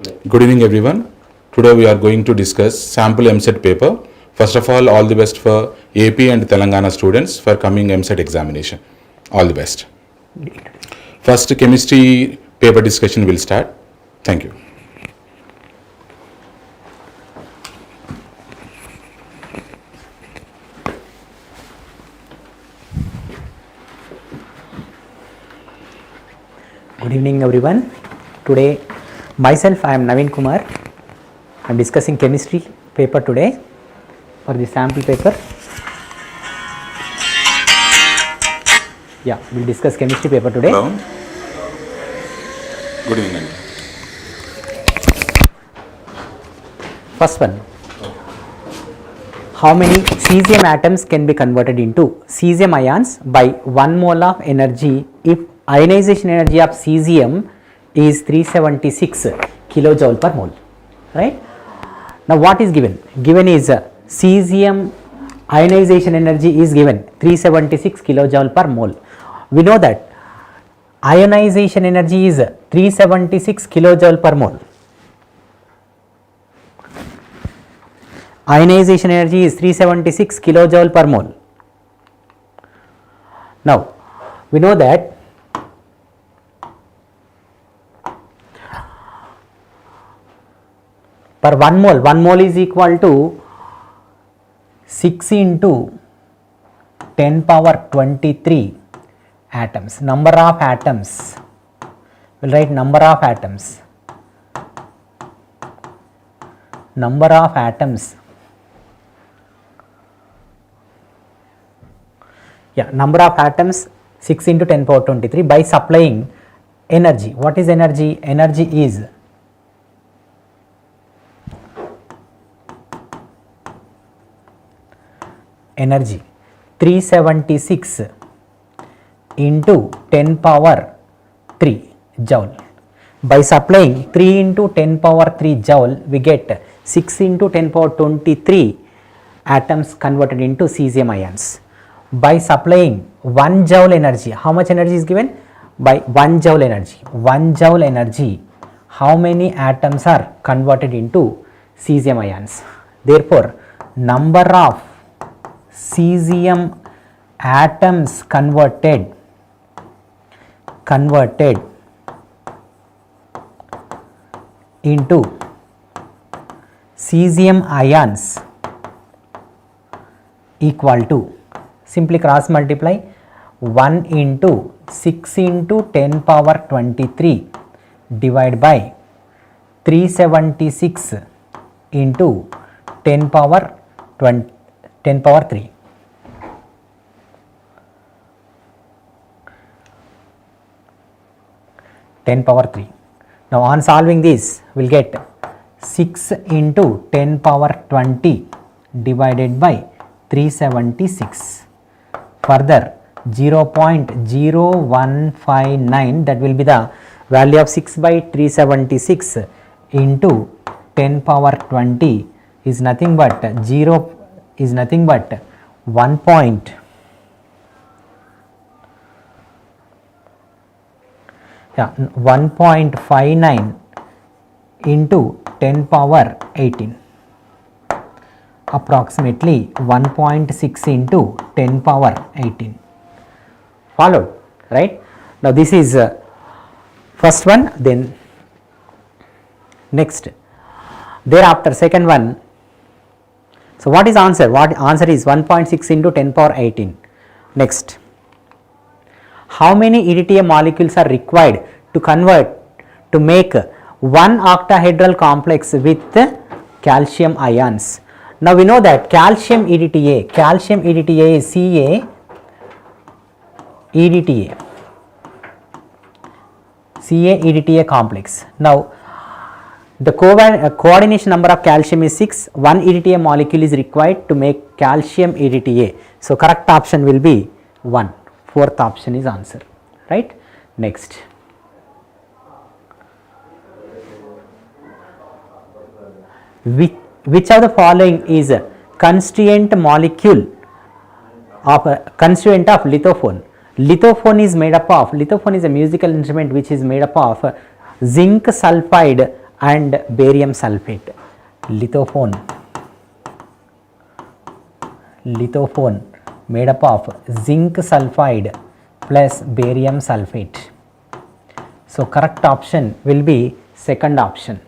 Good evening everyone. Today we are going to discuss sample EAMCET paper. First of all the best for AP and Telangana students for coming EAMCET examination. All the best. First chemistry paper discussion will start. Thank you. Good evening everyone. Today myself I am Naveen Kumar. I am discussing chemistry paper today for the sample paper. Yeah, we will discuss chemistry paper today. Hello. Good evening. First one. How many cesium atoms can be converted into cesium ions by 1 mole of energy if ionization energy of cesium is 376 kilojoule per mole, right? Now what is given? Given is cesium ionization energy is given 376 kilojoule per mole. We know that ionization energy is 376 kilojoule per mole. Ionization energy is 376 kilojoule per mole. Now we know that per 1 mole is equal to 6 into 10 power 23 atoms. Number of atoms, we will write number of atoms. Number of atoms, yeah, number of atoms 6 into 10 power 23 by supplying energy. What is energy? Energy is energy 376 into 10 power 3 joule. By supplying 3 into 10 power 3 joule, we get 6 into 10 power 23 atoms converted into cesium ions. By supplying 1 joule energy, how much energy is given? By 1 joule energy. 1 joule energy, how many atoms are converted into cesium ions? Therefore, number of cesium atoms converted into cesium ions equal to, simply cross multiply 1 into 6 into 10 power 23 divided by 376 into 10 power 3. 10 power 3. Now on solving this, we will get 6 into 10 power 20 divided by 376. Further 0.0159, that will be the value of 6 by 376 into 10 power 20 is nothing but 1.59 into 10 power 18, approximately 1.6 into 10 power 18. Followed, right? Now this is first one, then next, thereafter second one. So what is answer? What answer is 1.6 into 10 power 18. Next, how many EDTA molecules are required to make one octahedral complex with calcium ions? Now we know that calcium EDTA is Ca EDTA complex. Now the coordination number of calcium is 6. One EDTA molecule is required to make calcium EDTA. So correct option will be 1. Fourth option is answer, right? Next, which of the following is a constituent molecule of a constituent of lithophone? Lithophone is a musical instrument which is made up of zinc sulfide and barium sulfate. Lithophone made up of zinc sulfide plus barium sulfate. So correct option will be second option.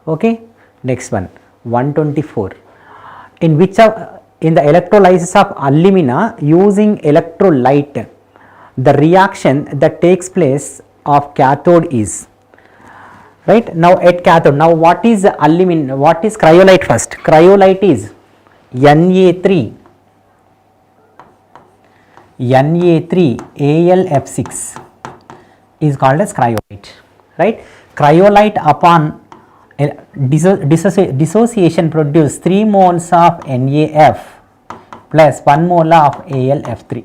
Okay, next one, 124. In which of in the electrolysis of alumina using electrolyte, the reaction that takes place of cathode is, right? Now at cathode, now what is alumina, what is cryolite first? Cryolite is Na3AlF6 is called as cryolite, right? Cryolite upon dissociation produce 3 moles of NaF plus 1 mole of AlF3.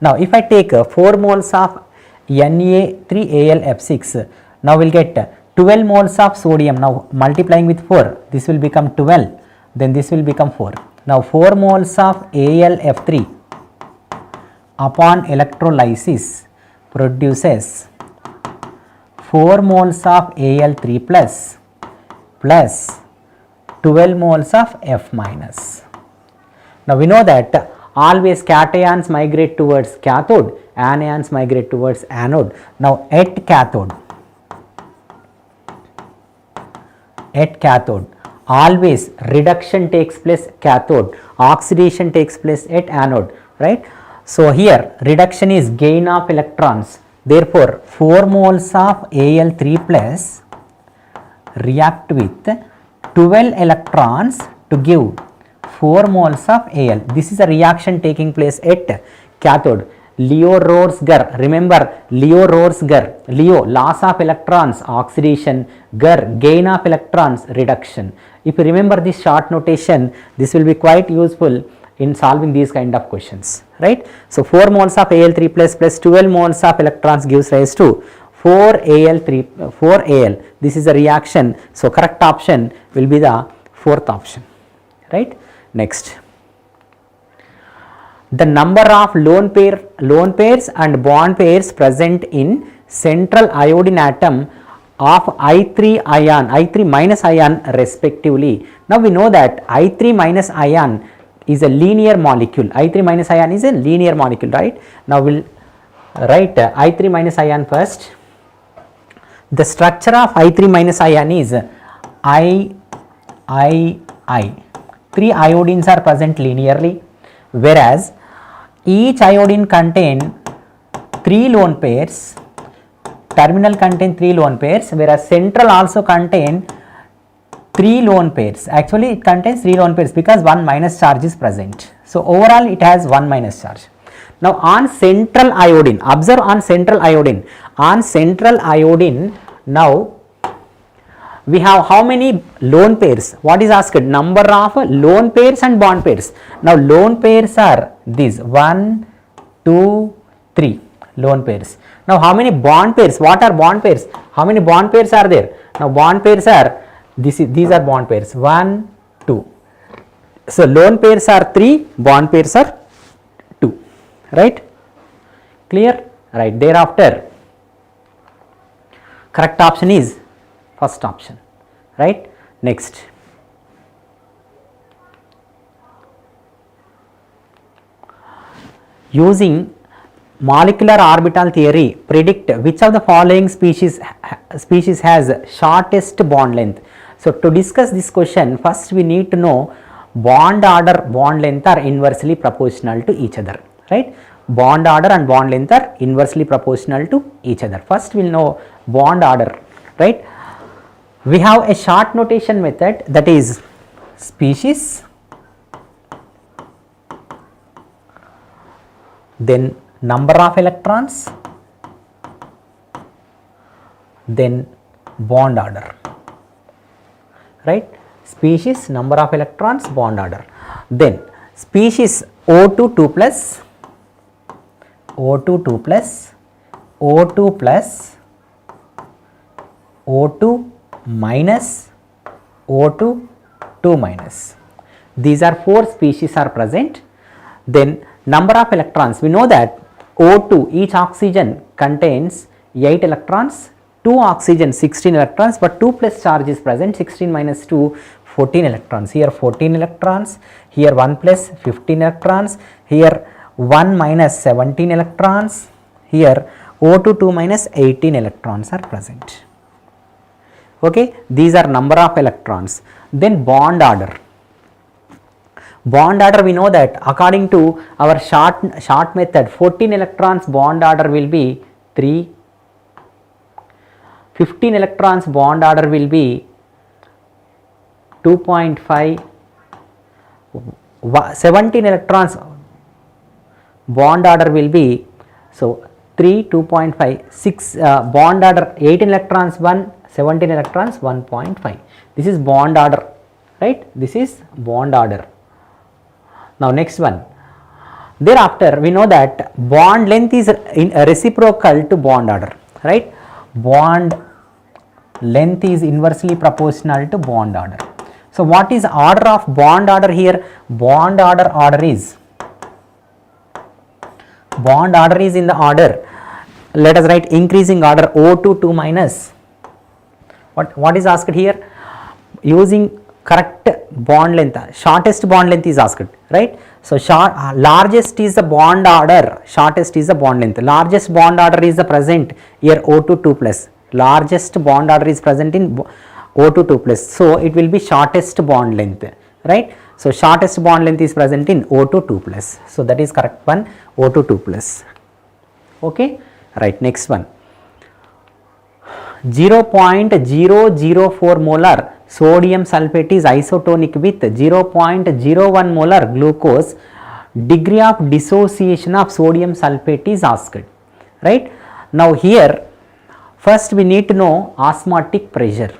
Now if I take 4 moles of Na3AlF6, now we will get 12 moles of sodium. Now multiplying with 4, this will become 12, then this will become 4. Now 4 moles of AlF3 upon electrolysis produces 4 moles of Al3 plus 12 moles of F minus. Now we know that always cations migrate towards cathode, anions migrate towards anode. Now at cathode always reduction takes place cathode, oxidation takes place at anode, right? So here reduction is gain of electrons. Therefore 4 moles of Al3 plus react with 12 electrons to give 4 moles of Al. This is a reaction taking place at cathode. Leo-Rose-Gur, remember Leo-Rose-Gur, Leo loss of electrons oxidation, Gur gain of electrons reduction. If you remember this short notation, this will be quite useful in solving these kind of questions, right? So 4 moles of Al3 plus 12 moles of electrons gives rise to 4 Al. This is a reaction. So correct option will be the fourth option, right? Next, the number of lone pairs and bond pairs present in central iodine atom of I3 minus ion respectively. Now we know that I3 minus ion is a linear molecule. I3 minus ion is a linear molecule, right? Now we will write I3 minus ion first. The structure of I3 minus ion is I. 3 iodines are present linearly, whereas each iodine contain 3 lone pairs, terminal contain 3 lone pairs, whereas central also contain 3 lone pairs. Actually it contains 3 lone pairs because 1 minus charge is present. So overall it has 1 minus charge. Now on central iodine, observe on central iodine. On central iodine, now we have how many lone pairs? What is asked? Number of lone pairs and bond pairs. Now lone pairs are these 1, 2, 3 lone pairs. Now how many bond pairs? What are bond pairs? How many bond pairs are there? Now bond pairs are these are bond pairs 1, 2. So lone pairs are 3, bond pairs are 2, right? Clear? Right. Thereafter correct option is first option, right? Next, using molecular orbital theory, predict which of the following species has shortest bond length. So to discuss this question, first we need to know bond order, bond length are inversely proportional to each other, right? Bond order and bond length are inversely proportional to each other. First we will know bond order, right? We have a short notation method, that is species, then number of electrons, then bond order, right? Species, number of electrons, bond order. Then species O2 2 plus, O2 2 plus, O2 plus, O2 minus, O2 2 minus. These are 4 species are present. Then number of electrons, we know that O2, each oxygen contains 8 electrons, 2 oxygen 16 electrons, but 2 plus charge is present, 16 minus 2 14 electrons, here 14 electrons, here 1 plus 15 electrons, here 1 minus 17 electrons, here O2 2 minus 18 electrons are present. Okay, these are number of electrons. Then bond order. Bond order, we know that according to our short method, 14 electrons bond order will be 3, 15 electrons bond order will be 2.5, 17 electrons bond order will be, so 3, 2.5, 6 bond order 18 electrons 1, 17 electrons 1.5. This is bond order, right? This is bond order. Now next one. Thereafter we know that bond length is reciprocal to bond order, right? Bond length is inversely proportional to bond order. So what is order of bond order here? Bond order is in the order, let us write increasing order, O2 2 minus, what is asked here? Using correct bond length, shortest bond length is asked, right? So largest is the bond order, shortest is the bond length. Largest bond order is the present here, O2 2 plus. Largest bond order is present in O2 2 plus. So it will be shortest bond length, right? So shortest bond length is present in O2 2 plus. So that is correct one, O2 2 plus. Okay, right. Next one. 0.004 molar sodium sulfate is isotonic with 0.01 molar glucose. Degree of dissociation of sodium sulfate is asked, right? Now here first we need to know osmotic pressure,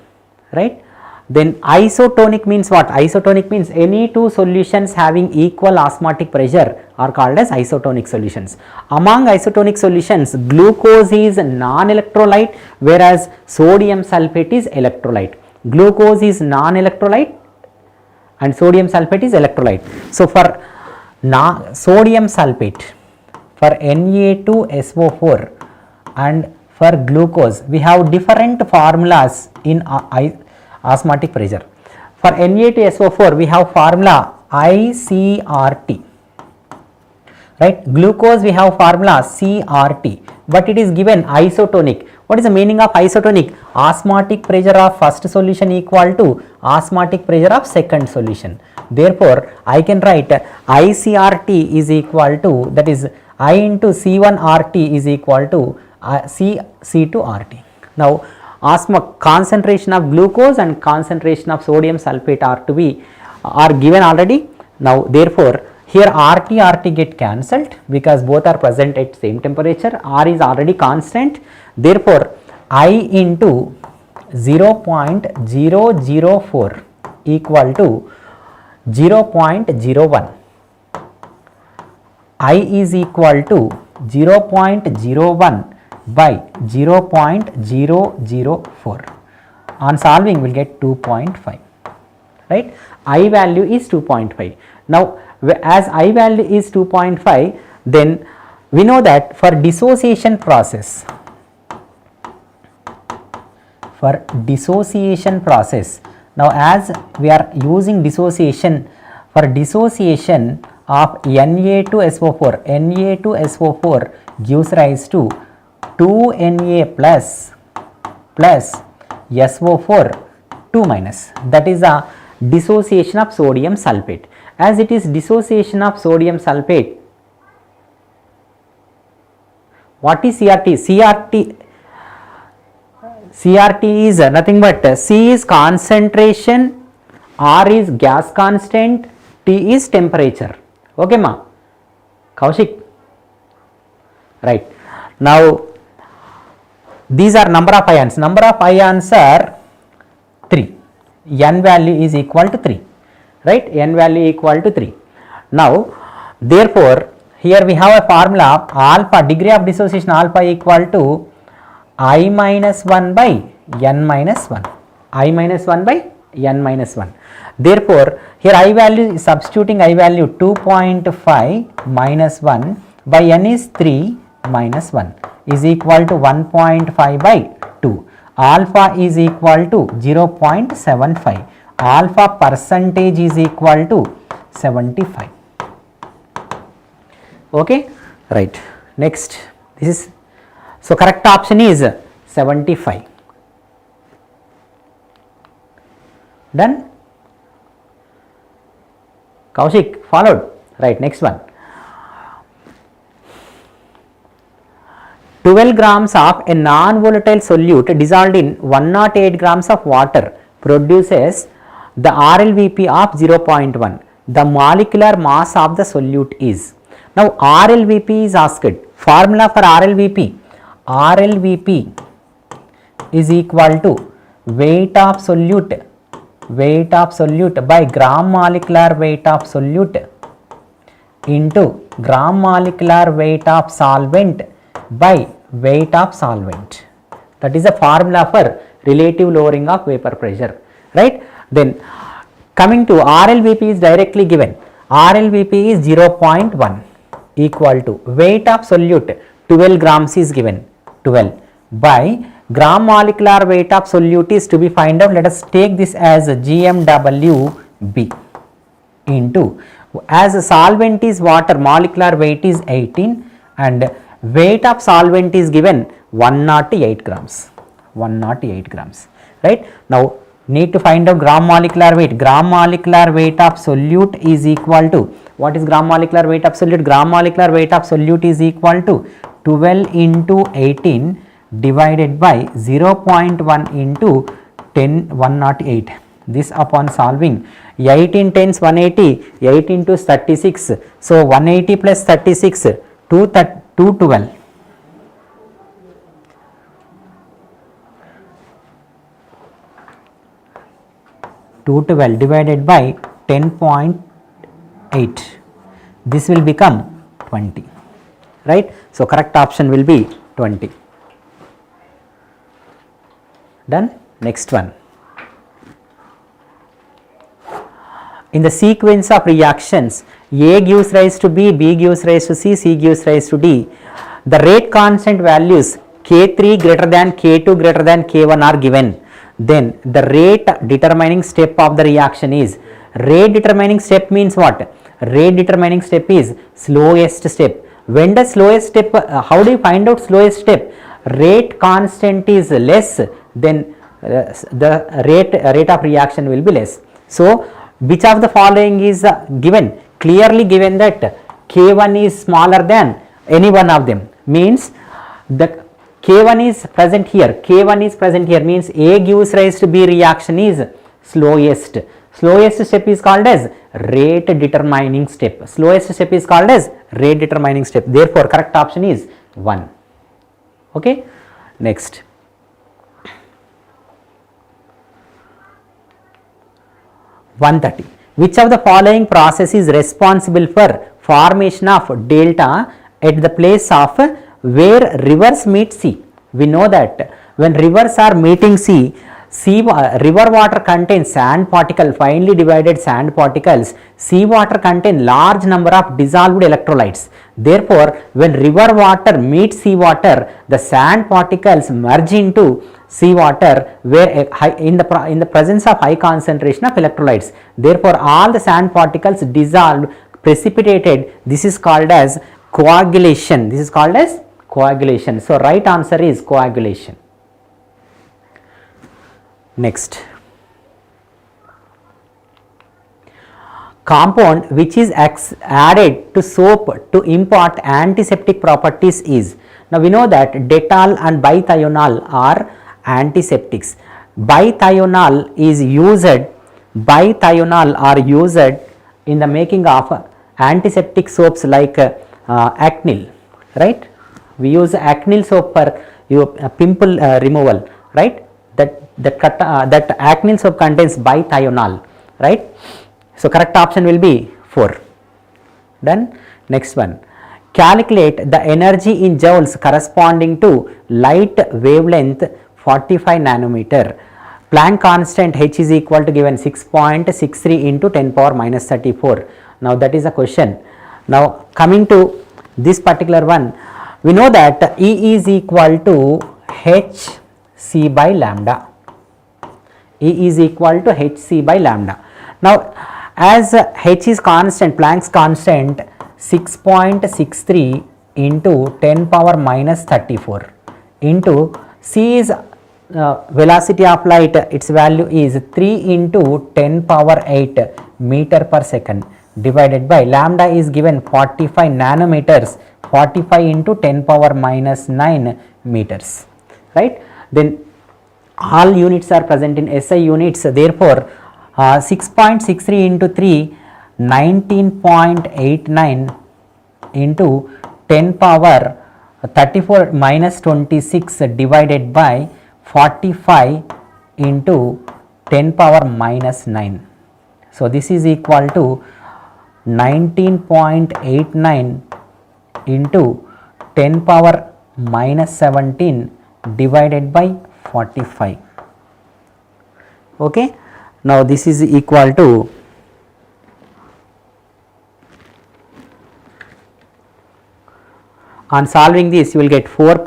right? Then isotonic means what? Isotonic means any two solutions having equal osmotic pressure are called as isotonic solutions. Among isotonic solutions, glucose is non-electrolyte, whereas sodium sulfate is electrolyte. Glucose is non-electrolyte and sodium sulfate is electrolyte. So for sodium sulfate, for Na2SO4 and for glucose, we have different formulas in osmotic pressure. For Na2SO4 we have formula ICRT, right? Glucose we have formula CRT, but it is given isotonic. What is the meaning of isotonic? Osmotic pressure of first solution equal to osmotic pressure of second solution. Therefore I can write ICRT is equal to, that is I into C1RT is equal to C2RT. Now concentration of glucose and concentration of sodium sulfate are given already. Now therefore here RT get cancelled because both are present at same temperature. R is already constant. Therefore I into 0.004 equal to 0.01. I is equal to 0.01 by 0.004. On solving we will get 2.5, right? I value is 2.5. Now as I value is 2.5, then we know that for dissociation process, now as we are using dissociation, for dissociation of Na2SO4 gives rise to 2Na plus SO4 2 minus, that is a dissociation of sodium sulfate. As it is dissociation of sodium sulfate, what is CRT? CRT is nothing but C is concentration, R is gas constant, T is temperature. Okay ma? Kaushik? Right. Now these are number of ions. Number of ions are 3. N value is equal to 3. Right? N value equal to 3. Now therefore here we have a formula alpha, degree of dissociation alpha equal to I minus 1 by N minus 1. I minus 1 by N minus 1. Therefore here I value, substituting I value 2.5 minus 1 by N is 3 minus 1 is equal to 1.5 by 2. alpha is equal to 0.75, alpha percentage is equal to 75. Okay, right. Next, this is, so correct option is 75. Done? Kaushik, followed. Right, next one. 12 grams of a non-volatile solute dissolved in 108 grams of water produces the RLVP of 0.1. The molecular mass of the solute is. Now RLVP is asked. Formula for RLVP. RLVP is equal to weight of solute by gram molecular weight of solute into gram molecular weight of solvent by weight of solvent. That is a formula for relative lowering of vapor pressure, right? Then coming to RLVP is directly given. RLVP is 0.1 equal to weight of solute 12 grams is given, 12 by gram molecular weight of solute is to be find out. Let us take this as GMWB into, as a solvent is water, molecular weight is 18 and weight of solvent is given 108 grams, 108 grams, right? Now need to find out gram molecular weight. Gram molecular weight of solute is equal to, what is gram molecular weight of solute? Gram molecular weight of solute is equal to 12 into 18 divided by 0.1 into 10, 108. This upon solving, 18 tens 180, 8 into 36, so 180 plus 36, 212. 212 divided by 10.8, this will become 20, right? So correct option will be 20. Done? Next one. In the sequence of reactions, A gives rise to B, B gives rise to C, C gives rise to D. The rate constant values K3 greater than K2 greater than K1 are given. Then the rate determining step of the reaction is, rate determining step means what? Rate determining step is slowest step. When the slowest step, how do you find out slowest step? Rate constant is less, then the rate of reaction will be less. So which of the following is given? Clearly given that K1 is smaller than any one of them, means the K1 is present here, K1 is present here, means A gives rise to B reaction is slowest. Slowest step is called as rate determining step. Slowest step is called as rate determining step. Therefore correct option is 1. Okay, next. Which of the following process is responsible for formation of delta at the place of where rivers meet sea? We know that when rivers are meeting sea, river water contains sand particle, finely divided sand particles. Sea water contain large number of dissolved electrolytes. Therefore when river water meets sea water, the sand particles merge into sea water where in the presence of high concentration of electrolytes. Therefore all the sand particles dissolved, precipitated. This is called as coagulation. This is called as coagulation. So right answer is coagulation. Next. Compound which is added to soap to impart antiseptic properties is. Now we know that Dettol and bithionol are antiseptics. Bithionol are used in the making of antiseptic soaps like Acnyl, right? We use Acnyl soap for pimple removal, right? That Acnyl soap contains bithionol, right? So correct option will be 4. Done? Next one. Calculate the energy in joules corresponding to light wavelength 45 nanometer. Planck constant H is equal to given 6.63 into 10 power minus 34. Now that is a question. Now coming to this particular one, we know that E is equal to H C by lambda. E is equal to hc by lambda. Now as h is constant, Planck's constant, 6.63 into 10 power minus 34 into c is velocity of light, its value is 3 into 10 power 8 meter per second, divided by lambda is given 45 nanometers, 45 into 10 power minus 9 meters, right. Then all units are present in SI units, therefore 6.63 into 3, 19.89 into 10 power 34 minus 26 divided by 45 into 10 power minus 9. So this is equal to 19.89 into 10 power minus 17 divided by 45. Okay. Now this is equal to on solving this you will get 0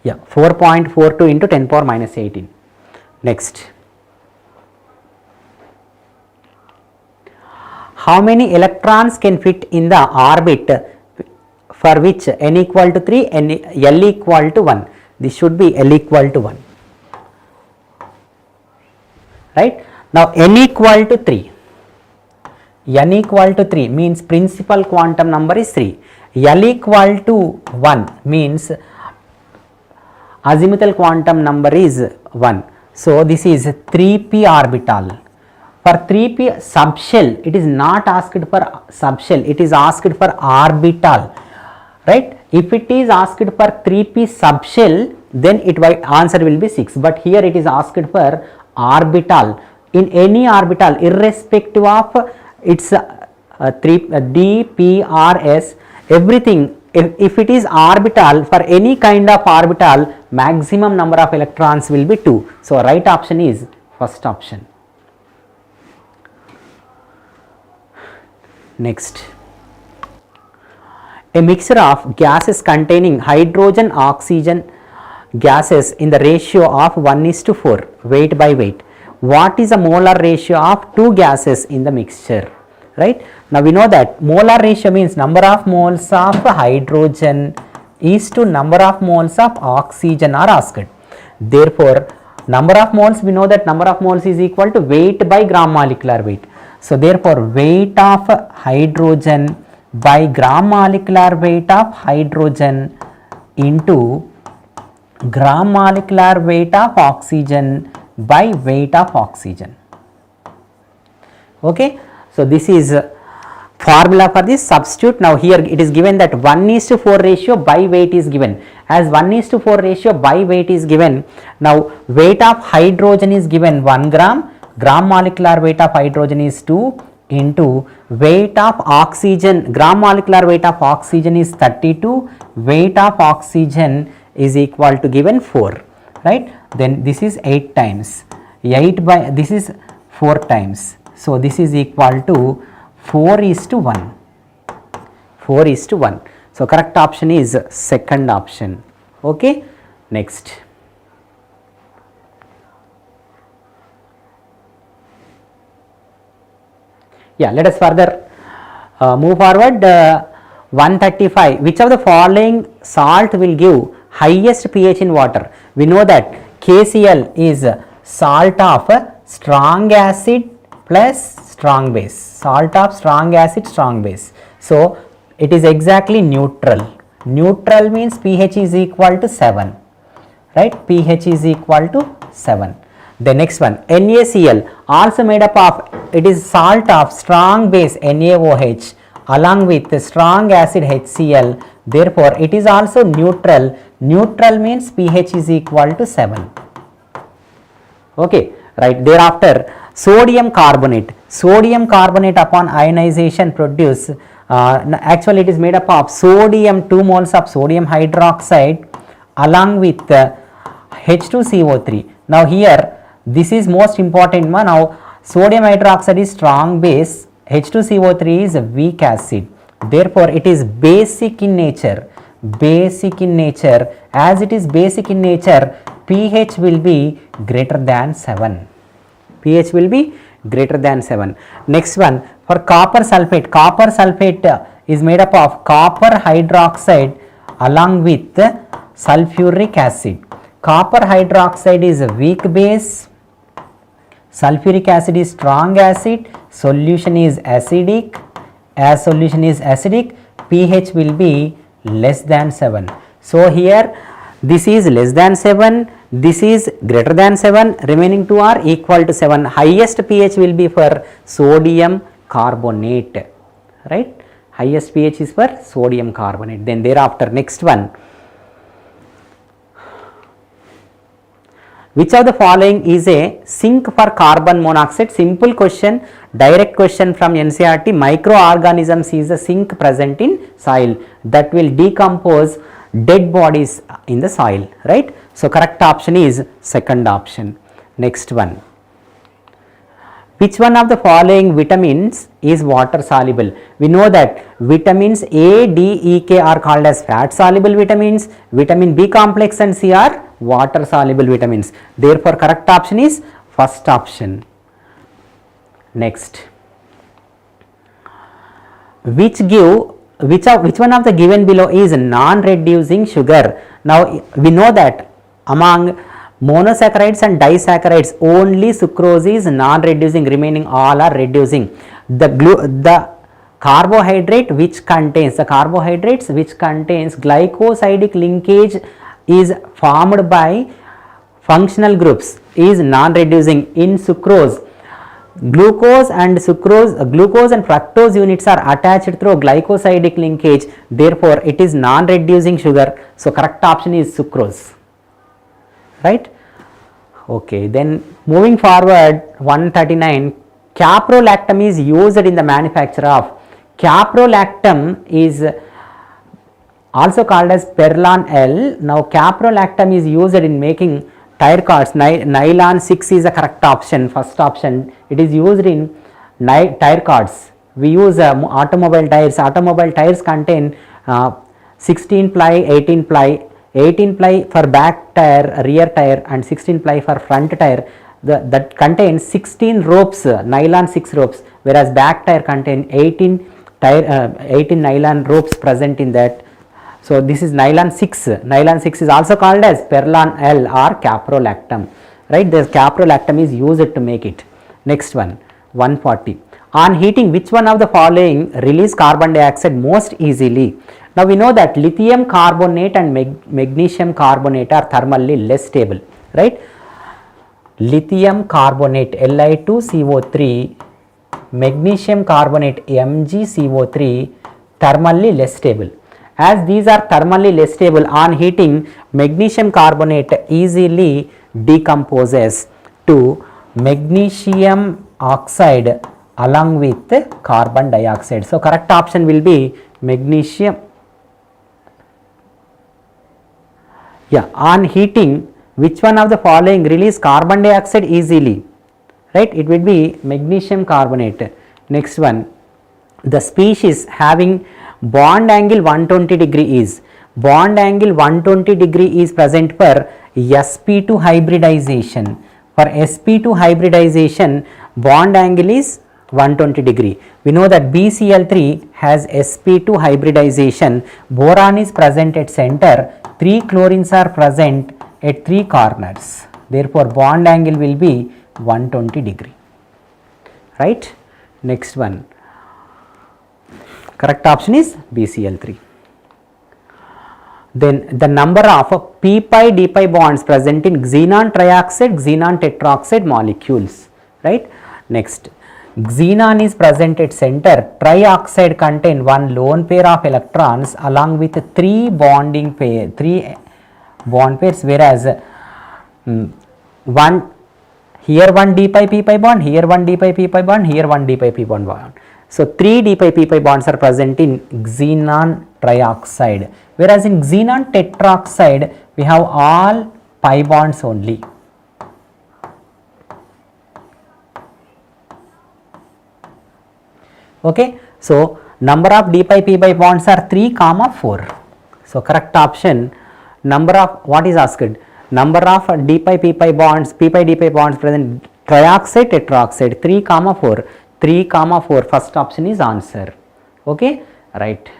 4.42 into 10 power minus 18. Next, how many electrons can fit in the orbit for which n equal to 3 and L equal to 1? This should be L equal to 1, right. Now n equal to 3, n equal to 3 means principal quantum number is 3, L equal to 1 means azimuthal quantum number is 1. So this is 3p orbital. For 3p subshell, it is not asked for subshell, it is asked for orbital, right. If it is asked for 3p subshell, then answer will be 6, but here it is asked for orbital. In any orbital, irrespective of its d, p, r, s, everything, if it is orbital, for any kind of orbital, maximum number of electrons will be 2. So right option is first option. Next, a mixture of gases containing hydrogen, oxygen gases in the ratio of 1:4 weight by weight. What is the molar ratio of two gases in the mixture, right. Now we know that molar ratio means number of moles of hydrogen is to number of moles of oxygen are asked. Therefore number of moles, we know that number of moles is equal to weight by gram molecular weight. So therefore weight of hydrogen by gram molecular weight of hydrogen into gram molecular weight of oxygen by weight of oxygen. Okay. So this is formula for this. Substitute. Now here it is given that 1:4 ratio by weight is given. As 1:4 ratio by weight is given, now weight of hydrogen is given 1 gram, gram molecular weight of hydrogen is 2 into weight of oxygen, gram molecular weight of oxygen is 32, weight of oxygen is equal to given 4, right. Then this is 8 times, 8 by this is 4 times. So this is equal to 4:1, 4:1. So correct option is second option. Okay. Next, yeah, let us further move forward. 135, which of the following salt will give highest pH in water? We know that KCl is salt of strong acid plus strong base, salt of strong acid, strong base. So it is exactly neutral. Neutral means pH is equal to 7, right. pH is equal to 7. The next one, NaCl, also made up of, it is salt of strong base NaOH along with the strong acid HCl. Therefore it is also neutral. Neutral means pH is equal to 7. Okay, right. Thereafter sodium carbonate. Sodium carbonate upon ionization produce, actually it is made up of sodium, 2 moles of sodium hydroxide along with H2CO3. Now here this is most important one. Now sodium hydroxide is strong base, H2CO3 is a weak acid. Therefore it is basic in nature. basic in nature. As it is basic in nature, pH will be greater than 7. pH will be greater than 7. Next one, for copper sulfate is made up of copper hydroxide along with sulfuric acid. Copper hydroxide is a weak base, sulfuric acid is strong acid, solution is acidic. As solution is acidic, pH will be less than 7. So here this is less than 7, this is greater than 7, remaining two are equal to 7. Highest pH will be for sodium carbonate, right? Highest pH is for sodium carbonate. Then thereafter, next one, which of the following is a sink for carbon monoxide? Simple question, direct question from NCERT. Microorganisms is a sink present in soil that will decompose dead bodies in the soil, right? So correct option is second option. Next one, which one of the following vitamins is water soluble? We know that vitamins A, D, E, K are called as fat soluble vitamins. Vitamin B complex and C are water soluble vitamins. Therefore correct option is first option. Next, which one of the given below is non-reducing sugar? Now we know that among monosaccharides and disaccharides only sucrose is non-reducing, remaining all are reducing. The carbohydrates which contains glycosidic linkage is formed by functional groups is non-reducing. In sucrose, glucose and fructose units are attached through glycosidic linkage, therefore it is non-reducing sugar. So correct option is sucrose, right? Okay, then moving forward, 139, caprolactam is used in the manufacture of. Caprolactam is also called as Perlan L. Now caprolactam is used in making tire cords. Nylon 6 is a correct option, first option. It is used in tire cords. We use automobile tires. Automobile tires contain 16 ply, 18 ply. 18 ply for back tire, rear tire, and 16 ply for front tire. That contains 16 ropes, nylon 6 ropes, whereas back tire contain 18 nylon ropes present in that. So this is nylon 6. Nylon 6 is also called as Perlan L or caprolactam, right? The caprolactam is used to make it. Next one, 140. On heating, which one of the following release carbon dioxide most easily? Now we know that lithium carbonate and magnesium carbonate are thermally less stable, right? Lithium carbonate Li2CO3, magnesium carbonate MgCO3 thermally less stable. As these are thermally less stable, on heating magnesium carbonate easily decomposes to magnesium oxide along with carbon dioxide. So correct option will be magnesium. Yeah, on heating, which one of the following release carbon dioxide easily? Right, it will be magnesium carbonate. Next one, the species having bond angle 120 degree is. Bond angle 120 degree is present for sp2 hybridization. For sp2 hybridization, bond angle is 120 degree. We know that BCl3 has sp2 hybridization. Boron is present at center. 3 chlorines are present at 3 corners. Therefore, bond angle will be 120 degree. Right? Next one. Correct option is BCl3. Then the number of p pi d pi bonds present in xenon trioxide, xenon tetroxide molecules. Right? Next. Xenon is present at center. Trioxide contain one lone pair of electrons along with 3 bond pairs, whereas here one d pi p pi bond, here one d pi p pi bond, here one d pi p bond. So 3 d pi p pi bonds are present in xenon trioxide, whereas in xenon tetroxide we have all pi bonds only. Okay, so number of d pi p pi bonds are 3, 4. So correct option, number of, what is asked? Number of d pi p pi bonds, p pi d pi bonds present trioxide, tetroxide, 3 comma 4, 3 comma 4, first option is answer. Okay, right.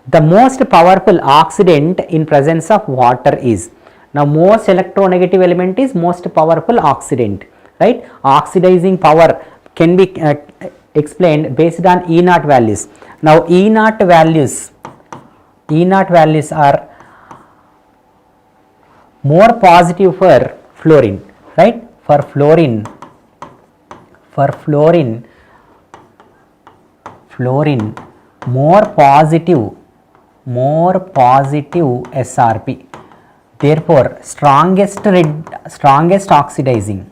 The most powerful oxidant in presence of water is, now most electronegative element is most powerful oxidant, right? Oxidizing power can be explained based on E naught values. Now E naught values are more positive for fluorine, right? For fluorine more positive SRP. Therefore, strongest oxidizing.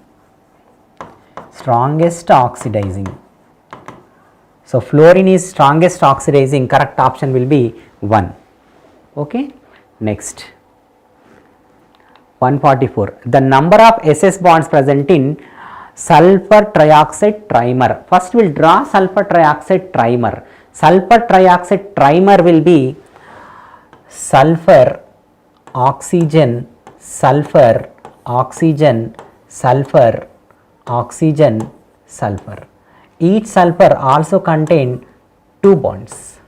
So fluorine is strongest oxidizing. Correct option will be 1. Okay. Next, 144. The number of SS bonds present in sulfur trioxide trimer. First we will draw sulfur trioxide trimer. Sulfur trioxide trimer will be sulfur, oxygen, sulfur, oxygen, sulfur, oxygen, sulfur. Each sulfur also contain 2 bonds.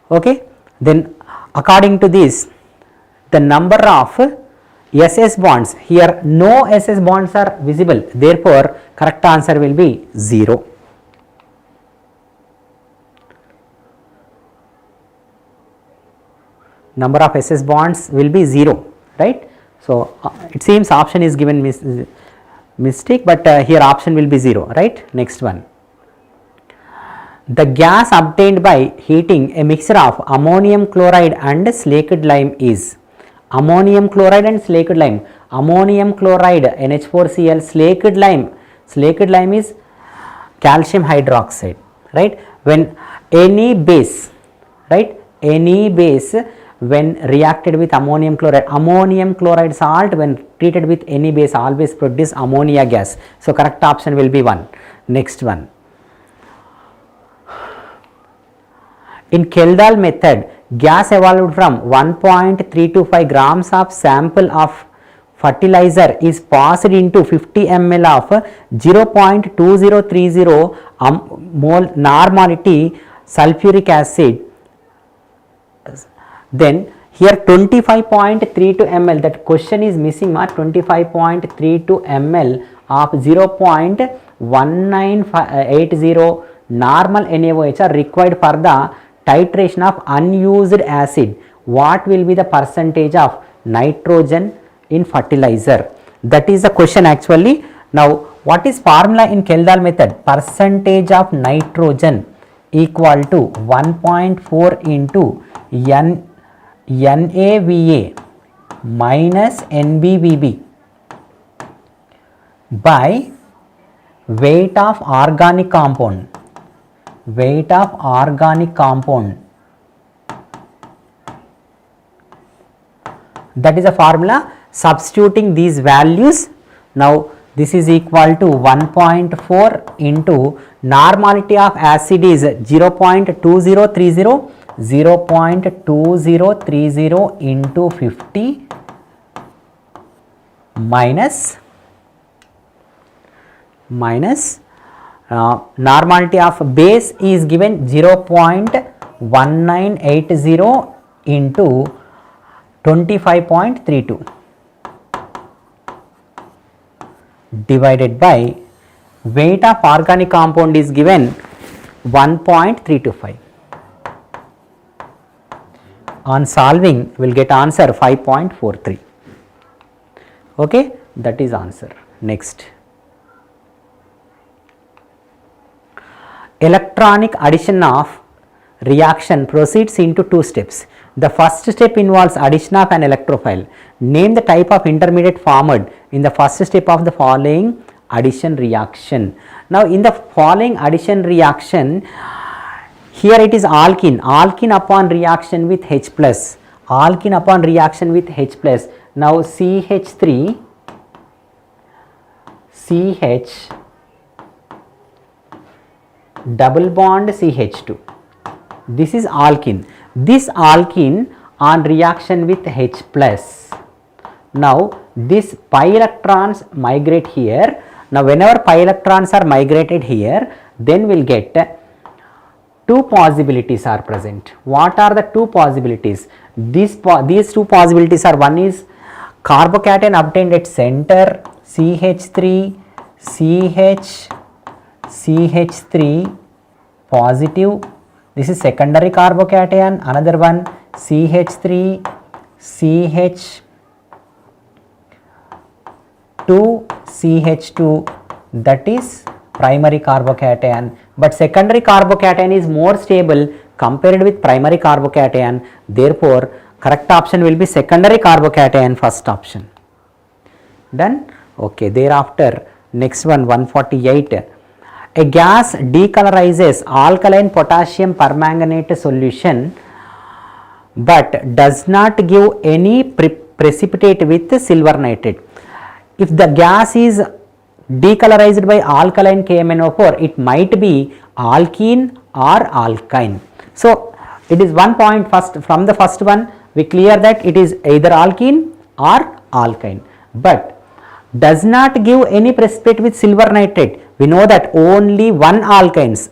Okay, then according to this, the number of SS bonds, here no SS bonds are visible, therefore correct answer will be 0. Number of SS bonds will be 0, right? So it seems option is given mistake, but here option will be 0, right? Next one. The gas obtained by heating a mixture of ammonium chloride and slaked lime is ammonium chloride and slaked lime. Ammonium chloride NH4Cl, slaked lime is calcium hydroxide, right? When any base, right, any base when reacted with ammonium chloride salt when treated with any base always produce ammonia gas. So correct option will be 1. Next one. In Kjeldahl method, gas evolved from 1.325 grams of sample of fertilizer is passed into 50 ml of 0.2030 mole normality sulfuric acid. Then here 25.32 ml, that question is missing mark, 25.32 ml of 0.1980 normal NaOH are required for the titration of unused acid. What will be the percentage of nitrogen in fertilizer? That is the question actually. Now what is formula in Kjeldahl method? Percentage of nitrogen equal to 1.4 into NaVA minus NBVB by weight of organic compound. That is a formula. Substituting these values, now this is equal to 1.4 into normality of acid is 0.2030 into 50 minus normality of base is given 0.1980 into 25.32 divided by weight of organic compound is given 1.325. On solving we will get answer 5.43. Okay, that is answer. Next, electronic addition of reaction proceeds into 2 steps. The first step involves addition of an electrophile. Name the type of intermediate formed in the first step of the following addition reaction. Now in the following addition reaction, here it is alkene upon reaction with H plus. alkene upon reaction with H plus. Now CH3, CH double bond CH2. This is alkene. This alkene on reaction with H plus. Now this pi electrons migrate here. Now whenever pi electrons are migrated here, then we'll get two possibilities are present. What are the two possibilities? These two possibilities are, one is carbocation obtained at center CH3, CH3 positive. This is secondary carbocation. Another one CH3, CH2, that is primary carbocation, but secondary carbocation is more stable compared with primary carbocation. Therefore correct option will be secondary carbocation, first option. Done. Okay, thereafter next one, 148. A gas decolorizes alkaline potassium permanganate solution but does not give any precipitate with silver nitrate. If the gas is decolorized by alkaline KMnO4, it might be alkene or alkyne. So it is one point, first from the first one we clear that it is either alkene or alkyne, but does not give any precipitate with silver nitrate. We know that only one alkynes,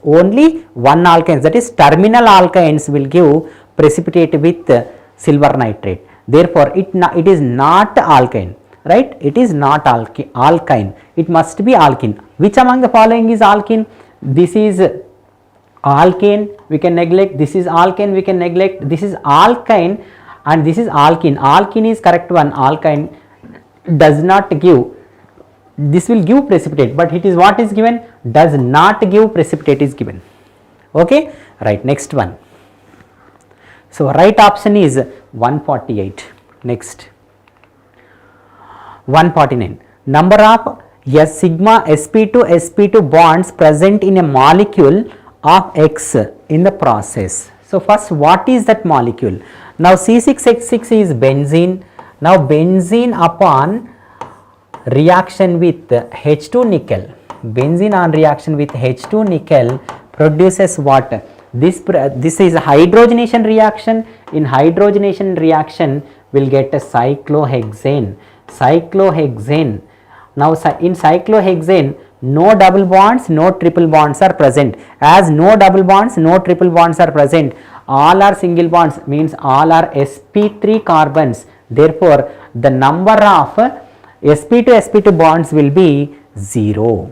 that is terminal alkynes will give precipitate with silver nitrate. Therefore it is not alkyne, right? It is not alkyne. It must be alkene. Which among the following is alkene? This is alkane, we can neglect. This is alkane, we can neglect. This is alkyne and this is alkene. Alkene is correct one. Alkyne does not give, this will give precipitate, but it is what is given, does not give precipitate is given. Okay, right, next one. So right option is 148. Next 149. Number of sigma sp2 bonds present in a molecule of X in the process. So first, what is that molecule? Now C6H6 is benzene. Now benzene upon reaction with H2 nickel, benzene on reaction with H2 nickel produces what? This is a hydrogenation reaction. In hydrogenation reaction will get a cyclohexane. Now in cyclohexane no double bonds, no triple bonds are present. As no double bonds, no triple bonds are present, all are single bonds, means all are sp3 carbons. Therefore the number of sp2 bonds will be 0.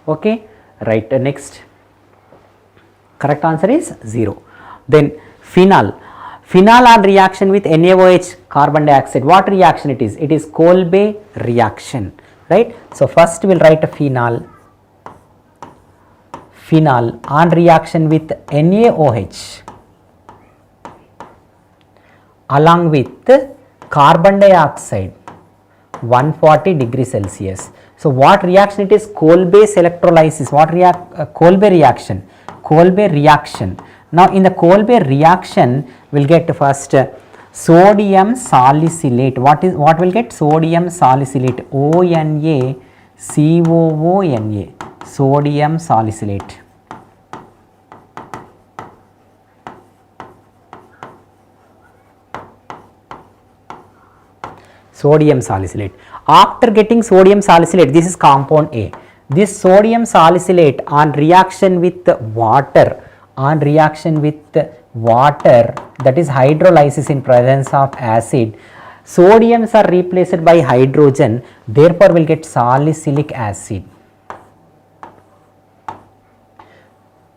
Okay, right, next. Correct answer is 0. Then phenol on reaction with NaOH carbon dioxide. What reaction it is? It is Kolbe reaction, right? So first we will write a phenol on reaction with NaOH along with carbon dioxide 140 degrees Celsius. So what reaction it is? Kolbe's electrolysis. What Kolbe reaction? Kolbe reaction. Now in the Kolbe reaction we will get first sodium salicylate. What will get? Sodium salicylate, ONaCOONa, sodium salicylate. Sodium salicylate. After getting sodium salicylate, this is compound A. This sodium salicylate on reaction with water, that is hydrolysis in presence of acid, sodiums are replaced by hydrogen, therefore we will get salicylic acid,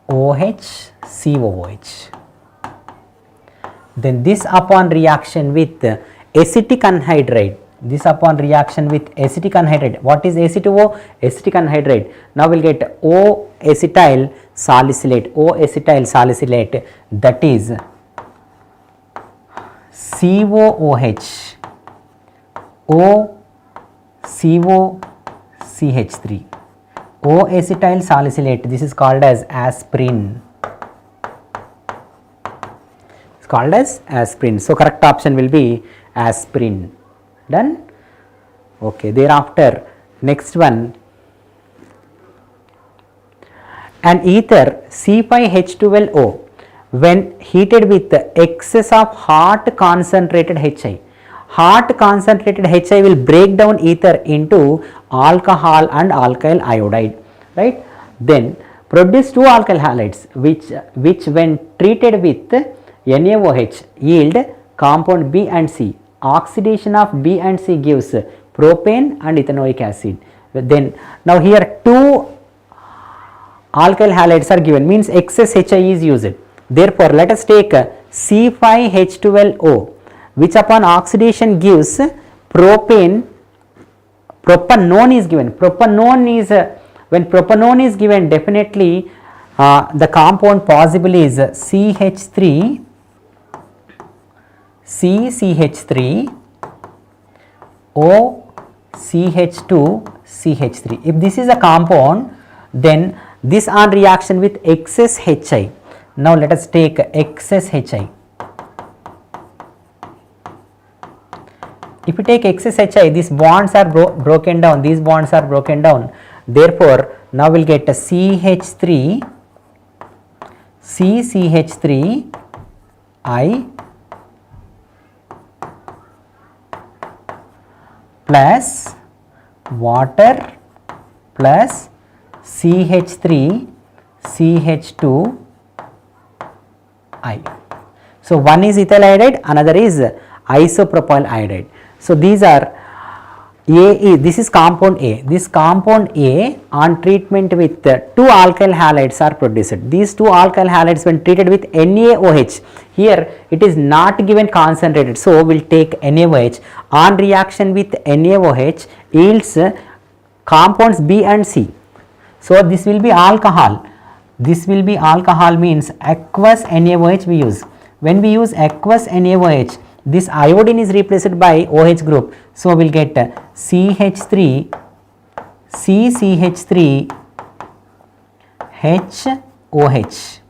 OH, COOH. Then this upon reaction with acetic anhydride, what is Ac2O? Acetic anhydride. Now we will get O-acetyl salicylate, that is COOH, OCOCH3, O-acetyl salicylate. This is called as aspirin. called as aspirin. So correct option will be aspirin. Done. Okay, thereafter next one, an ether C5H12O when heated with excess of hot concentrated HI. Hot concentrated HI will break down ether into alcohol and alkyl iodide, right? Then produce two alkyl halides which when treated with NaOH yield compound B and C. Oxidation of B and C gives propane and ethanoic acid. Then now here two alkyl halides are given, means excess HI is used. Therefore, let us take C5H12O which upon oxidation gives propanone is given. Propanone is when propanone is given, definitely the compound possible is CH3 CCH3 O CH2 CH3. If this is a compound, then this on reaction with excess HI. Now let us take excess HI. If you take excess HI, these bonds are broken down, these bonds are broken down. Therefore, now we will get a CH3 CCH3 I plus water plus CH3 CH2 I. So one is ethyl iodide, another is isopropyl iodide. So these are this is compound A. This compound A on treatment with two alkyl halides are produced. These two alkyl halides when treated with NaOH, here it is not given concentrated, so we will take NaOH. On reaction with NaOH yields compounds B and C. So this will be alcohol. This will be alcohol, means aqueous NaOH we use. When we use aqueous NaOH, this iodine is replaced by OH group. So we will get CH3 CCH3 HOH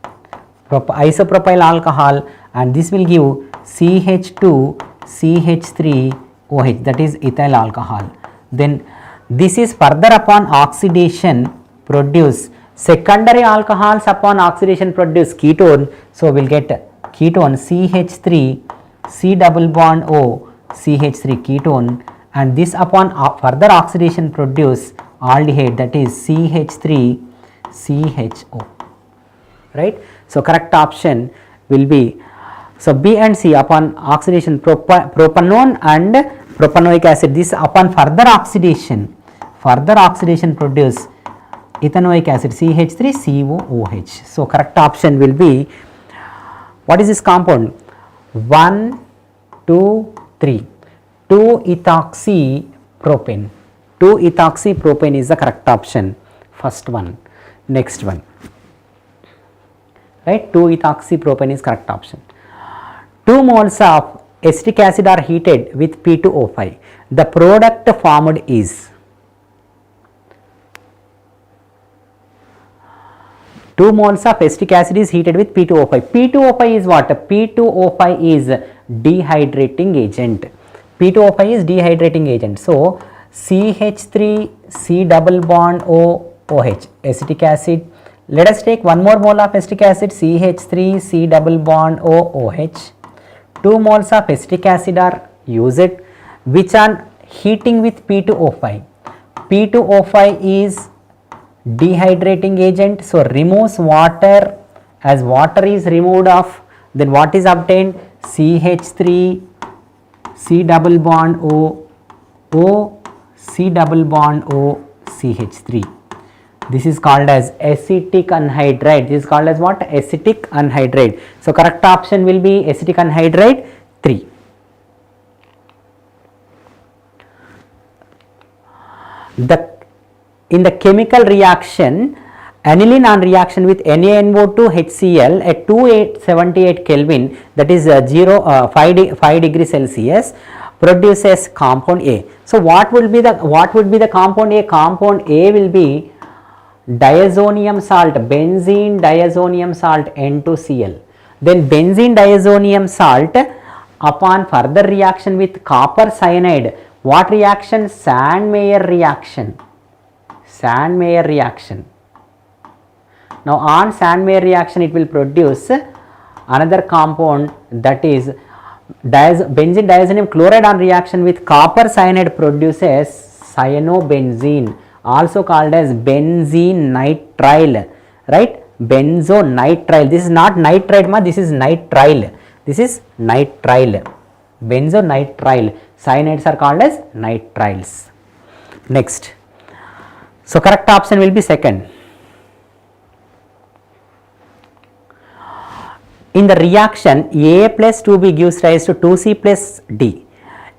isopropyl alcohol, and this will give CH2 CH3 OH, that is ethyl alcohol. Then this is further upon oxidation produce secondary alcohols, upon oxidation produce ketone. So we will get ketone CH3 C double bond O CH3 ketone, and this upon further oxidation produce aldehyde, that is CH3 CHO, right. So correct option will be, so B and C upon oxidation propanone and propanoic acid, this upon further oxidation produce ethanoic acid CH3COOH. So correct option will be, what is this compound? 1, 2, 3, 2-ethoxypropane. 2-ethoxypropane is the correct option. First one. Next one, right? 2-ethoxypropane is correct option. 2 moles of acetic acid are heated with P2O5. The product formed is 2 moles of acetic acid is heated with P2O5. P2O5 is what? P2O5 is dehydrating agent. P2O5 is dehydrating agent. So CH3 C double bond OH acetic acid. Let us take one more mole of acetic acid, CH3 C double bond OH. 2 moles of acetic acid are used, which are heating with P2O5. P2O5 is dehydrating agent, so removes water. As water is removed off, then what is obtained? CH3 C double bond O C double bond O CH3. This is called as acetic anhydride. This is called as what? Acetic anhydride. So correct option will be acetic anhydride 3. In the chemical reaction, aniline on reaction with NaNO2 HCl at 278 Kelvin, that is 5 degrees Celsius, produces compound A. So what would be the compound A? Compound A will be diazonium salt, benzene diazonium salt, N2Cl. Then benzene diazonium salt upon further reaction with copper cyanide, what reaction? Sandmeyer reaction. Sandmeyer reaction. Now on Sandmeyer reaction it will produce another compound, that is benzene diazonium chloride on reaction with copper cyanide produces cyanobenzene, also called as benzene nitrile, right? Benzonitrile. This is not nitride ma, this is nitrile. This is nitrile. Benzonitrile. Cyanides are called as nitriles. Next. So correct option will be second. In the reaction, A plus 2B gives rise to 2C plus D.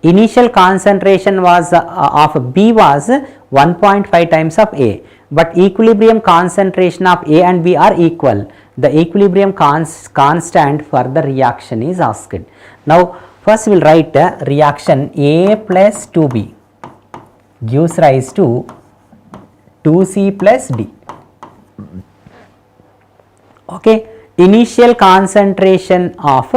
Initial concentration was of B was 1.5 times of A, but equilibrium concentration of A and B are equal. The equilibrium constant for the reaction is asked. Now first we will write reaction A plus 2B gives rise to 2C plus D. Okay. Initial concentration of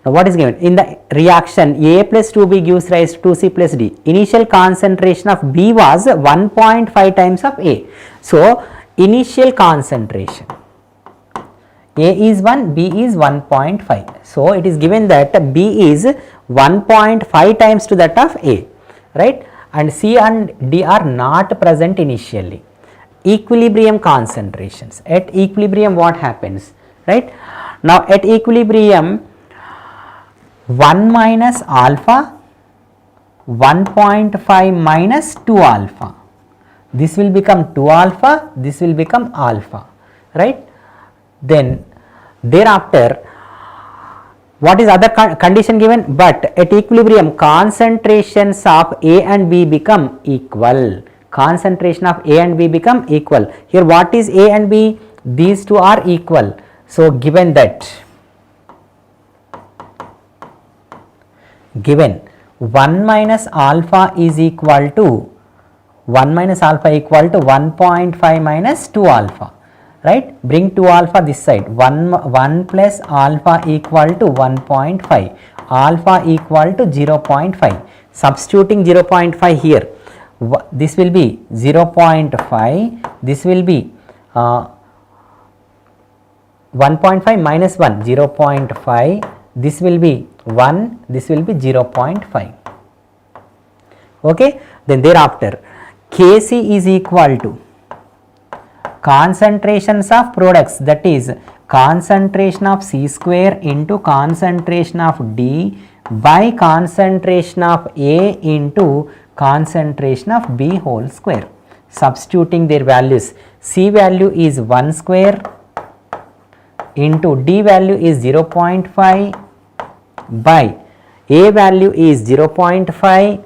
what is given in the reaction A plus 2B gives rise to 2C plus D. Initial concentration of B was 1.5 times of A. So initial concentration A is 1, B is 1.5. So it is given that B is 1.5 times to that of A, right? And C and D are not present initially. Equilibrium concentrations. At equilibrium what happens, right? Now at equilibrium 1 minus alpha, 1.5 minus 2 alpha. This will become 2 alpha, this will become alpha, right? Then thereafter what is other condition given? But at equilibrium concentrations of A and B become equal. Concentration of A and B become equal. Here what is A and B? These two are equal. So given that 1 minus alpha is equal to 1.5 minus 2 alpha, right? Bring 2 alpha this side. 1 plus alpha equal to 1.5, alpha equal to 0.5. Substituting 0.5 here, this will be 0.5, this will be 1.5 minus 1, 0.5, this will be 1, this will be 0.5. Okay, then thereafter Kc is equal to concentrations of products, that is concentration of C square into concentration of D by concentration of A into concentration of B whole square. Substituting their values, C value is 1 square into D value is 0.5 by A value is 0.5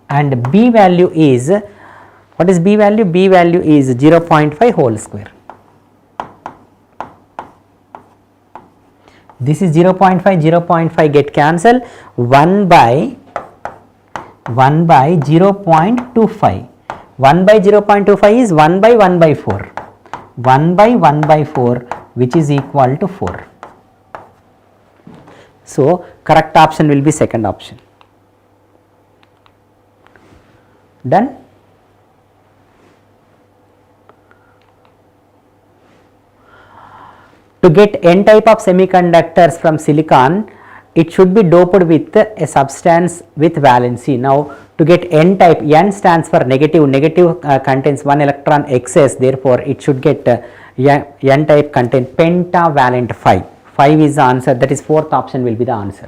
and B value is, what is B value? B value is 0.5 whole square. This is 0.5 get cancelled, 1 by 0.25. 1 by 0.25 is 1 by 1 by 4. 1 by 1 by 4 which is equal to 4. So correct option will be second option. Done? To get n type of semiconductors from silicon, it should be doped with a substance with valency. Now to get n type, n stands for negative, contains 1 electron excess, therefore it should get n type contain pentavalent 5. 5 is the answer, that is fourth option will be the answer.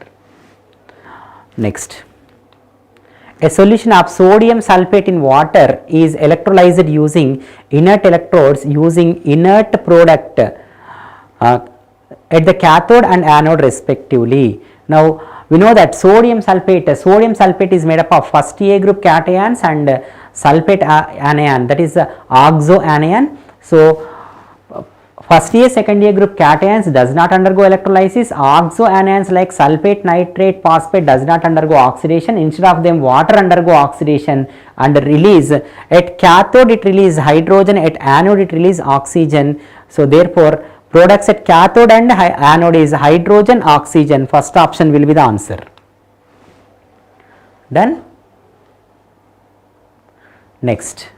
Next. A solution of sodium sulfate in water is electrolyzed using inert electrodes using inert product at the cathode and anode respectively. Now we know that sodium sulfate is made up of first A group cations and sulfate anion, that is oxoanion. So first A, second A group cations does not undergo electrolysis. Oxoanions like sulfate, nitrate, phosphate does not undergo oxidation. Instead of them, water undergo oxidation and release. At cathode it release hydrogen, at anode it release oxygen. So therefore Products at cathode and anode is hydrogen, oxygen. First option will be the answer. Done? Next.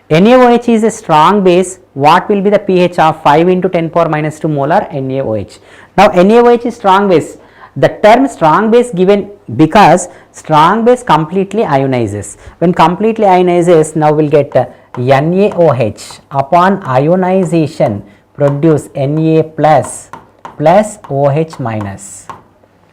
NaOH is a strong base. What will be the pH of 5 into 10 power minus 2 molar NaOH? Now NaOH is strong base. The term strong base given because strong base completely ionizes. When completely ionizes, now we will get NaOH. Upon ionization produce Na plus OH minus.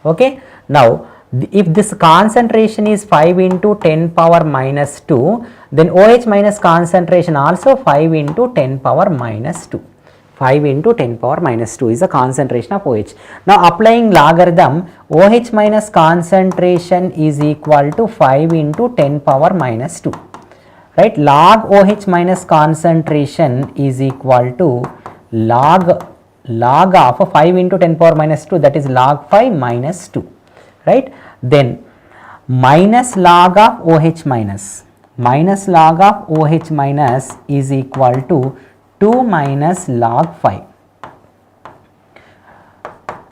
Okay. Now if this concentration is 5 into 10 power minus 2, then OH minus concentration also 5 into 10 power minus 2. 5 into 10 power minus 2 is the concentration of OH. Now applying logarithm, OH minus concentration is equal to 5 into 10 power minus 2. Right? Log OH minus concentration is equal to log of 5 into 10 power minus 2, that is log 5 minus 2. Right? Then minus log of OH minus is equal to 2 minus log 5.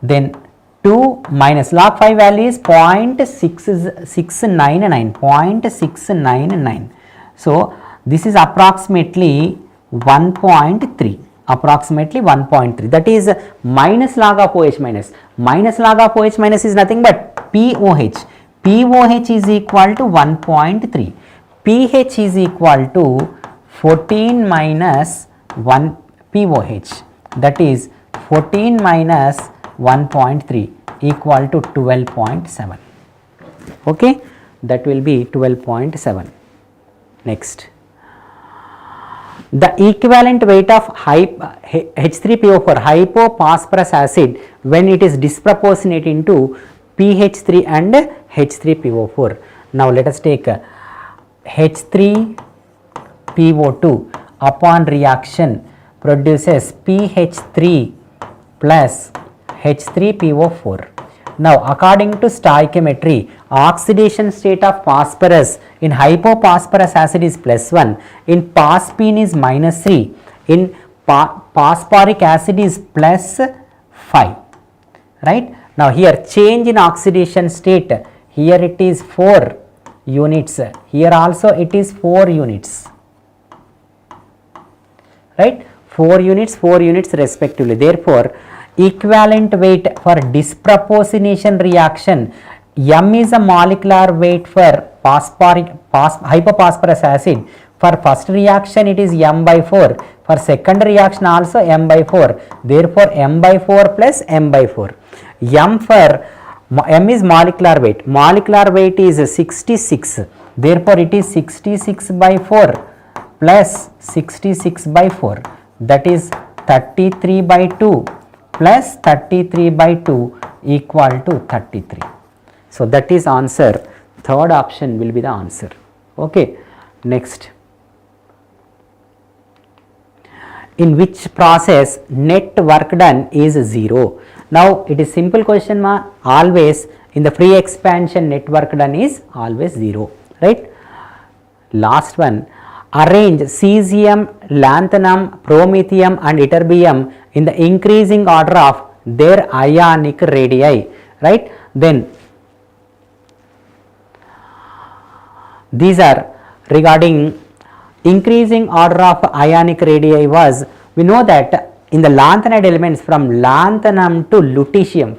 Then 2 minus log 5 value is 0.699. So this is approximately 1.3. That is minus log of OH minus. Minus log of OH minus is nothing but POH. POH is equal to 1.3. pH is equal to 14 minus 1 POH, that is 14 minus 1.3 equal to 12.7. Okay, that will be 12.7. Next, the equivalent weight of H3PO4 hypophosphorus acid when it is disproportionate into pH3 and H3PO4. Now let us take H3PO2 upon reaction produces pH3 plus H3PO4. Now according to stoichiometry, oxidation state of phosphorus in hypophosphorus acid is +1, in phosphine is -3, in phosphoric acid is +5. Right? Now here change in oxidation state, here it is 4 units, here also it is 4 units. Right? 4 units respectively. Therefore, equivalent weight for disproportionation reaction, M is a molecular weight for hypophosphorus acid. For first reaction it is M by 4, for second reaction also M by 4. Therefore, M by 4 plus M by 4. M is molecular weight is 66. Therefore, it is 66 by 4 plus 66 by 4, that is 33 by 2 plus 33 by 2 equal to 33. So that is answer. Third option will be the answer. Okay. Next, in which process net work done is 0? Now it is simple question ma, always in the free expansion net work done is always 0. Right? Last one, arrange cesium, lanthanum, promethium and ytterbium in the increasing order of their ionic radii. Right? Then these are regarding increasing order of ionic radii was, we know that in the lanthanide elements from lanthanum to lutetium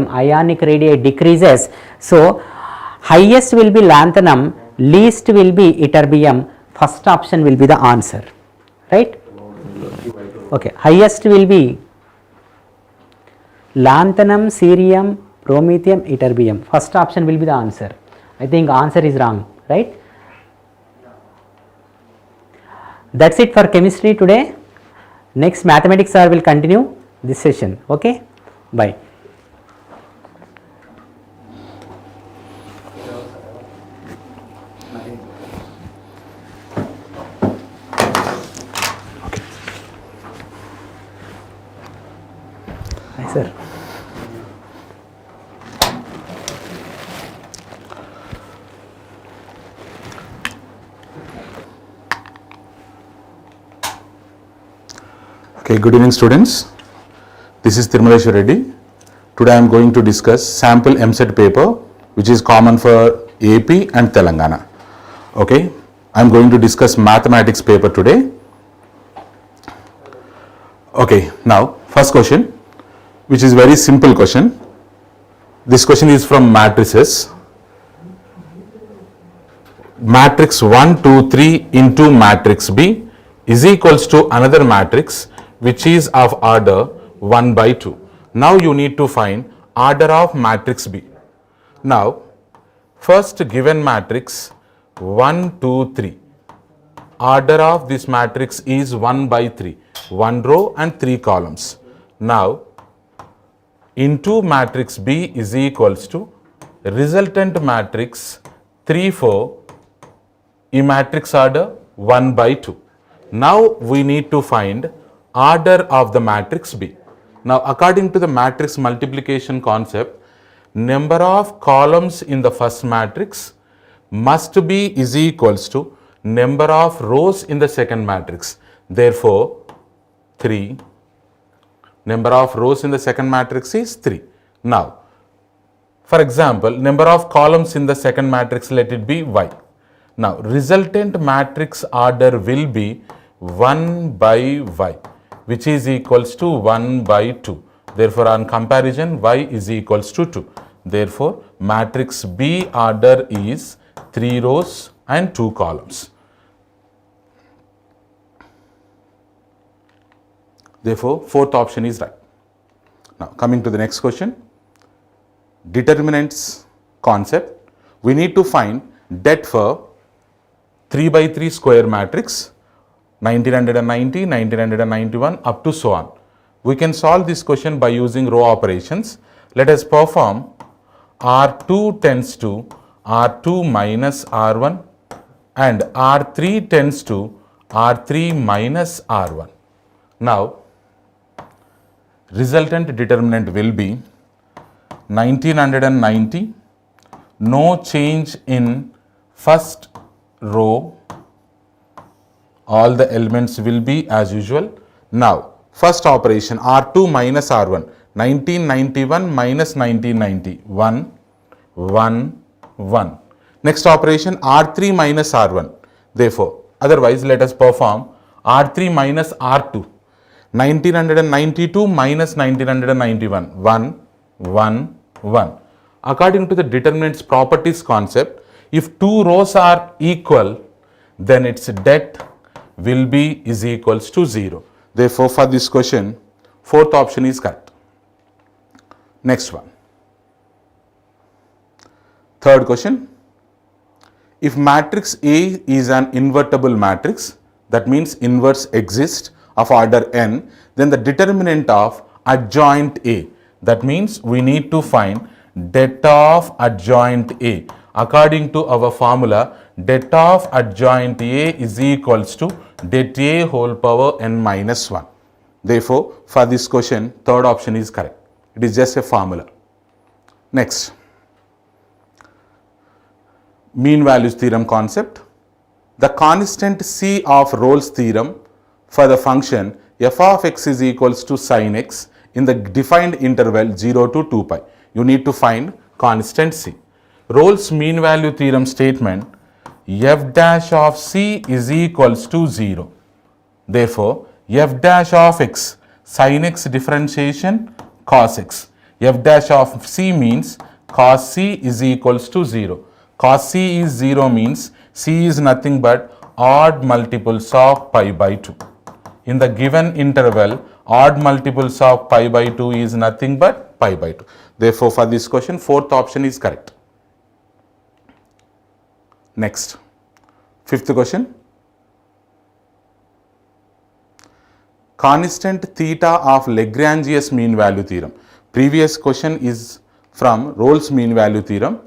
ionic radii decreases. So highest will be lanthanum, least will be ytterbium. First option will be the answer. Right? Okay, highest will be lanthanum, cerium, promethium, ytterbium. First option will be the answer. I think answer is wrong. Right? That's it for chemistry today. Next mathematics sir will continue this session. Okay, bye. Hi sir. Okay, good evening students. This is Tirmaleshwar Reddy. Today I am going to discuss sample EAMCET paper which is common for AP and Telangana. Okay, I am going to discuss mathematics paper today. Okay, now first question, which is very simple question. This question is from matrices. Matrix 1, 2, 3 into matrix B is equals to another matrix which is of order 1 by 2. Now you need to find order of matrix B. Now, first given matrix 1, 2, 3. Order of this matrix is 1 by 3. 1 row and 3 columns. Now, into matrix B is equals to resultant matrix 3, 4 in matrix order 1 by 2. Now we need to find order of the matrix B. Now according to the matrix multiplication concept, number of columns in the first matrix must be is equals to number of rows in the second matrix. Therefore 3. Number of rows in the second matrix is 3. Now, for example, number of columns in the second matrix, let it be Y. Now, resultant matrix order will be 1 by Y, which is equals to 1 by 2. Therefore, on comparison, Y is equals to 2. Therefore, matrix B order is 3 rows and 2 columns. Therefore, fourth option is right. Now, coming to the next question. Determinants concept. We need to find det for 3 by 3 square matrix, 1990, 1991 up to so on. We can solve this question by using row operations. Let us perform R2 tends to R2 minus R1 and R3 tends to R3 minus R1. Now, resultant determinant will be 1990, no change in first row, all the elements will be as usual. Now, first operation R2 minus R1, 1991 minus 1990, 1, 1, 1. Next operation R3 minus R1. Therefore, otherwise let us perform R3 minus R2. 1992 minus 1991, 1, 1, 1. According to the determinants properties concept, if two rows are equal, then its det will be is equals to 0. Therefore, for this question, fourth option is correct. Next one. Third question. If matrix A is an invertible matrix, that means inverse exists of order n, then the determinant of adjoint A. That means we need to find det of adjoint A. According to our formula, det of adjoint A is equals to det A whole power n minus 1. Therefore, for this question, third option is correct. It is just a formula. Next, mean values theorem concept. The constant C of Rolle's theorem for the function f of x is equals to sin x in the defined interval 0 to 2 pi. You need to find constant C. Rolle's mean value theorem statement, f dash of C is equals to 0. Therefore, f dash of x, sin x differentiation cos x. F dash of C means cos C is equals to 0. Cos C is 0 means C is nothing but odd multiples of pi by 2. In the given interval, odd multiples of pi by 2 is nothing but pi by 2. Therefore, for this question, fourth option is correct. Next, fifth question. Constant theta of Lagrange's mean value theorem. Previous question is from Rolle's mean value theorem.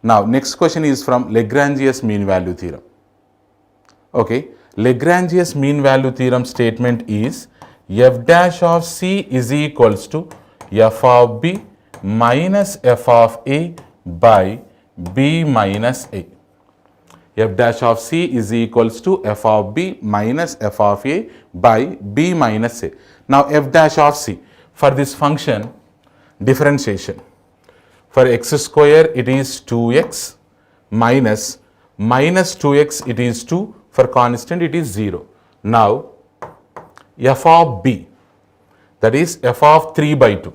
Now, next question is from Lagrange's mean value theorem. Okay, Lagrange's mean value theorem statement is f dash of C is equals to f of B minus f of A by B minus A. F dash of C is equals to f of B minus f of A by B minus A. Now f dash of c, for this function differentiation, for x square it is 2x minus 2x it is 2, for constant it is 0. Now f of b, that is f of 3 by 2,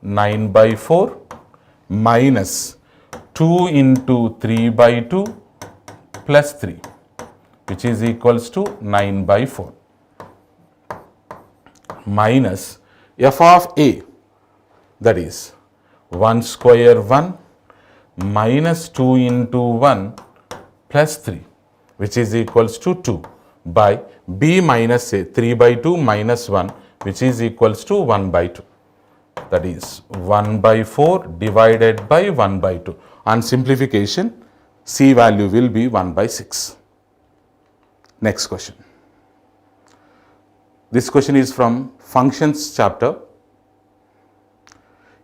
9 by 4 minus 2 into 3 by 2 plus 3, which is equals to 9 by 4, minus f of a, that is 1 square 1 minus 2 into 1 plus 3, which is equals to 2, by b minus a, 3 by 2 minus 1, which is equals to 1 by 2. That is 1 by 4 divided by 1 by 2. On simplification, c value will be 1 by 6. Next question. This question is from functions chapter.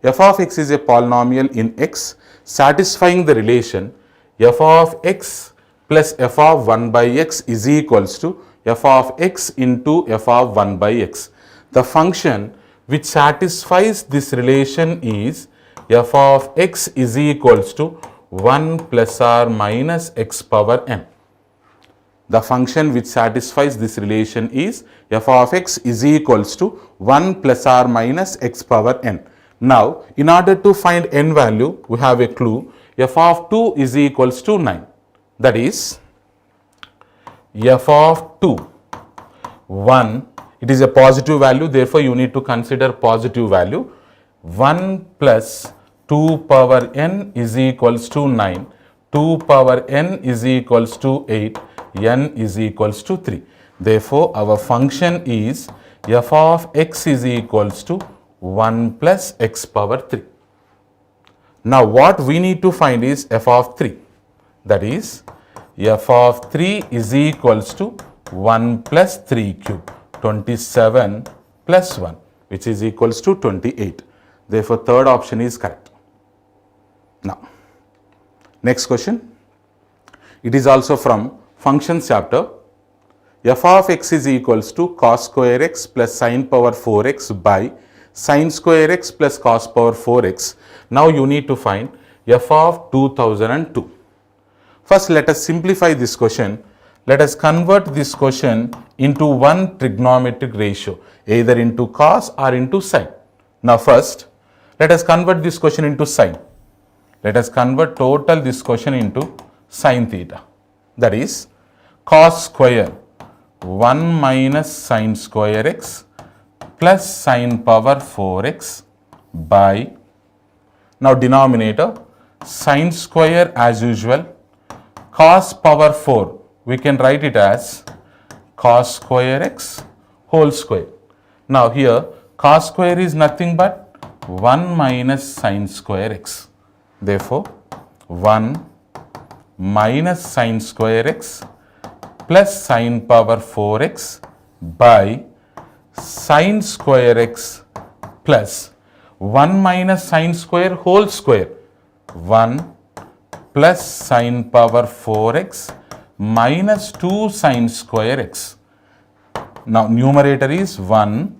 F of x is a polynomial in x satisfying the relation f of x plus f of 1 by x is equals to f of x into f of 1 by x. The function which satisfies this relation is f of x is equals to 1 plus or minus x power n. The function which satisfies this relation is f of x is equals to 1 plus or minus x power n. Now, in order to find n value, we have a clue. F of 2 is equals to 9. That is, f of 2, 1, it is a positive value, therefore you need to consider positive value. 1 plus 2 power n is equals to 9, 2 power n is equals to 8, n is equals to 3. Therefore, our function is f of x is equals to 1 plus x power 3. Now, what we need to find is f of 3. That is, f of 3 is equals to 1 plus 3 cube, 27 plus 1, which is equals to 28. Therefore, third option is correct. Now, next question. It is also from functions chapter. F of x is equals to cos square x plus sin power 4x by sin square x plus cos power 4x. Now you need to find f of 2002. First, let us simplify this question. Let us convert this question into one trigonometric ratio, either into cos or into sin. Now first, let us convert this question into sin. Let us convert total this question into sin theta. That is, cos square 1 minus sin square x plus sin power 4x by, now denominator, sin square as usual, cos power 4, we can write it as cos square x whole square. Now here cos square is nothing but 1 minus sin square x. Therefore, 1 minus sin square x plus sin power 4x by sin square x plus 1 minus sin square whole square, 1 plus sin power 4x minus 2 sin square x. Now numerator is 1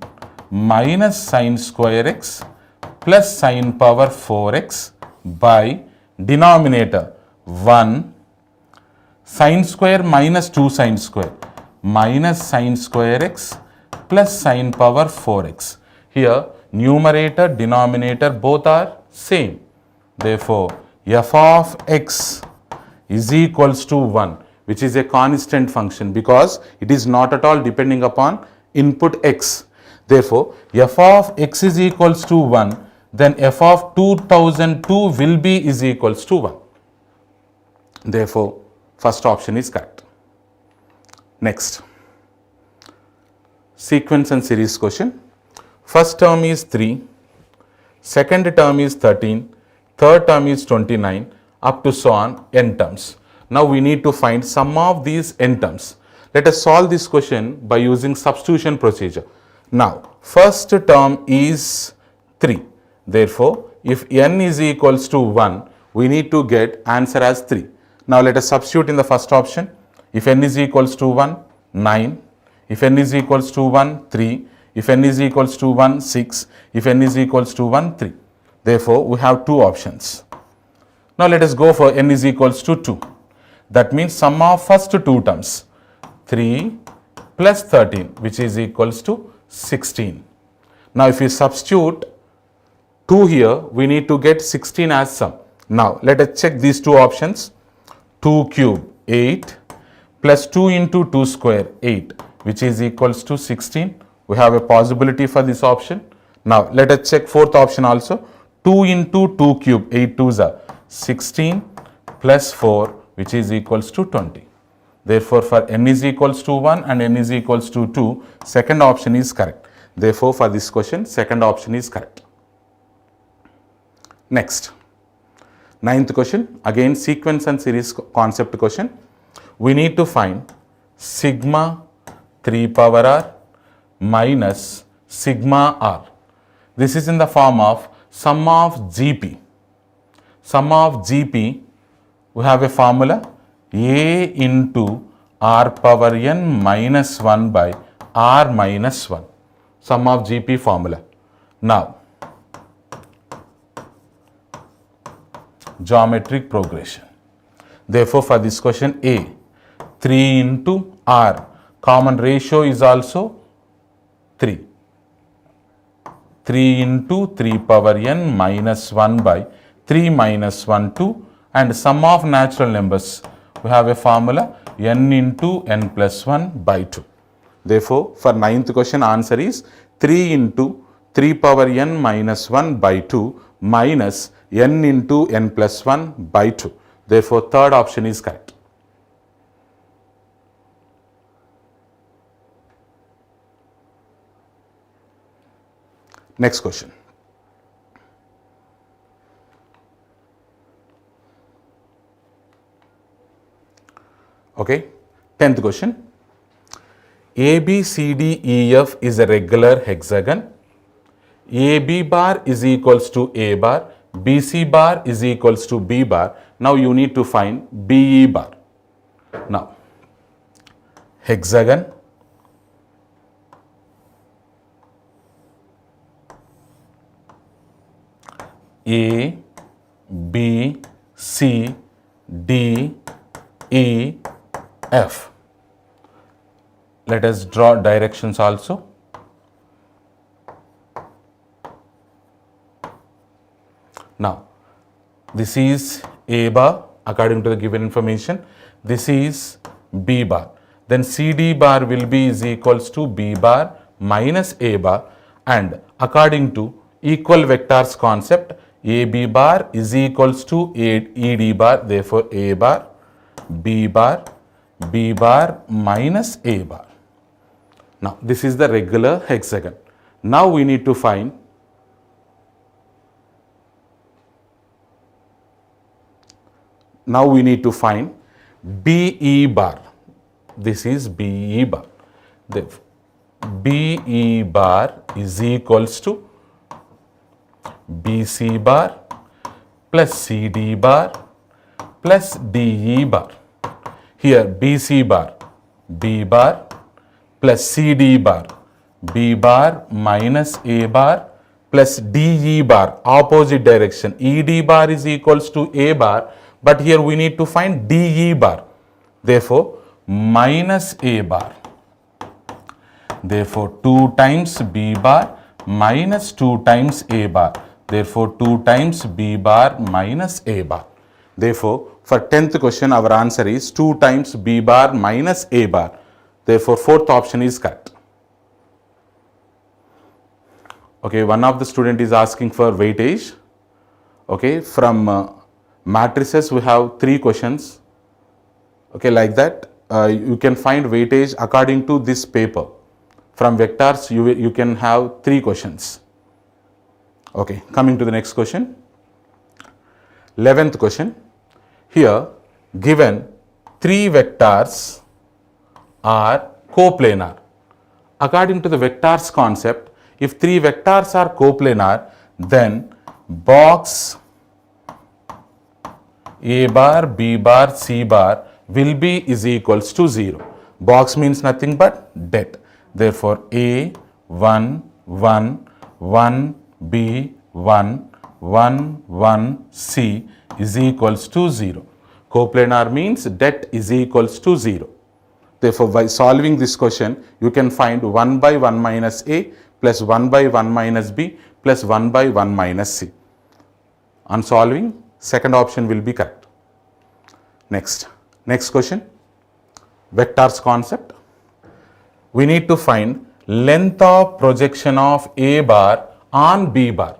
minus sin square x plus sin power 4x by denominator 1 sin square minus 2 sin square minus sin square x plus sin power 4x. Here numerator, denominator both are same. Therefore, f of x is equals to 1, which is a constant function because it is not at all depending upon input x. Therefore, f of x is equals to 1, then f of 2002 will be is equals to 1. Therefore, first option is correct. Next, sequence and series question. First term is 3, second term is 13, third term is 29, up to so on n terms. Now we need to find sum of these n terms. Let us solve this question by using substitution procedure. Now, first term is 3. Therefore, if n is equals to 1, we need to get answer as 3. Now let us substitute in the first option. If n is equals to 1, 9. If n is equals to 1, 3. If n is equals to 1, 6. If n is equals to 1, 3. Therefore, we have two options. Now, let us go for n is equals to 2. That means sum of first two terms, 3 plus 13, which is equals to 16. Now, if we substitute 2 here, we need to get 16 as sum. Now, let us check these two options. 2 cube 8 plus 2 into 2 square 8, which is equals to 16. We have a possibility for this option. Now, let us check fourth option also. 2 into 2 cube 8 2s are 16 plus 4, which is equals to 20. Therefore, for n is equals to 1 and n is equals to 2, second option is correct. Therefore, for this question, second option is correct. Next, ninth question, again sequence and series concept question. We need to find sigma 3 power r minus sigma r. This is in the form of sum of GP. Sum of GP, we have a formula a into r power n minus 1 by r minus 1. Sum of GP formula. Now, geometric progression. Therefore, for this question A, 3 into r, common ratio is also 3. 3 into 3 power n minus 1 by 3 minus 1, 2, and sum of natural numbers, we have a formula n into n plus 1 by 2. Therefore, for ninth question, answer is 3 into 3 power n minus 1 by 2 minus n into n plus 1 by 2. Therefore, third option is correct. Next question. Okay, 10th question. ABCDEF is a regular hexagon. AB bar is equals to A bar, BC bar is equals to B bar. Now you need to find BE bar. Now, hexagon, A, B, C, D, E, F. Let us draw directions also. Now, this is A bar according to the given information. This is B bar. Then CD bar will be is equals to B bar minus A bar, and according to equal vectors concept, AB bar is equals to ED bar. Therefore, A bar, B bar, B bar minus A bar. Now, this is the regular hexagon. Now, we need to find BE bar. This is BE bar. Therefore, BE bar is equals to BC bar plus CD bar plus DE bar. Here BC bar, B bar plus CD bar, B bar minus A bar plus DE bar, opposite direction. ED bar is equals to A bar, but here we need to find DE bar. Therefore, minus A bar. Therefore, 2 times B bar minus 2 times A bar. Therefore, 2 times B bar minus A bar. Therefore, for 10th question, our answer is 2 times B bar minus A bar. Therefore, fourth option is correct. Okay, one of the student is asking for weightage. Okay, from matrices we have 3 questions. Okay, like that you can find weightage according to this paper. From vectors you can have 3 questions. Okay, coming to the next question. 11th question. Here given 3 vectors are coplanar. According to the vectors concept, if 3 vectors are coplanar, then box A bar, B bar, C bar will be is equals to 0. Box means nothing but dead. Therefore, A, 1, 1, 1, B, 1, 1, 1, C is equals to 0. Coplanar means det is equals to 0. Therefore, by solving this question, you can find 1 by 1 minus A plus 1 by 1 minus B plus 1 by 1 minus C. On solving, second option will be correct. Next question, vectors concept. We need to find length of projection of A bar on B bar.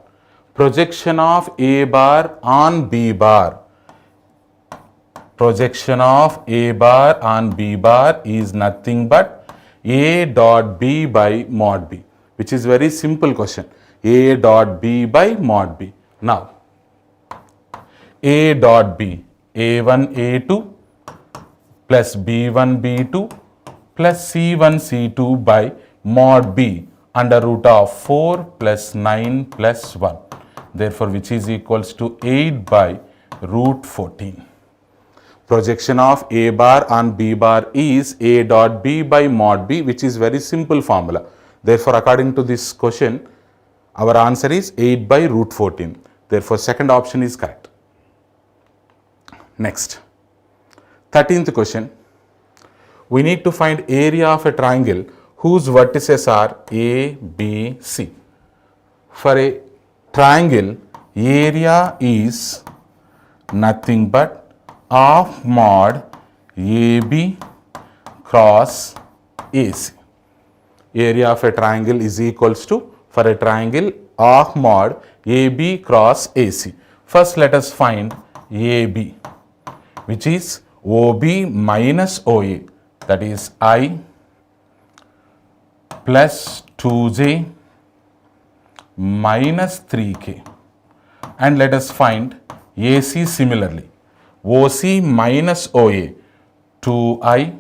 Projection of A bar on B bar. Projection of A bar on B bar is nothing but A dot B by mod B, which is very simple question. A dot B by mod B. Now, A dot B, A1, A2 plus B1, B2 plus C1, C2 by mod B under root of 4 plus 9 plus 1. Therefore, which is equals to 8 by root 14. Projection of A bar on B bar is A dot B by mod B, which is very simple formula. Therefore, according to this question, our answer is 8 by root 14. Therefore, second option is correct. Next, 13th question. We need to find area of a triangle whose vertices are A, B, C. For a triangle, area is nothing but half mod AB cross AC. Area of a triangle is equals to, for a triangle, half mod AB cross AC. First, let us find AB, which is OB minus OA, that is I plus 2J minus 3K. And let us find AC similarly. OC minus OA, 2I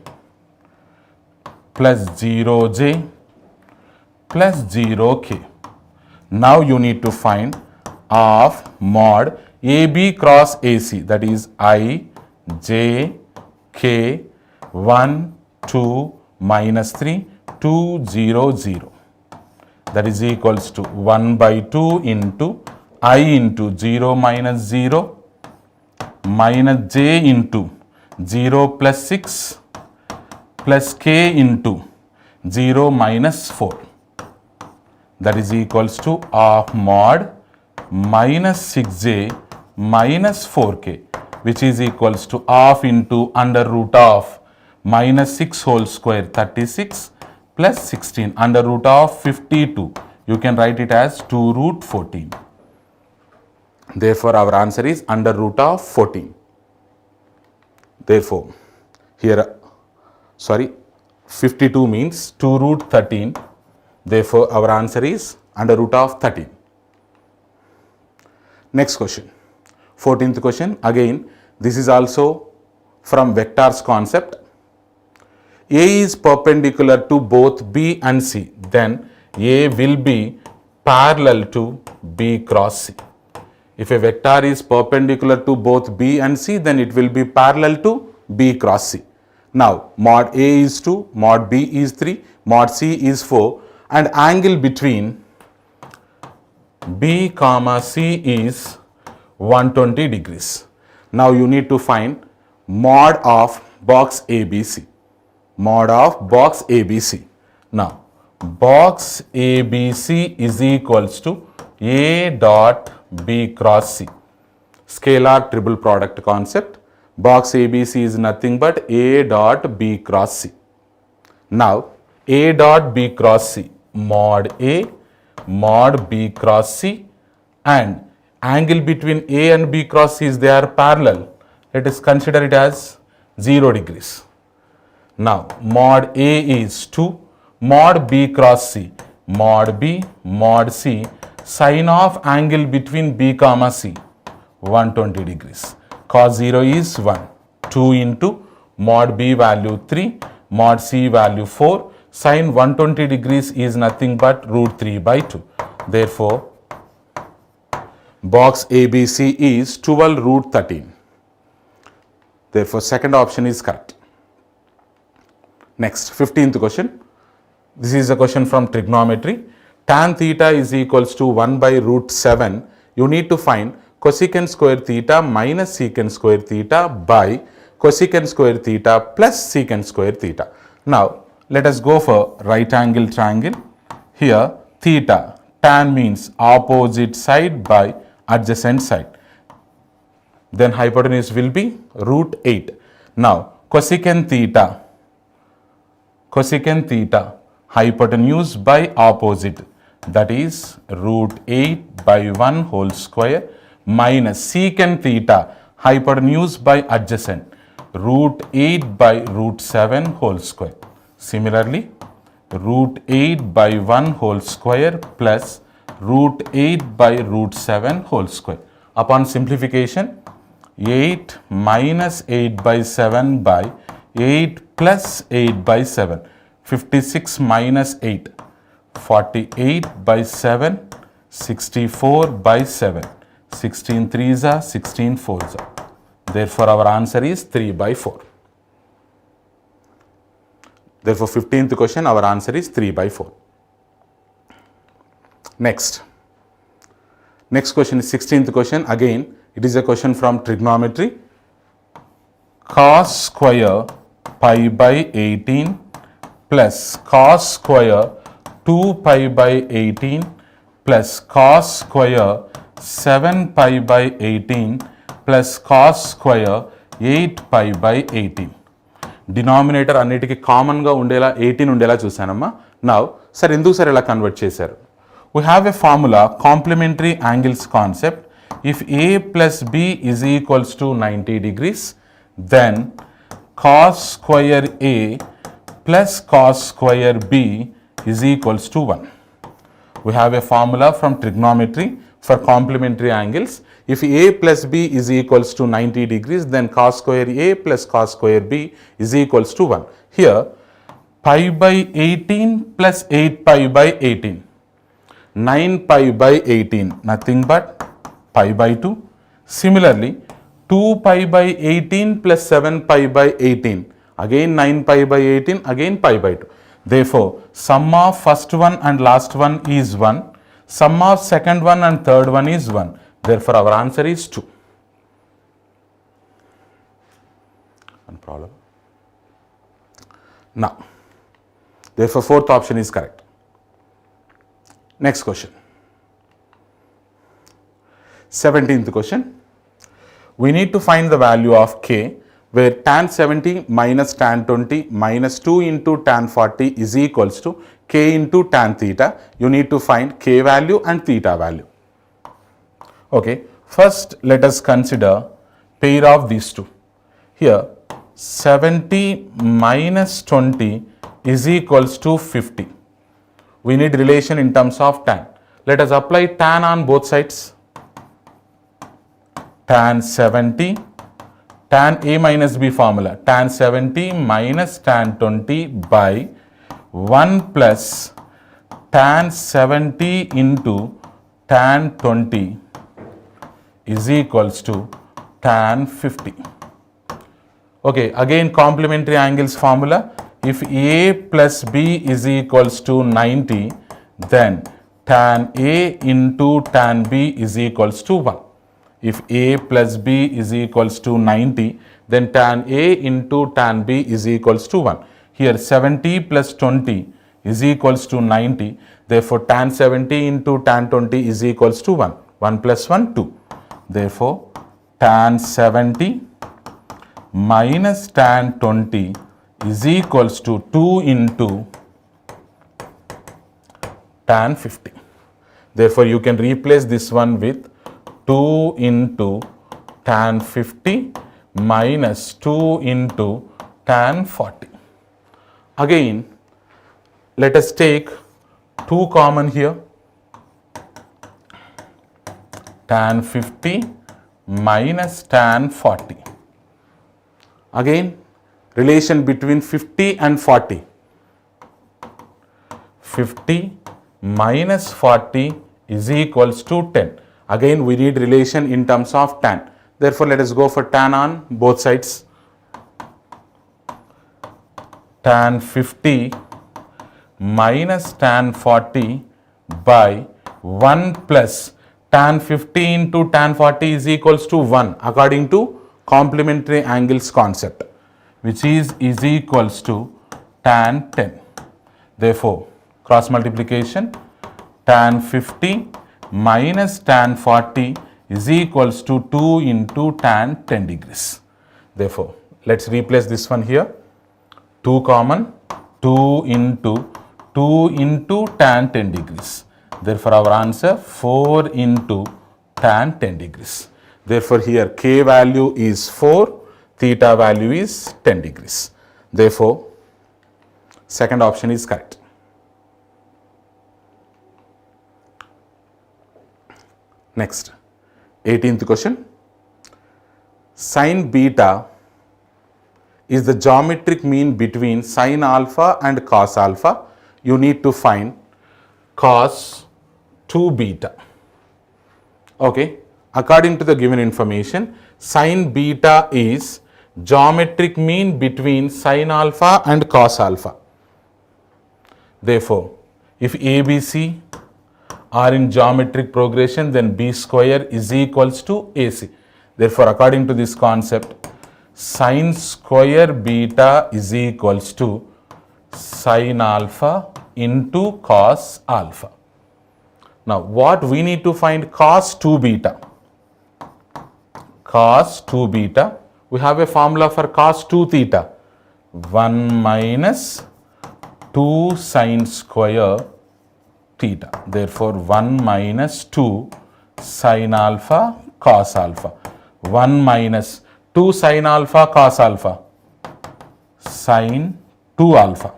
plus 0J plus 0K. Now you need to find half mod AB cross AC, that is I, J, K, 1, 2, minus 3, 2, 0, 0. That is equals to 1 by 2 into I into 0 minus 0 minus J into 0 plus 6 plus K into 0 minus 4. That is equals to half mod minus 6J minus 4K, which is equals to half into under root of minus 6 whole square, 36 plus 16 under root of 52. You can write it as 2 root 14. Therefore, our answer is under root of 14. Therefore, here, 52 means 2 root 13. Therefore, our answer is under root of 13. Next question, 14th question. Again, this is also from vectors concept. A is perpendicular to both B and C. Then A will be parallel to B cross C. If a vector is perpendicular to both B and C, then it will be parallel to B cross C. Now, mod A is 2, mod B is 3, mod C is 4, and angle between B comma C is 120 degrees. Now, you need to find mod of box ABC. Mod of box ABC. Now, box ABC is equals to A dot B cross C. Scalar triple product concept. Box ABC is nothing but A dot B cross C. Now, A dot B cross C, mod A, mod B cross C, and angle between A and B cross C is they are parallel. Let us consider it as 0 degrees. Now, mod A is 2, mod B cross C, mod B, mod C, sine of angle between B comma C, 120 degrees. Cos 0 is 1, 2 into mod B value 3, mod C value 4, sine 120 degrees is nothing but root 3 by 2. Therefore, box ABC is 12 root 13. Therefore, second option is correct. Next, 15th question. This is a question from trigonometry. Tan theta is equals to 1 by root 7. You need to find cosecant square theta minus secant square theta by cosecant square theta plus secant square theta. Now, let us go for right angle triangle. Here, theta, tan means opposite side by adjacent side. Then hypotenuse will be root 8. Now, cosecant theta, hypotenuse by opposite, that is root 8 by 1 whole square minus secant theta, hypotenuse by adjacent, root 8 by root 7 whole square. Similarly, root 8 by 1 whole square plus root 8 by root 7 whole square. Upon simplification, 8 minus 8 by 7 by 8 plus 8 by 7. 56 minus 8, 48 by 7, 64 by 7. 16 3s are 16 4s are. Therefore, our answer is 3 by 4. Therefore, 15th question, our answer is 3 by 4. Next question is 16th question. Again, it is a question from trigonometry. Cos square pi by 18 plus cos square 2 pi by 18 plus cos square 7 pi by 18 plus cos square 8 pi by 18. Denominator అన్నిటికీ కామన్గా ఉండేలా 18 ఉండేలా చూసానమ్మా. Now sir ఎందుకు sir ఇలా convert చేశారు? We have a formula complementary angles concept. If A plus B is equals to 90 degrees, then cos square a plus cos square b is equals to 1. We have a formula from trigonometry for complementary angles. If a plus b is equals to 90 degrees, then cos square a plus cos square b is equals to 1. Here, pi by 18 plus 8 pi by 18. 9 pi by 18, nothing but pi by 2. Similarly, 2 pi by 18 plus 7 pi by 18. Again 9 pi by 18, again pi by 2. Therefore, sum of first one and last one is 1. Sum of second one and third one is 1. Therefore, our answer is 2. One problem. Now, therefore, fourth option is correct. Next question. 17th question. We need to find the value of k, where tan 70 minus tan 20 minus 2 into tan 40 is equals to k into tan theta. You need to find k value and theta value. Okay, first let us consider pair of these two. Here 70 minus 20 is equals to 50. We need relation in terms of tan. Let us apply tan on both sides. Tan 70, tan a minus b formula, tan 70 minus tan 20 by 1 plus tan 70 into tan 20 is equals to tan 50. Okay, again complementary angles formula. If a plus b is equals to 90, then tan a into tan b is equals to 1. If a plus b is equals to 90, then tan a into tan b is equals to 1. Here 70 plus 20 is equals to 90. Therefore, tan 70 into tan 20 is equals to 1. 1 plus 1, 2. Therefore, tan 70 minus tan 20 is equals to 2 into tan 50. Therefore, you can replace this one with 2 into tan 50 minus 2 into tan 40. Again, let us take 2 common here. Tan 50 minus tan 40. Again, relation between 50 and 40. 50 minus 40 is equals to 10. Again, we need relation in terms of tan. Therefore, let us go for tan on both sides. Tan 50 minus tan 40 by 1 plus tan 50 into tan 40 is equals to 1 according to complementary angles concept, which is equals to tan 10. Therefore, cross multiplication, tan 50 minus tan 40 is equals to 2 into tan 10 degrees. Therefore, let's replace this one here. 2 common, 2 into tan 10 degrees. Therefore, our answer 4 into tan 10 degrees. Therefore, here k value is 4, theta value is 10 degrees. Therefore, second option is correct. Next, 18th question. Sin beta is the geometric mean between sin alpha and cos alpha. You need to find cos 2 beta. Okay, according to the given information, sin beta is geometric mean between sin alpha and cos alpha. Therefore, if ABC are in geometric progression, then B square is equals to AC. Therefore, according to this concept, sin square beta is equals to sin alpha into cos alpha. Now, what we need to find cos 2 beta. Cos 2 beta, we have a formula for cos 2 theta. 1 minus 2 sin square theta. Therefore, 1 minus 2 sin alpha cos alpha. 1 minus 2 sin alpha cos alpha. Sin 2 alpha.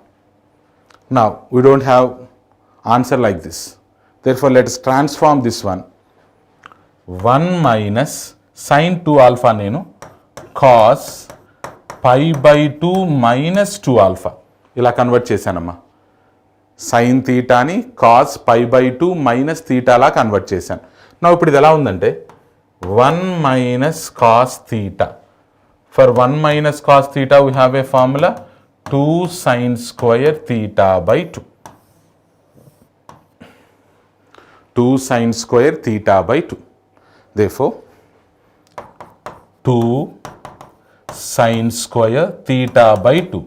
Now, we don't have answer like this. Therefore, let us transform this one. 1 minus sin 2 alpha nenu cos pi by 2 minus 2 alpha. ఇలా convert చేశానమ్మా. Sine థీటాని cos pi by 2 minus థీటాలా convert చేశాను. నా ఇప్పుడు ఇది ఎలా ఉందంటే 1 minus cos theta. For 1 minus cos theta we have a formula 2 sine square theta by 2. 2 sin square theta by 2. Therefore, 2 sin square theta by 2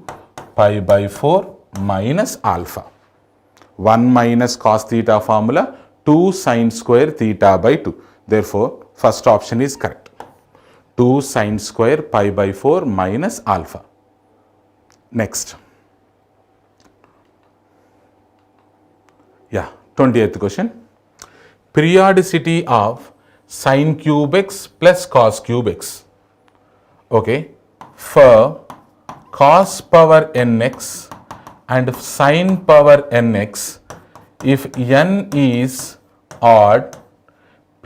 pi by 4 minus alpha. 1 minus cos theta formula 2 sin square theta by 2. Therefore, first option is correct. 2 sin square pi by 4 minus alpha. Next. Yeah, 28th question. Periodicity of sin cube x plus cos cube x. Okay, for cos power nx and sin power nx, if n is odd,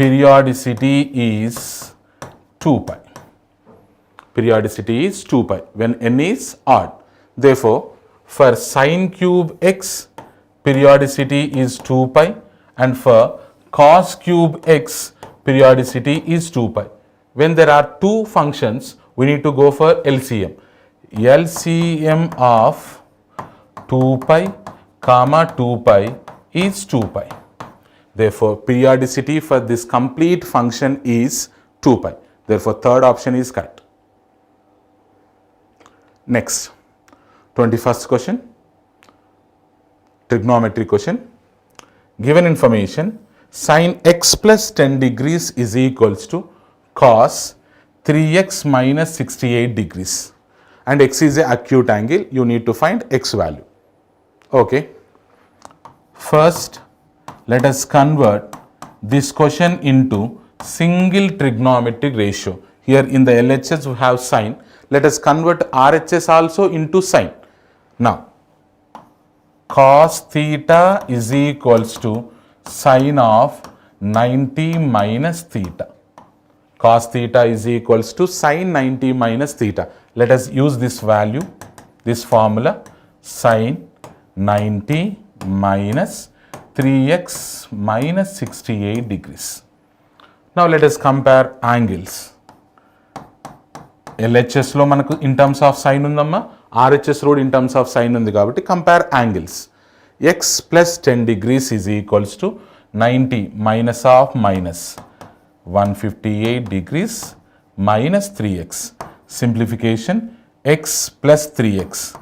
periodicity is 2 pi. Periodicity is 2 pi when n is odd. Therefore, for sin cube x, periodicity is 2 pi, and for cos cube x, periodicity is 2 pi. When there are two functions, we need to go for LCM. LCM of 2 pi comma 2 pi is 2 pi. Therefore, periodicity for this complete function is 2 pi. Therefore, third option is correct. Next, 21st question, trigonometry question. Given information, sin x plus 10 degrees is equals to cos 3x minus 68 degrees, and x is a acute angle. You need to find x value. Okay, first let us convert this question into single trigonometric ratio. Here in the LHS we have sin. Let us convert RHS also into sin. Now, cos theta is equals to sin of 90 minus theta. Cos theta is equals to sin 90 minus theta. Let us use this value, this formula, sin 90 minus 3x minus 68 degrees. Now let us compare angles. LHS లో మనకు in terms of sin ఉందమ్మా, RHS లో in terms of sin ఉంది కాబట్టి compare angles. x plus 10 degrees is equals to 90 minus of minus 158 degrees minus 3x. Simplification, x plus 3x.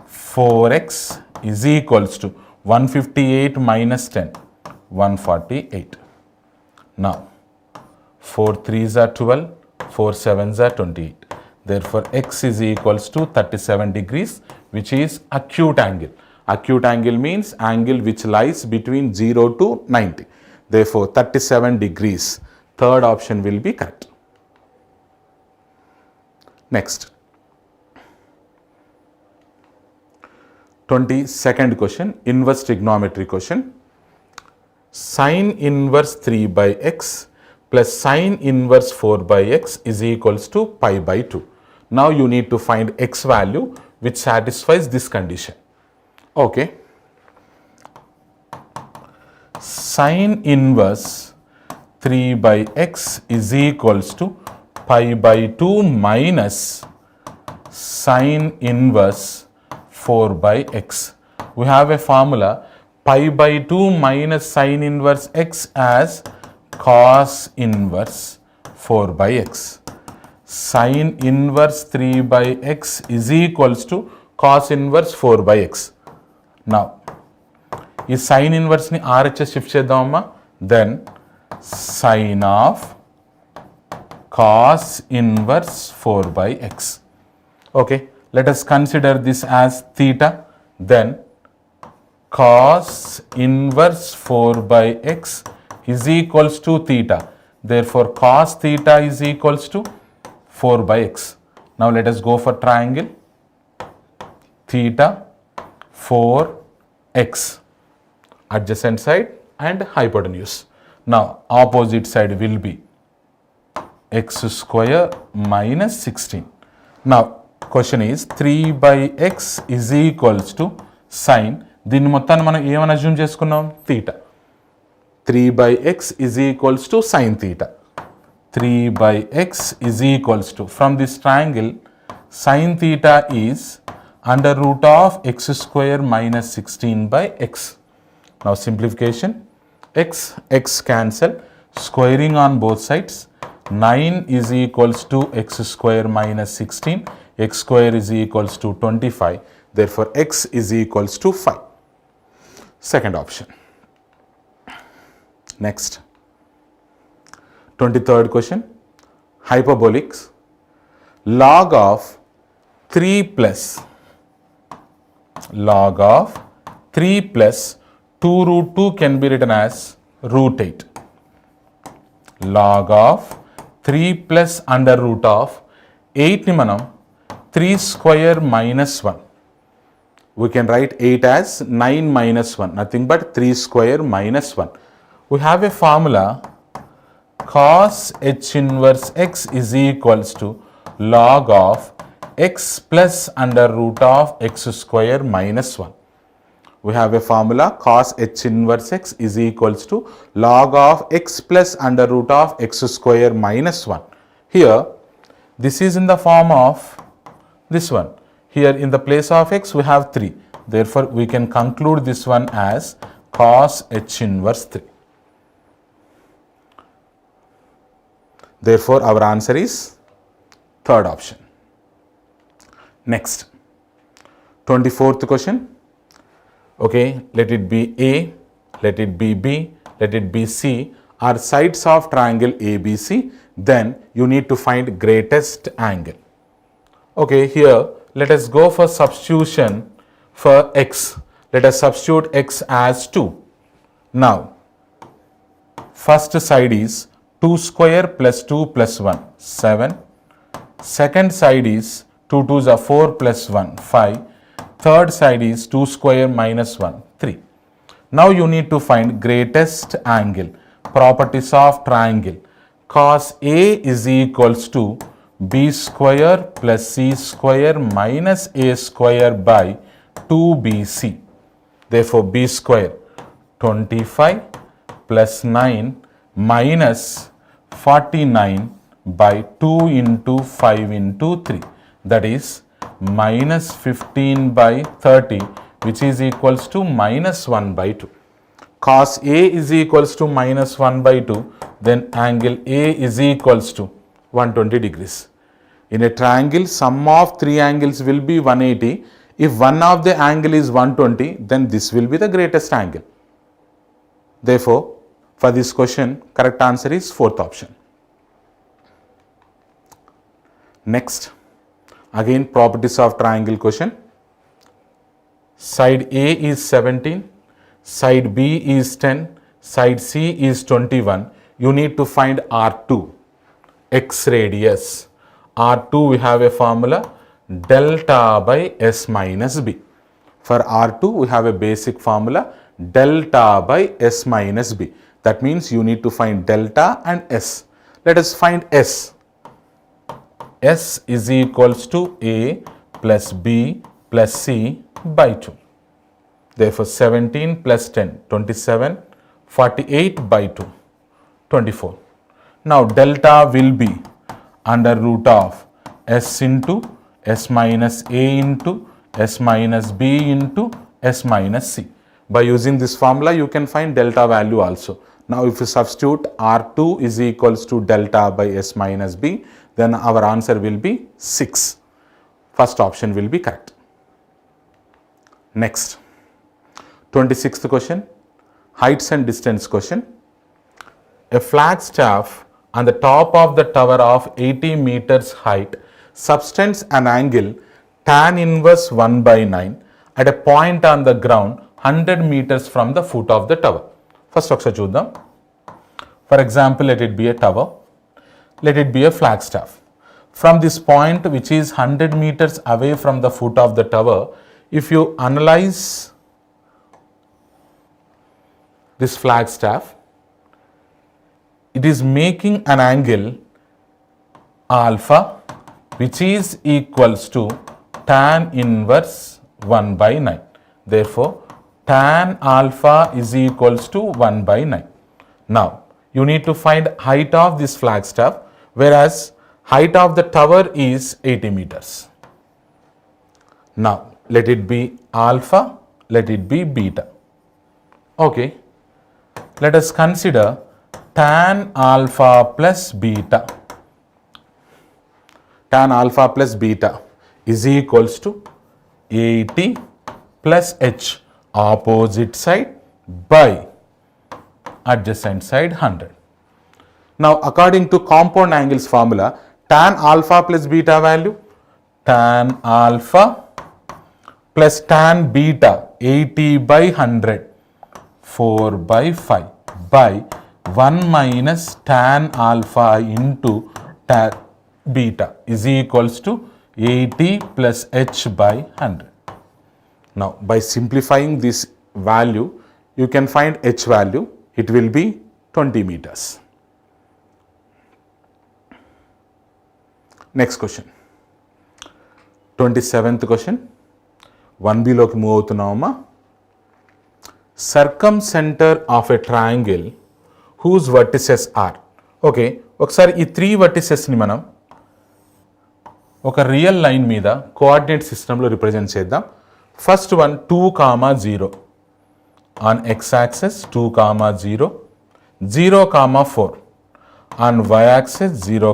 4x is equals to 158 minus 10, 148. Now, 4 3s are 12, 4 7s are 28. Therefore, x is equals to 37 degrees, which is acute angle. Acute angle means angle which lies between 0 to 90. Therefore, 37 degrees. Third option will be correct. Next. 22nd question, inverse trigonometry question. Sine inverse 3 by x plus sine inverse 4 by x is equals to pi by 2. Now you need to find x value which satisfies this condition. Okay. Sine inverse 3 by x is equals to pi by 2 minus sine inverse 4 by x. We have a formula, pi by 2 minus sine inverse x as cos inverse 4 by x. Sine inverse 3 by x is equals to cos inverse 4 by x. Now, ఈ sine ఇన్వర్స్ని RHS shift చేద్దామమ్మా. Then sine of cos inverse 4 by x. Okay, let us consider this as theta. Then cos inverse 4 by x is equals to theta. Therefore, cos theta is equals to 4 by x. Now, let us go for triangle. Theta 4x. Adjacent side and hypotenuse. Now, opposite side will be x square minus 16. Now, question is 3 by x is equals to sine. దీన్ని మొత్తాన్ని మనం ఏమని assume చేసుకున్నాం? theta. 3 by x is equals to sine theta. 3 by x is equals to, from this triangle, sine theta is under root of x square minus 16 by x. Now, simplification, x cancel, squaring on both sides, 9 is equals to x square minus 16, x square is equals to 25, therefore, x is equals to 5. Second option. Next, 23rd question, hyperbolics, log of 3 plus 2 root 2 can be written as root 8. Log of 3 plus under root of 8 ni manam 3 square minus 1. We can write 8 as 9 minus 1, nothing but 3 square minus 1. We have a formula, cos h inverse x is equals to log of x plus under root of x square minus 1. We have a formula, cos h inverse x is equals to log of x plus under root of x square minus 1. Here, this is in the form of this one. Here in the place of x we have 3. Therefore, we can conclude this one as cos h inverse 3. Therefore, our answer is third option. Next, 24th question. Okay, let it be A, let it be B, let it be C are sides of triangle ABC. Then you need to find greatest angle. Okay, here let us go for substitution for x. Let us substitute x as 2. Now, first side is 2 square plus 2 plus 1, 7. Second side is 2 2s are 4 plus 1, 5. Third side is 2 square minus 1, 3. Now you need to find greatest angle. Properties of triangle. Cos A is equals to B square plus C square minus A square by 2BC. Therefore, B square 25 plus 9 minus 49 by 2 into 5 into 3. That is minus 15 by 30, which is equals to minus 1 by 2. Cos A is equals to minus 1 by 2, then angle A is equals to 120 degrees. In a triangle, sum of three angles will be 180. If one of the angle is 120, then this will be the greatest angle. Therefore, for this question, correct answer is fourth option. Next, again properties of triangle question. Side A is 17, side B is 10, side C is 21. You need to find R2, x radius. R2 we have a formula delta by S minus B. For R2 we have a basic formula delta by S minus B. That means you need to find delta and S. Let us find S. S is equals to A plus B plus C by 2. Therefore, 17 plus 10, 27, 48 by 2, 24. Now, delta will be under root of S into S minus A into S minus B into S minus C. By using this formula, you can find delta value also. Now, if you substitute R2 is equals to delta by S minus B, then our answer will be 6. First option will be correct. Next, 26th question, heights and distance question. A flagstaff on the top of the tower of 80 meters height subtends an angle tan inverse 1 by 9 at a point on the ground 100 meters from the foot of the tower. First ఒకసారి చూద్దాం. For example, let it be a tower. Let it be a flagstaff. From this point, which is 100 meters away from the foot of the tower, if you analyze this flagstaff, it is making an angle alpha, which is equals to tan inverse 1 by 9. Therefore, tan alpha is equals to 1 by 9. Now, you need to find height of this flagstaff, whereas height of the tower is 80 meters. Now, let it be alpha, let it be beta. Okay, let us consider tan alpha plus beta. Tan alpha plus beta is equals to 80 plus h, opposite side by adjacent side 100. Now, according to compound angles formula, tan alpha plus beta value, tan alpha plus tan beta 80 by 100, 4 by 5 by 1 minus tan alpha into tan beta is equals to 80 plus h by 100. Now, by simplifying this value, you can find h value. It will be 20 meters. Next question. 27th question. 1B లోకి move అవుతున్నామమ్మా. Circumcenter of a triangle whose vertices are. Okay, ఒకసారి ఈ 3 verticesని మనం ఒక real line మీద coordinate సిస్టంలో represent చేద్దాం. First one 2, 0 on x-axis 2, 0, 0, 4 on y-axis 0,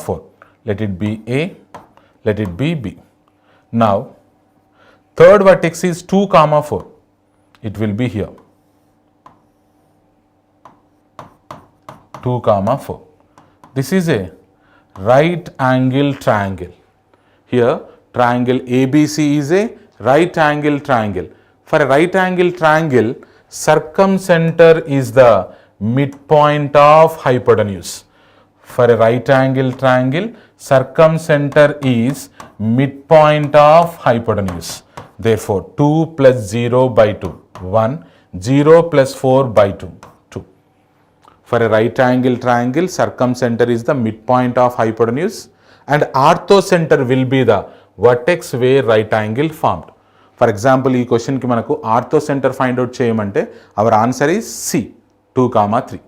4. Let it be A, let it be B. Now, third vertex is 2, 4. It will be here. 2, 4. This is a right angle triangle. Here, triangle ABC is a right angle triangle. For a right angle triangle, circumcenter is the midpoint of hypotenuse. For a right angle triangle, circumcenter is midpoint of hypotenuse. Therefore, 2 plus 0 by 2, 1, 0 plus 4 by 2, 2. For a right angle triangle, circumcenter is the midpoint of hypotenuse and orthocenter will be the vertex where right angle formed. For example, ఈ క్వశ్చన్కి మనకు ఆర్థోసెంటర్ find out చేయమంటే our answer is C, 2, 3,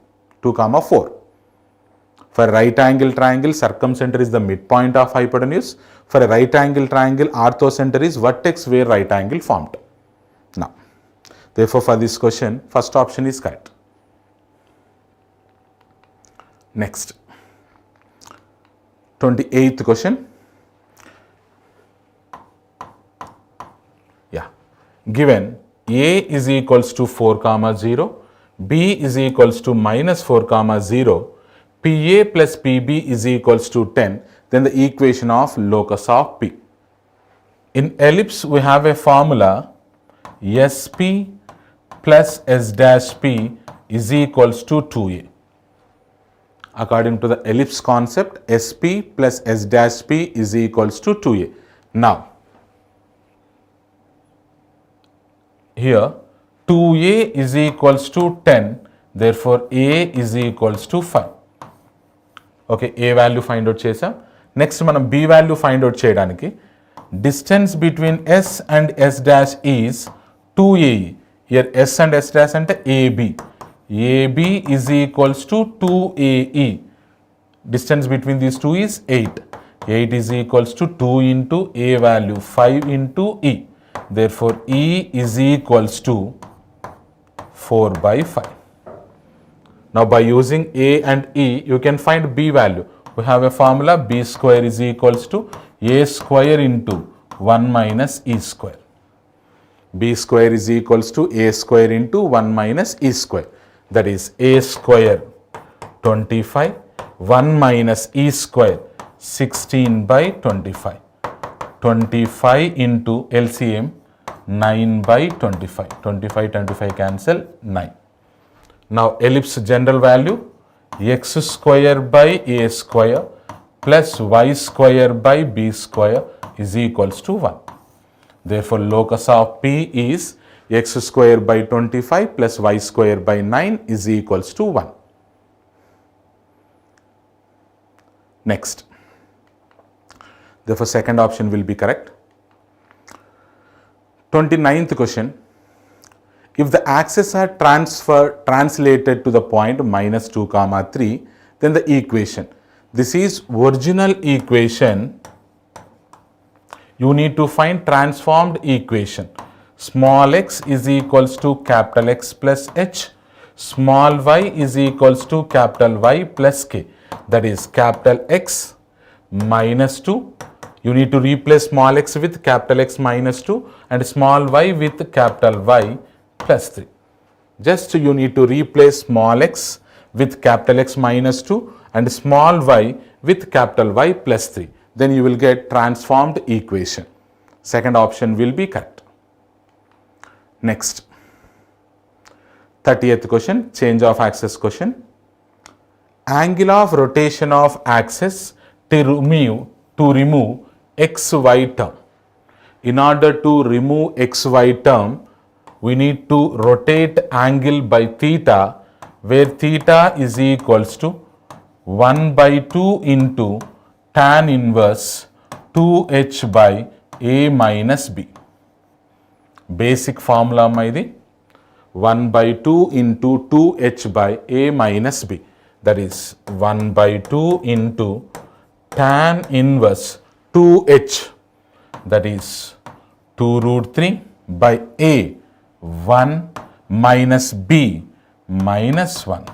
2, 4. For a right angle triangle, circumcenter is the midpoint of hypotenuse. For a right angle triangle, orthocenter is vertex where right angle formed. Therefore, for this question, first option is correct. Next, 28th question. Yeah, given A is equals to 4 comma 0, B is equals to minus 4 comma 0, PA plus PB is equals to 10, then the equation of locus of P. In ellipse, we have a formula SP plus S dash P is equals to 2A. According to the ellipse concept, SP plus S dash P is equals to 2A. Now, here 2A is equals to 10, therefore A is equals to 5. Okay, A value find out chesam. Next మనం B value find out చేయడానికి distance between S and S dash is 2AE. Here S and S dash అంటే AB. AB is equals to 2AE. Distance between these two is 8. 8 is equals to 2 into A value, 5 into E. Therefore, E is equals to 4 by 5. Now, by using A and E, you can find B value. We have a formula B square is equals to A square into 1 minus E square. B square is equals to A square into 1 minus E square. That is A square 25, 1 minus E square 16 by 25. 25 into LCM 9 by 25. 25 cancel 9. Now, ellipse general value x square by A square plus y square by B square is equals to 1. Therefore, locus of P is x square by 25 plus y square by 9 is equals to 1. Next. Therefore, second option will be correct. 29th question. If the axes are translated to the point minus 2 comma 3, then the equation. This is original equation. You need to find transformed equation. Small x is equals to capital X plus H. Small y is equals to capital Y plus K. That is capital X minus 2. You need to replace small x with capital X minus 2 and small y with capital Y plus 3. Just you need to replace small x with capital X minus 2 and small y with capital Y plus 3. Then you will get transformed equation. Second option will be correct. Next, 30th question, change of axis question. Angle of rotation of axis to remove xy term. In order to remove xy term, we need to rotate angle by theta, where theta is equals to 1 by 2 into tan inverse 2h by A minus B. Basic formula maidi 1 by 2 into 2h by A minus B. That is 1 by 2 into tan inverse 2h, that is 2 root 3 by A 1 minus B minus 1.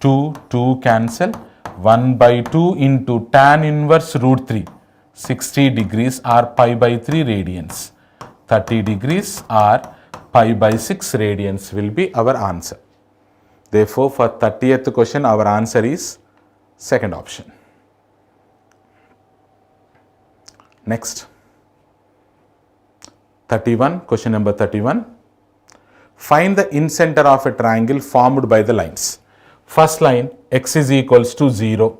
2 cancel. 1 by 2 into tan inverse root 3. 60 degrees or pi by 3 radians. 30 degrees or pi by 6 radians will be our answer. Therefore, for 30th question, our answer is second option. Next, 31, question number 31. Find the incenter of a triangle formed by the lines. First line, x is equals to 0,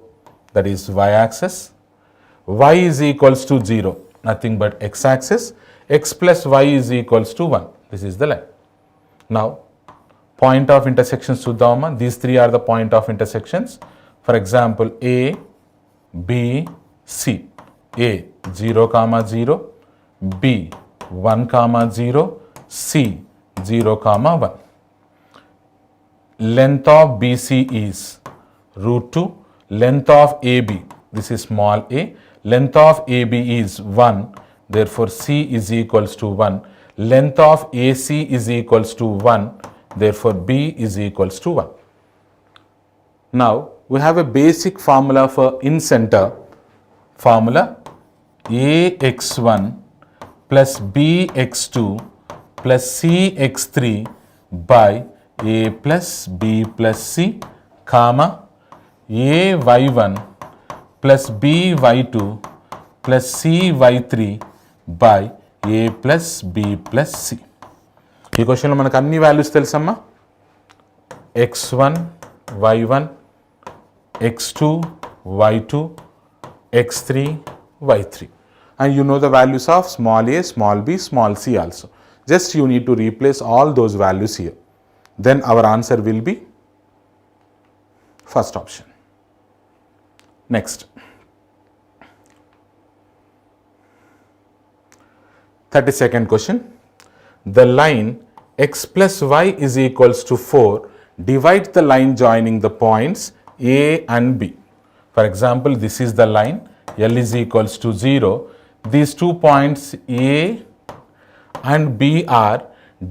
that is y-axis. Y is equals to 0, nothing but x-axis. X plus y is equals to 1, this is the line. Now, point of intersections chuddama. These three are the point of intersections. For example, A, B, C. A 0 comma 0, B 1 comma 0, C 0 comma 1. Length of BC is root 2. Length of AB, this is small a. Length of AB is 1. Therefore, C is equals to 1. length of AC is equals to 1, therefore B is equals to 1. Now we have a basic formula for in center. Formula AX1 plus BX2 plus CX3 by A plus B plus C, comma AY1 plus BY2 plus CY3 by A plus B plus C. ఈ క్వశ్చన్లో మనకు అన్ని values తెలుసమ్మా. x1, y1, x2, y2, x3, y3. And you know the values of small a, small b, small c also. Just you need to replace all those values here. Then our answer will be first option. Next. 32nd question. The line x plus y is equals to 4 divides the line joining the points A and B. For example, this is the line L is equals to 0. These 2 points A and B are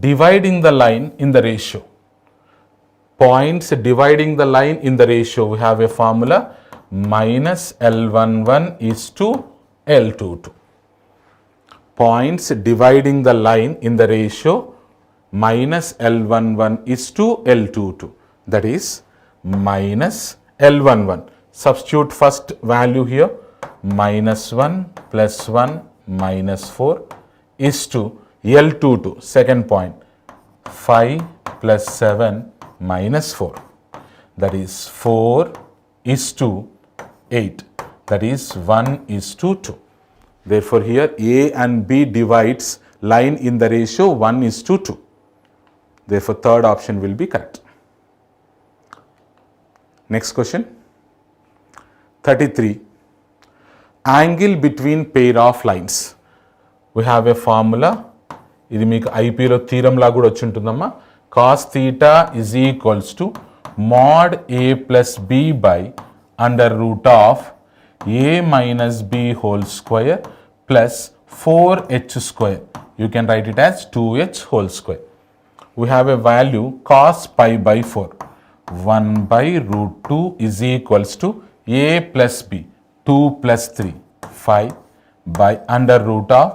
dividing the line in the ratio. Points dividing the line in the ratio, we have a formula minus L11 is to L22. Points dividing the line in the ratio minus L11 is to L22, that is minus L11. Substitute first value here, minus 1 plus 1 minus 4 is to L22, second point, 5 plus 7 minus 4, that is 4 is to 8, that is 1 is to 2. Therefore, here A and B divides line in the ratio 1 is to 2. Therefore, third option will be correct. Next question. 33. Angle between pair of lines. We have a formula. ఇది మీకు ఐపీలో theorem లా కూడా వచ్చి ఉంటుందమ్మా. Cos theta is equals to mod A plus B by under root of A minus B whole square plus 4h square. You can write it as 2h whole square. We have a value cos pi by 4. 1 by root 2 is equals to A plus B, 2 plus 3, 5 by under root of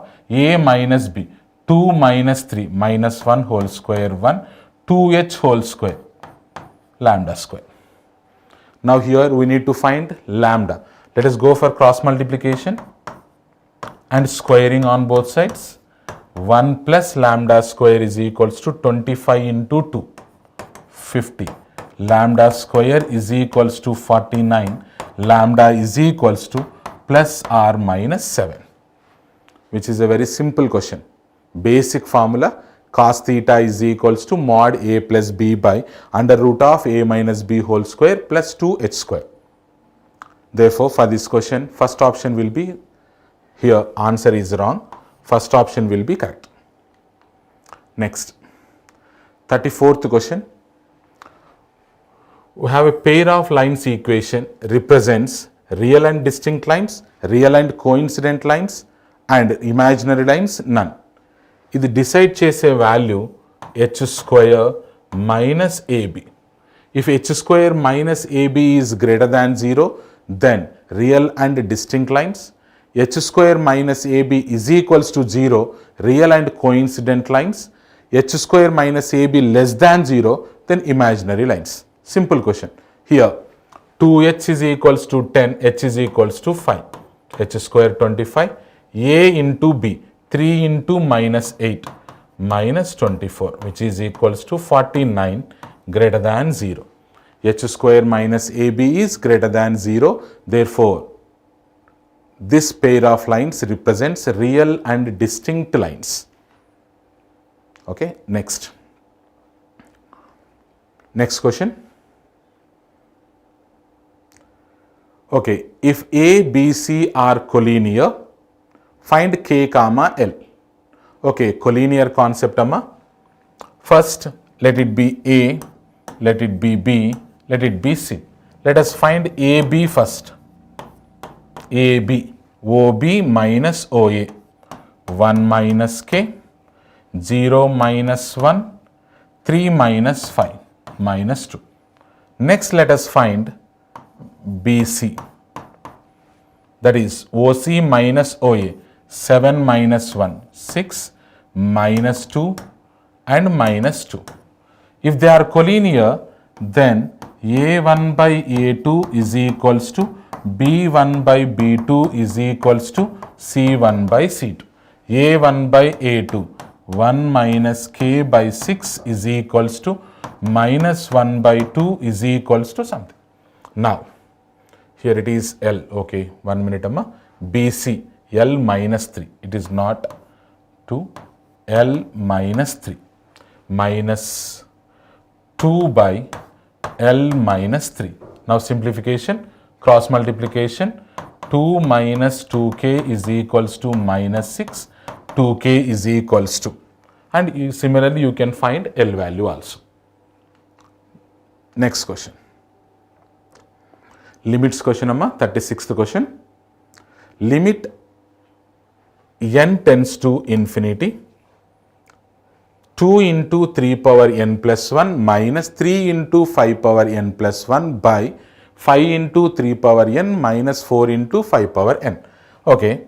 A minus B, 2 minus 3 minus 1 whole square 1, 2h whole square, lambda square. Now here we need to find lambda. Let us go for cross multiplication and squaring on both sides. 1 plus lambda square is equals to 25 into 2, 50. Lambda square is equals to 49. Lambda is equals to plus or minus 7, which is a very simple question. Basic formula, cos theta is equals to mod A plus B by under root of A minus B whole square plus 2h square. Therefore, for this question, first option will be, here answer is wrong, first option will be correct. Next, 34th question. We have a pair of lines equation represents real and distinct lines, real and coincident lines and imaginary lines none. ఇది decide చేసే value h square minus ab. If h square minus ab is greater than 0, then real and distinct lines. H square minus ab is equals to 0, real and coincident lines. H square minus ab less than 0, then imaginary lines. Simple question. Here 2h is equals to 10, h is equals to 5, h square 25, a into b 3 into minus 8 minus 24, which is equals to 49 greater than 0. H square minus ab is greater than 0. Therefore, this pair of lines represents real and distinct lines. Okay, next. Next question. Okay, if A, B, C are collinear, find K comma L. Okay, collinear concept amma. First, let it be A, let it be B, let it be C. Let us find AB first. AB, OB minus OA, 1 minus K, 0 minus 1, 3 minus 5, minus 2. Next, let us find BC. That is OC minus OA, 7 minus 1, 6, minus 2 and minus 2. If they are collinear, then A1 by A2 is equals to B1 by B2 is equals to C1 by C2. A1 by A2, 1 minus K by 6 is equals to minus 1 by 2 is equals to something. Now, here it is L, okay, 1 minute amma, BC, L minus 3, it is not 2, L minus 3, minus 2 by L minus 3. Now simplification, cross multiplication, 2 minus 2k is equals to minus 6, 2k is equals to, and similarly you can find L value also. Next question. Limits question amma, 36th question. Limit n tends to infinity, 2 into 3 power n plus 1 minus 3 into 5 power n plus 1 by 5 into 3 power n minus 4 into 5 power n. Okay.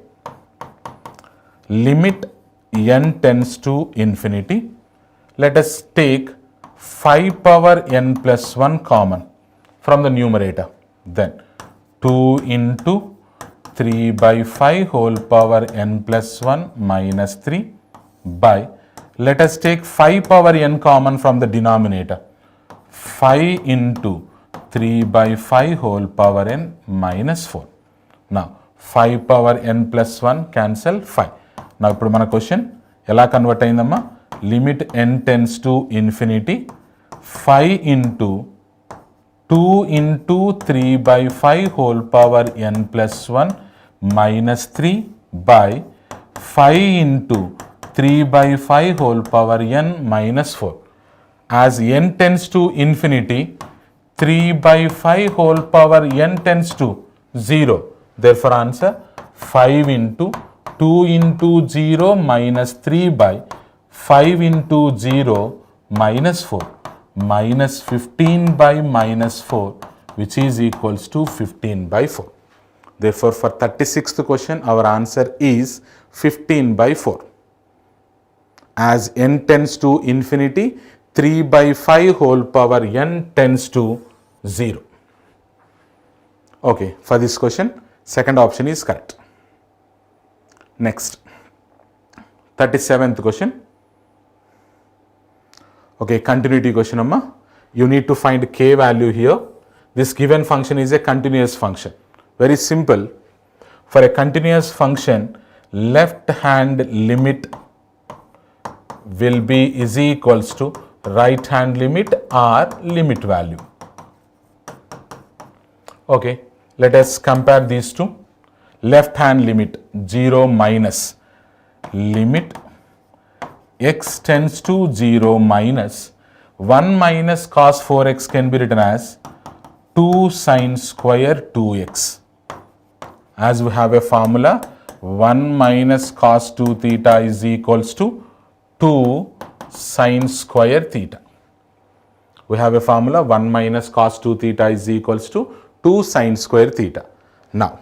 Limit n tends to infinity. Let us take 5 power n plus 1 common from the numerator. Then 2 into 3 by 5 whole power n plus 1 minus 3 by, let us take 5 power n common from the denominator, 5 into 3 by 5 whole power n minus 4. Now 5 power n plus 1 cancel 5. Now ఇప్పుడు మన question ఎలా convert అయిందమ్మా, limit n tends to infinity 5 into 2 into 3 by 5 whole power n plus 1 minus 3 by 5 into 3 by 5 whole power n minus 4. As n tends to infinity, 3 by 5 whole power n tends to 0. Therefore, answer 5 into 2 into 0 minus 3 by 5 into 0 minus 4 minus 15 by minus 4, which is equals to 15 by 4. Therefore, for 36th question, our answer is 15 by 4. As n tends to infinity, 3 by 5 whole power n tends to 0. Okay, for this question, second option is correct. Next, 37th question. Okay, continuity question amma. You need to find k value here. This given function is a continuous function. Very simple. For a continuous function, left hand limit will be is equals to right hand limit or limit value. Okay, let us compare these two. Left hand limit 0 minus limit x tends to 0 minus 1 minus cos 4x can be written as 2 sin square 2x. As we have a formula, 1 minus cos 2 theta is equals to 2 sin square theta. We have a formula, 1 minus cos 2 theta is equals to 2 sin square theta. Now,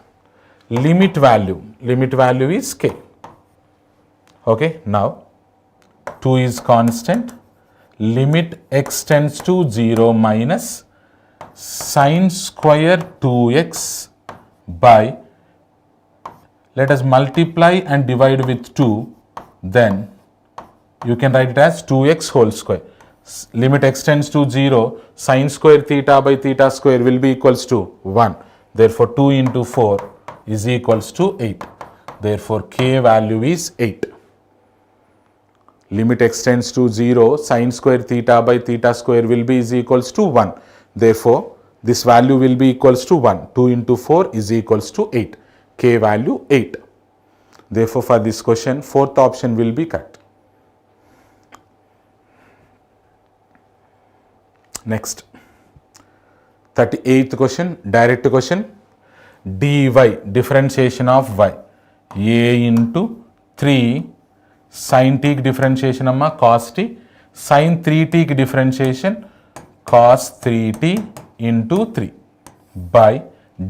limit value is k. Okay, now 2 is constant, limit x tends to 0 minus sin square 2x by, let us multiply and divide with 2, then you can write it as 2x whole square. Limit x tends to 0, sin square theta by theta square will be equals to 1. Therefore, 2 into 4 is equals to 8. Therefore, k value is 8. Limit x tends to 0, sin square theta by theta square will be is equals to 1. Therefore, this value will be equals to 1. 2 into 4 is equals to 8. K value 8. Therefore, for this question, fourth option will be correct. Next, 38th question, direct question. dy, differentiation of y, a into 3 sin t కి differentiation అమ్మా cos t, sin 3t కి differentiation cos 3t into 3 by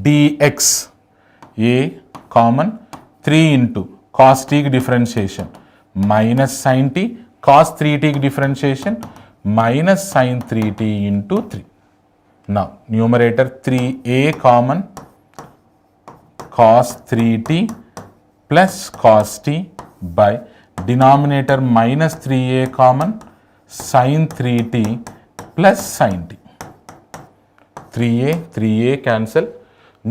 dx a common 3 into cos t కి differentiation minus sin t, cos 3t కి differentiation minus sin 3t into 3. Now numerator 3a common cos 3t plus cos t by denominator minus 3a common sin 3t plus sin t. 3a cancel.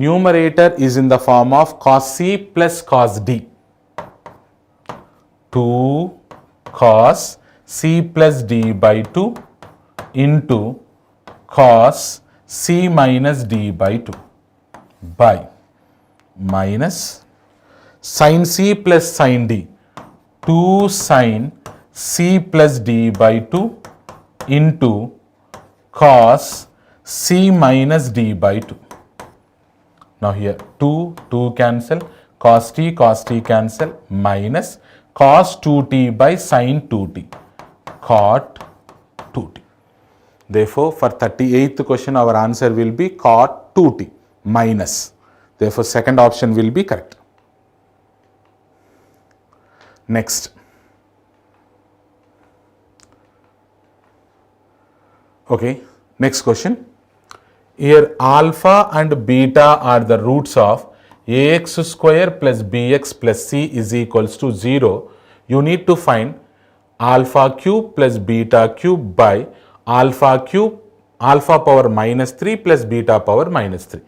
Numerator is in the form of cos c plus cos d. 2 cos c plus d by 2 into cos c minus d by 2 by minus sin c plus sin d 2 sin c plus d by 2 into cos c minus d by 2. Now here 2 cancel, cos t cancel, minus cos 2t by sin 2t, cot 2t. Therefore, for 38th question, our answer will be cot 2t minus. Therefore, second option will be correct. Next. Okay, next question. Here alpha and beta are the roots of ax square plus bx plus c is equals to 0. You need to find alpha cube plus beta cube by alpha cube, alpha power minus 3 plus beta power minus 3.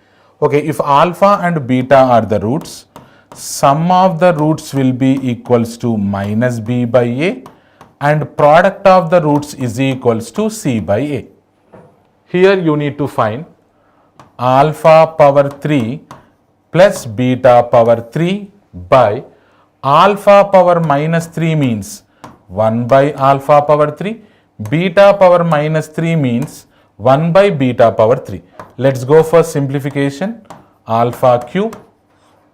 Okay, if alpha and beta are the roots, sum of the roots will be equals to minus b by a and product of the roots is equals to c by a. Here you need to find alpha power 3 plus beta power 3 by alpha power minus 3 means 1 by alpha power 3, beta power minus 3 means 1 by beta power 3. Let's go for simplification. Alpha cube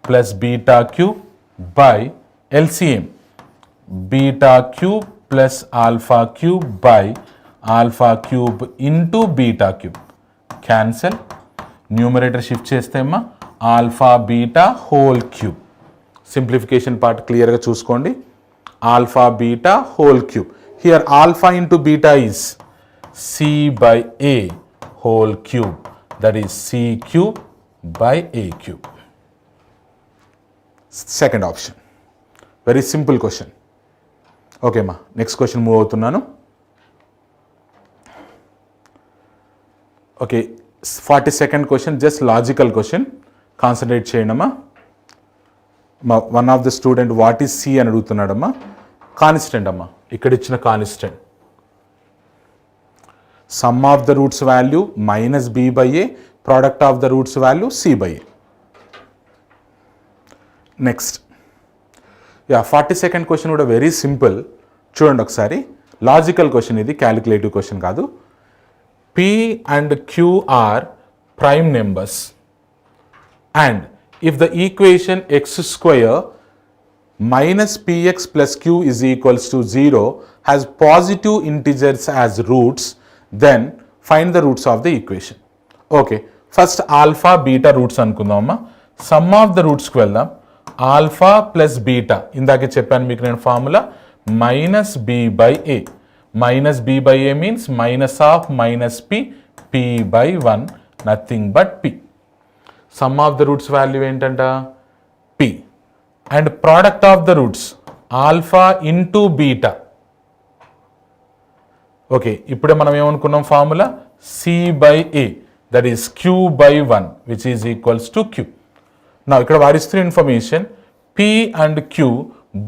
plus beta cube by LCM. Beta cube plus alpha cube by alpha cube into beta cube. Cancel. Numerator shift చేస్తేమ్మా alpha beta whole cube. Simplification part clear గా చూసుకోండి. Alpha beta whole cube. Here alpha into beta is c by a whole cube. That is c cube by a cube. Second option. Very simple question. Okay ma, next question move అవుతున్నాను. Okay, 42nd question, just logical question. Concentrate చేయండమ్మా. One of the student what is c అని అడుగుతున్నాడమ్మా. Constant అమ్మా, ఇక్కడ ఇచ్చిన constant sum of the roots value minus b by a, product of the roots value c by a. Next 42nd question కూడా very simple. చూడండి ఒకసారి, logical question ఇది, calculative question కాదు. P and Q are prime numbers and if the equation x square minus px plus q is equals to 0 has positive integers as roots, then find the roots of the equation. Okay, first alpha beta roots అనుకుందామా. Sum of the రూట్స్కి వెళ్దాం. Alpha plus beta, ఇందాకే చెప్పాను మీకు నేను formula, minus b by a. Minus b by a means minus of minus p, p by 1, nothing but p. Sum of the roots value ఏంటంట p. And product of the roots alpha into beta. Okay, ఇప్పుడే మనం ఏమనుకున్నాం formula, c by a, that is q by 1 which is equals to q. Now ఇక్కడ వారిస్తున్న information p and q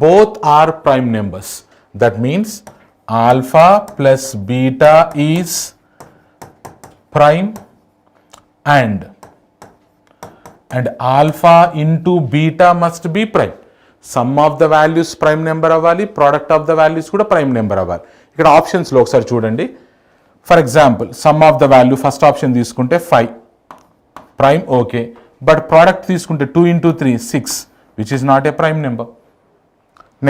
both are prime numbers. That means alpha plus beta is prime and alpha into beta must be prime. Sum of the values prime number అవ్వాలి, product of the values కూడా prime number అవ్వాలి. ఇక్కడ ఆప్షన్స్లో ఒకసారి చూడండి. For example some of the value first option తీసుకుంటే 5 prime, okay, but product తీసుకుంటే 2 into 3 6 which is not a prime number.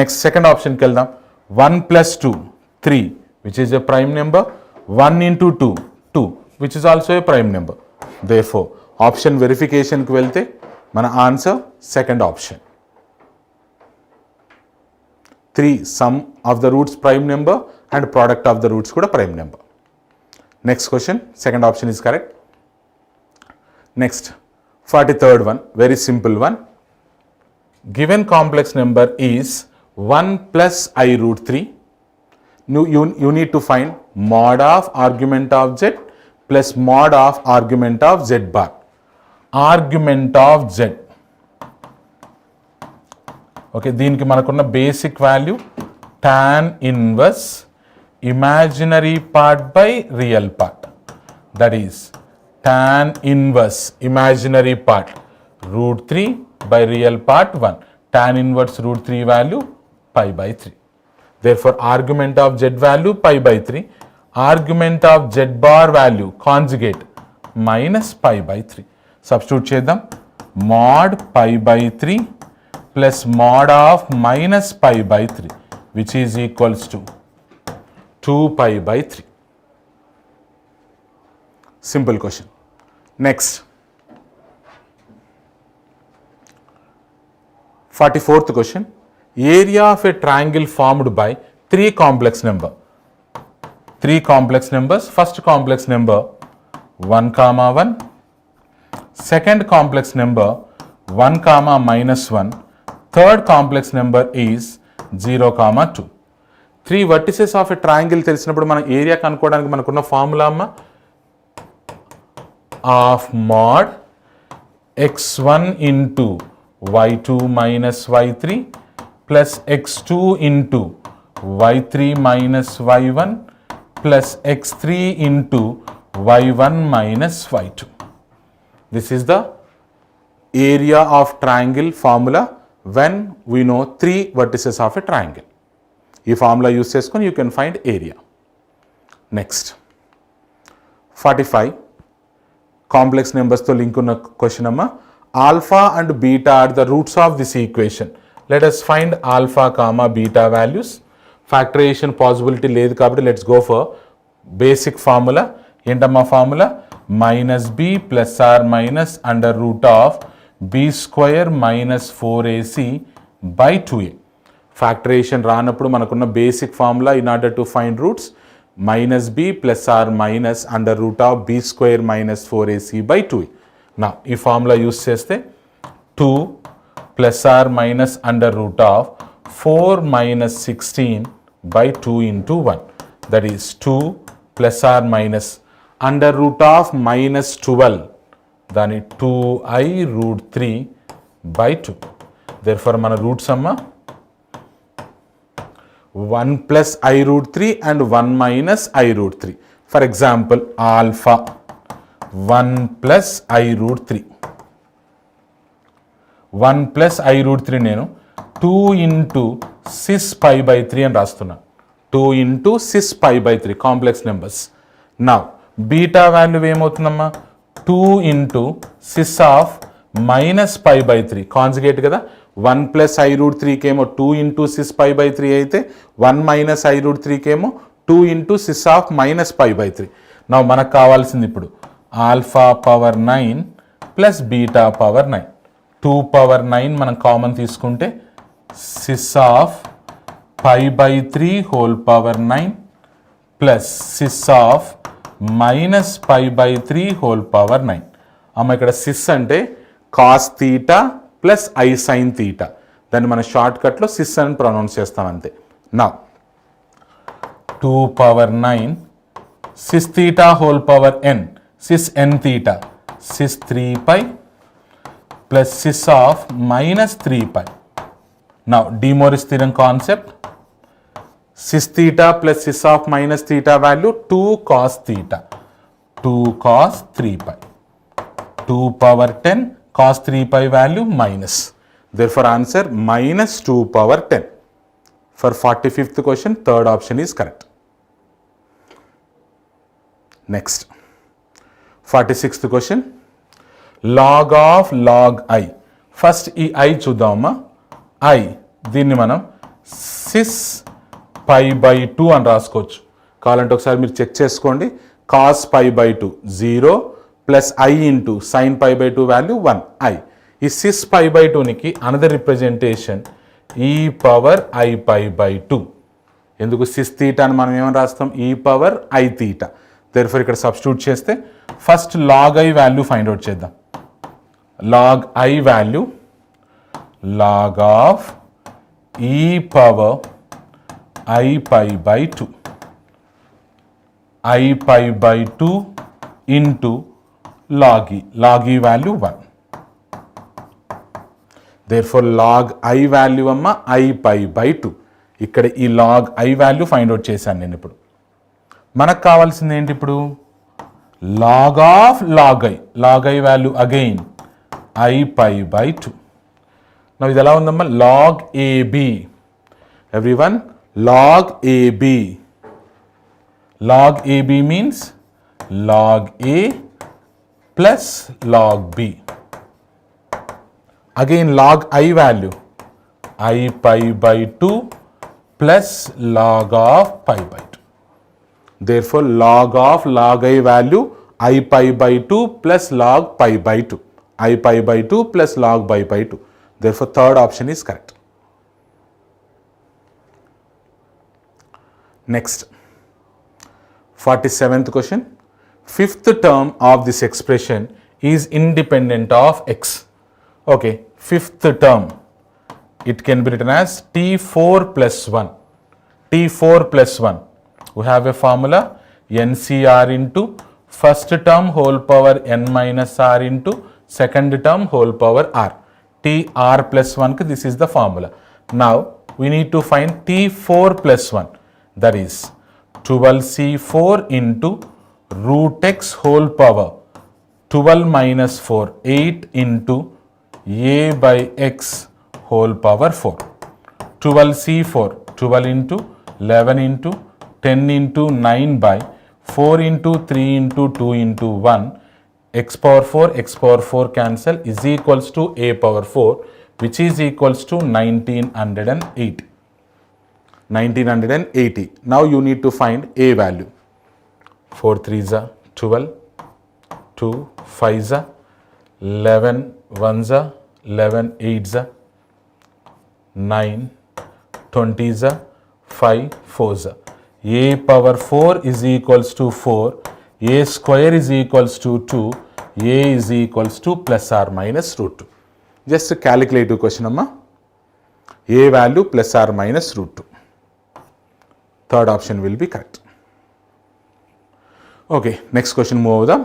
Next second ఆప్షన్కి వెళ్దాం. 1 plus 2, 3, which is a prime number. 1 into 2, 2, which is also a prime number. Therefore, option verification కి వెళ్తే మన answer second option. 3 sum of the roots prime number and product of the roots kuda prime number. Next question, second option is correct. Next, 43rd one, very simple one. Given complex number is 1 plus I root 3. You need to find mod of argument of z plus mod of argument of z bar. Argument of z. Okay, దీనికి మనకున్న basic value tan inverse imaginary part by real part, that is tan inverse imaginary part √3 by real part 1. tan inverse √3 value π by 3. Therefore, argument of z value π by 3, argument of z bar value conjugate minus π by 3. Substitute చేద్దాం. mod π by 3 plus mod of minus π by 3, which is equals to 2 π by 3. Simple question. Next, 44th question. Area of a triangle formed by 3 complex number. 3 complex numbers. First complex number 1 comma 1. Second complex number 1 comma minus 1. Third complex number is 0 comma 2. 3 vertices of a triangle తెలిసినప్పుడు మన area కనుక్కోవడానికి మనకున్న formula అమ్మ of mod x1 into y2 minus y3 plus x2 into y3 minus y1 plus x3 into y1 minus y2. This is the area of triangle formula when we know 3 vertices of a triangle. ఈ formula use చేసుకొని you can find area. Next 45 complex నెంబర్స్తో link ఉన్న question అమ్మ. Alpha and beta are the roots of this equation. Let us find alpha comma beta values. Factorisation possibility లేదు కాబట్టి let's go for basic formula. ఏంటమ్మా formula? Minus B plus or minus under root of b square minus 4ac by 2a. Factorisation రానప్పుడు మనకున్న basic formula in order to find roots minus B plus or minus under root of b square minus 4ac by 2a. నా ఈ formula use చేస్తే 2 plus or minus under root of 4 minus 16 by 2 into 1, that is 2 plus or minus under root of minus 12, దాని 2i √3 by 2. Therefore, మన roots అమ్మ 1 plus I √3 and 1 minus I √3. For example, alpha 1 plus I √3. 1 plus I √3 నేను 2 into 6 pi by 3 అని రాస్తున్నా. 2 into 6 pi by 3 complex numbers. నా beta value ఏమవుతుందమ్మా? 2 into 6 of minus pi by 3 conjugate కదా. 1 plus I √3 కేమో 2 into 6 pi by 3 అయితే 1 minus I √3 కేమో 2 into 6 of minus pi by 3. నా మనకు కావాల్సింది ఇప్పుడు alpha power 9 plus beta power 9. 2 power 9 మనం కామన్ తీసుకుంటే 6 of pi by 3 whole power 9 plus 6 of minus pi by 3 whole power 9. అమ్మ ఇక్కడ 6 అంటే cos theta plus i sine theta, దాన్ని మన షార్ట్ కట్లో 6 అని ప్రొనౌన్స్ చేస్తాం అంతే. నా 2 power 9 6 theta whole power n 6 n theta 6 3 pi plus 6 of minus 3 pi. నా De Moivre's theorem concept 6 theta plus 6 of minus theta value 2 cos theta, 2 cos 3 pi, 2 power 10 cos 3 pi value minus. Therefore, answer minus 2 power 10. For 45th question, third option is correct. Next, 46th question. Log of log I. First, ఈ I చూద్దామా. I దీన్ని మనం 6 పై by 2 అని రాసుకోవచ్చు. కావాలంటే ఒకసారి మీరు check చేసుకోండి. Cos pi by 2 0 plus i into sine pi by 2 value 1 i. ఈ సిస్ పై బై 2నికి another representation e power i pi by 2. ఎందుకు సిస్ తీటా అని మనం ఏమని రాస్తాం, e power i theta. Therefore ఇక్కడ సబ్స్టిట్యూట్ చేస్తే first log i value find out చేద్దాం. Log i value log of e power I pi by 2 I pi by 2 into log e value 1. Therefore log I value amma I pi by 2. ఇక్కడ ఈ log I value find out చేశాను నేను. ఇప్పుడు మనకు కావాల్సింది ఏంటి, ఇప్పుడు log of log I value again I pi by 2. ఇది ఎలా ఉందమ్మా, log AB. Everyone, log AB. log AB means log A plus log B. Again log I value I pi by 2 plus log of pi by 2. Therefore log of log I value I pi by 2 plus log pi by 2. I pi by 2 plus log pi by 2. Therefore third option is correct. Next, 47th question. Fifth term of this expression is independent of x. Okay, fifth term, it can be written as t4 plus 1. t4 plus 1. We have a formula NCR into first term whole power n minus r into second term whole power r. Tr plus 1 ki this is the formula. Now we need to find T4 plus 1, that is 12C4 into root x whole power 12 minus 4 8 into a by x whole power 4. 12C4 12 into 11 into 10 into 9 by 4 into 3 into 2 into 1. X power 4 cancel is equals to a power 4, which is equals to 1980. 1980. Now you need to find a value. 4 3s are 12, 2 5s are 11 1s are 11 8s are 9, 20s are 5 4s are. A power 4 is equals to 4. A square is equals to 2, a is equals to plus or minus root 2. Just a calculative question amma. A value plus or minus root 2. Third option will be correct. Okay, next question move over.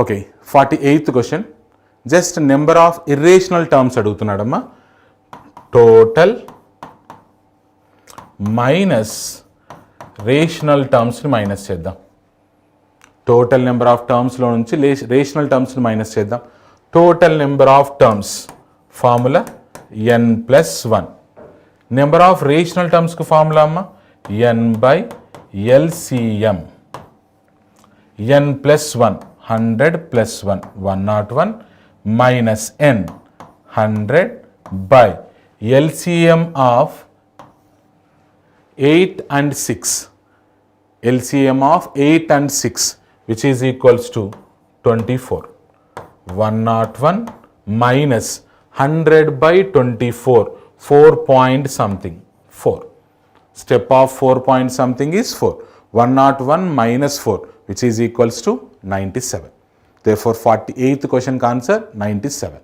Okay, 48th question. Just number of irrational terms adugutunnadamma. Total minus rational టర్మ్స్ని minus చేద్దాం. Total number of టర్మ్స్లో నుంచి rational టర్మ్స్ని minus చేద్దాం. Total number of terms formula n plus 1. Number of rational టర్మ్స్కి formula అమ్మ n by LCM. N plus 1 100 plus 1 101 minus n 100 by LCM of 8 and 6. LCM of 8 and 6, which is equals to 24. 101 minus 100 by 24, 4 point something, 4. Step of 4 point something is 4. 101 minus 4, which is equals to 97. Therefore 48th question answer 97.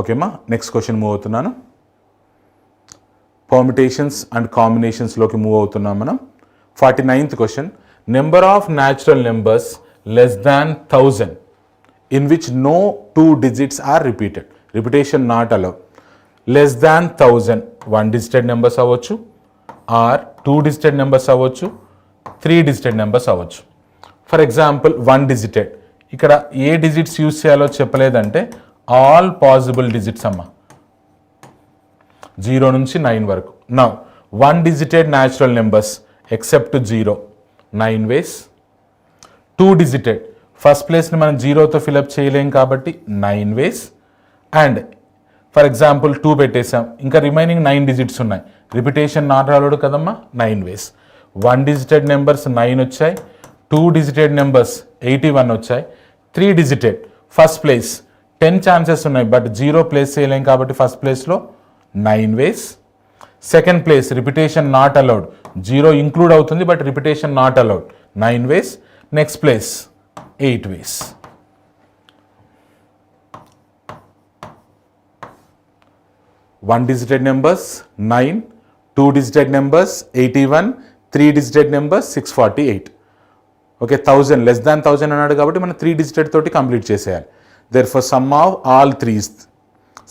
Okay ma, next question move avutunnanu. Permutations and combinations loki move avutunnam manam. 49th question, number of natural numbers less than 1000 in which no 2 digits are repeated. Repetition not allowed. Less than 1000 1 digited numbers avvachu or 2 digited numbers avvachu, 3 digited numbers avvachu. For example 1 digited, ikkada A digits use cheyalo చెప్పలేదంటే all possible digits amma, 0 నుంచి 9 వరకు. Now 1 digited natural numbers except 0, 9 ways. 2 digited, first ప్లేస్ని మనం 0తో fill up చేయలేం కాబట్టి 9 ways. And for example 2 పెట్టేసాం, ఇంకా remaining 9 digits ఉన్నాయి. Repetition not allowed కదమ్మా, 9 వేస్. 1 డిజిటెడ్ నెంబర్స్ 9 వచ్చాయి, 2 డిజిటెడ్ నెంబర్స్ 81 వచ్చాయి, 3 డిజిటెడ్ ఫస్ట్ ప్లేస్ 10 ఛాన్సెస్ ఉన్నాయి, బట్ 0 ప్లేస్ చేయలేం కాబట్టి ఫస్ట్ ప్లేస్లో 9 ways. Second place repetition not allowed, 0 include అవుతుంది but repetition not allowed, 9 ways. Next place 8 ways. One digited numbers 9, 2 digited numbers 81, 3 digited numbers 648. Okay, 1000 less than 1000 అన్నాడు కాబట్టి మనం 3 digitated తోటి complete చేసేయాలి. Therefore sum of all 3's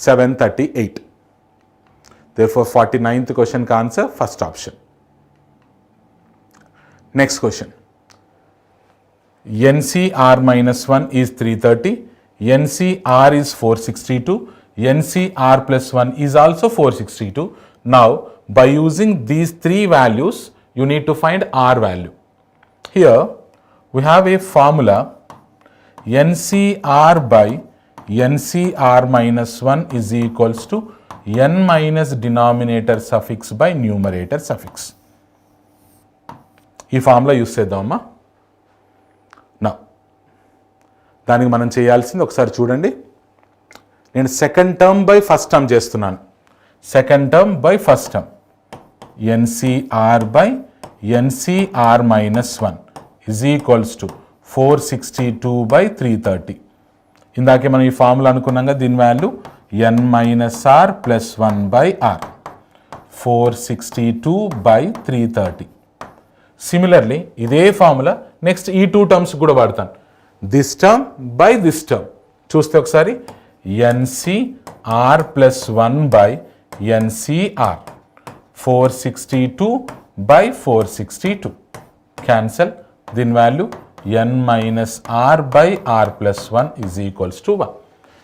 738. Therefore 49th question ka answer first option. Next question. NCR minus 1 is 330, NCR is 462, NCR plus 1 is also 462. Now by using these three values you need to find R value. Here we have a formula, NCR by NCR minus 1 is equals to n minus denominator suffix by numerator suffix. ఈ formula use చేద్దామమ్మా. నా దానికి మనం చేయాల్సింది ఒకసారి చూడండి. నేను second term by first term చేస్తున్నాను. Second term by first term, nCr by nCr minus 1 is equals to 462 by 330. ఇందాకే మనం ఈ ఫార్ములా అనుకున్నాగా, దీని value n minus r plus 1 by r, 462 by 330. Similarly ఇదే ఫార్ములా నెక్స్ట్ ఈ 2 టర్మ్స్ కూడా వాడతాను. This term by this term చూస్తే ఒకసారి NCR plus 1 by nCr, 462 by 462 cancel. దీని value n minus r by r plus 1 is equals to 1.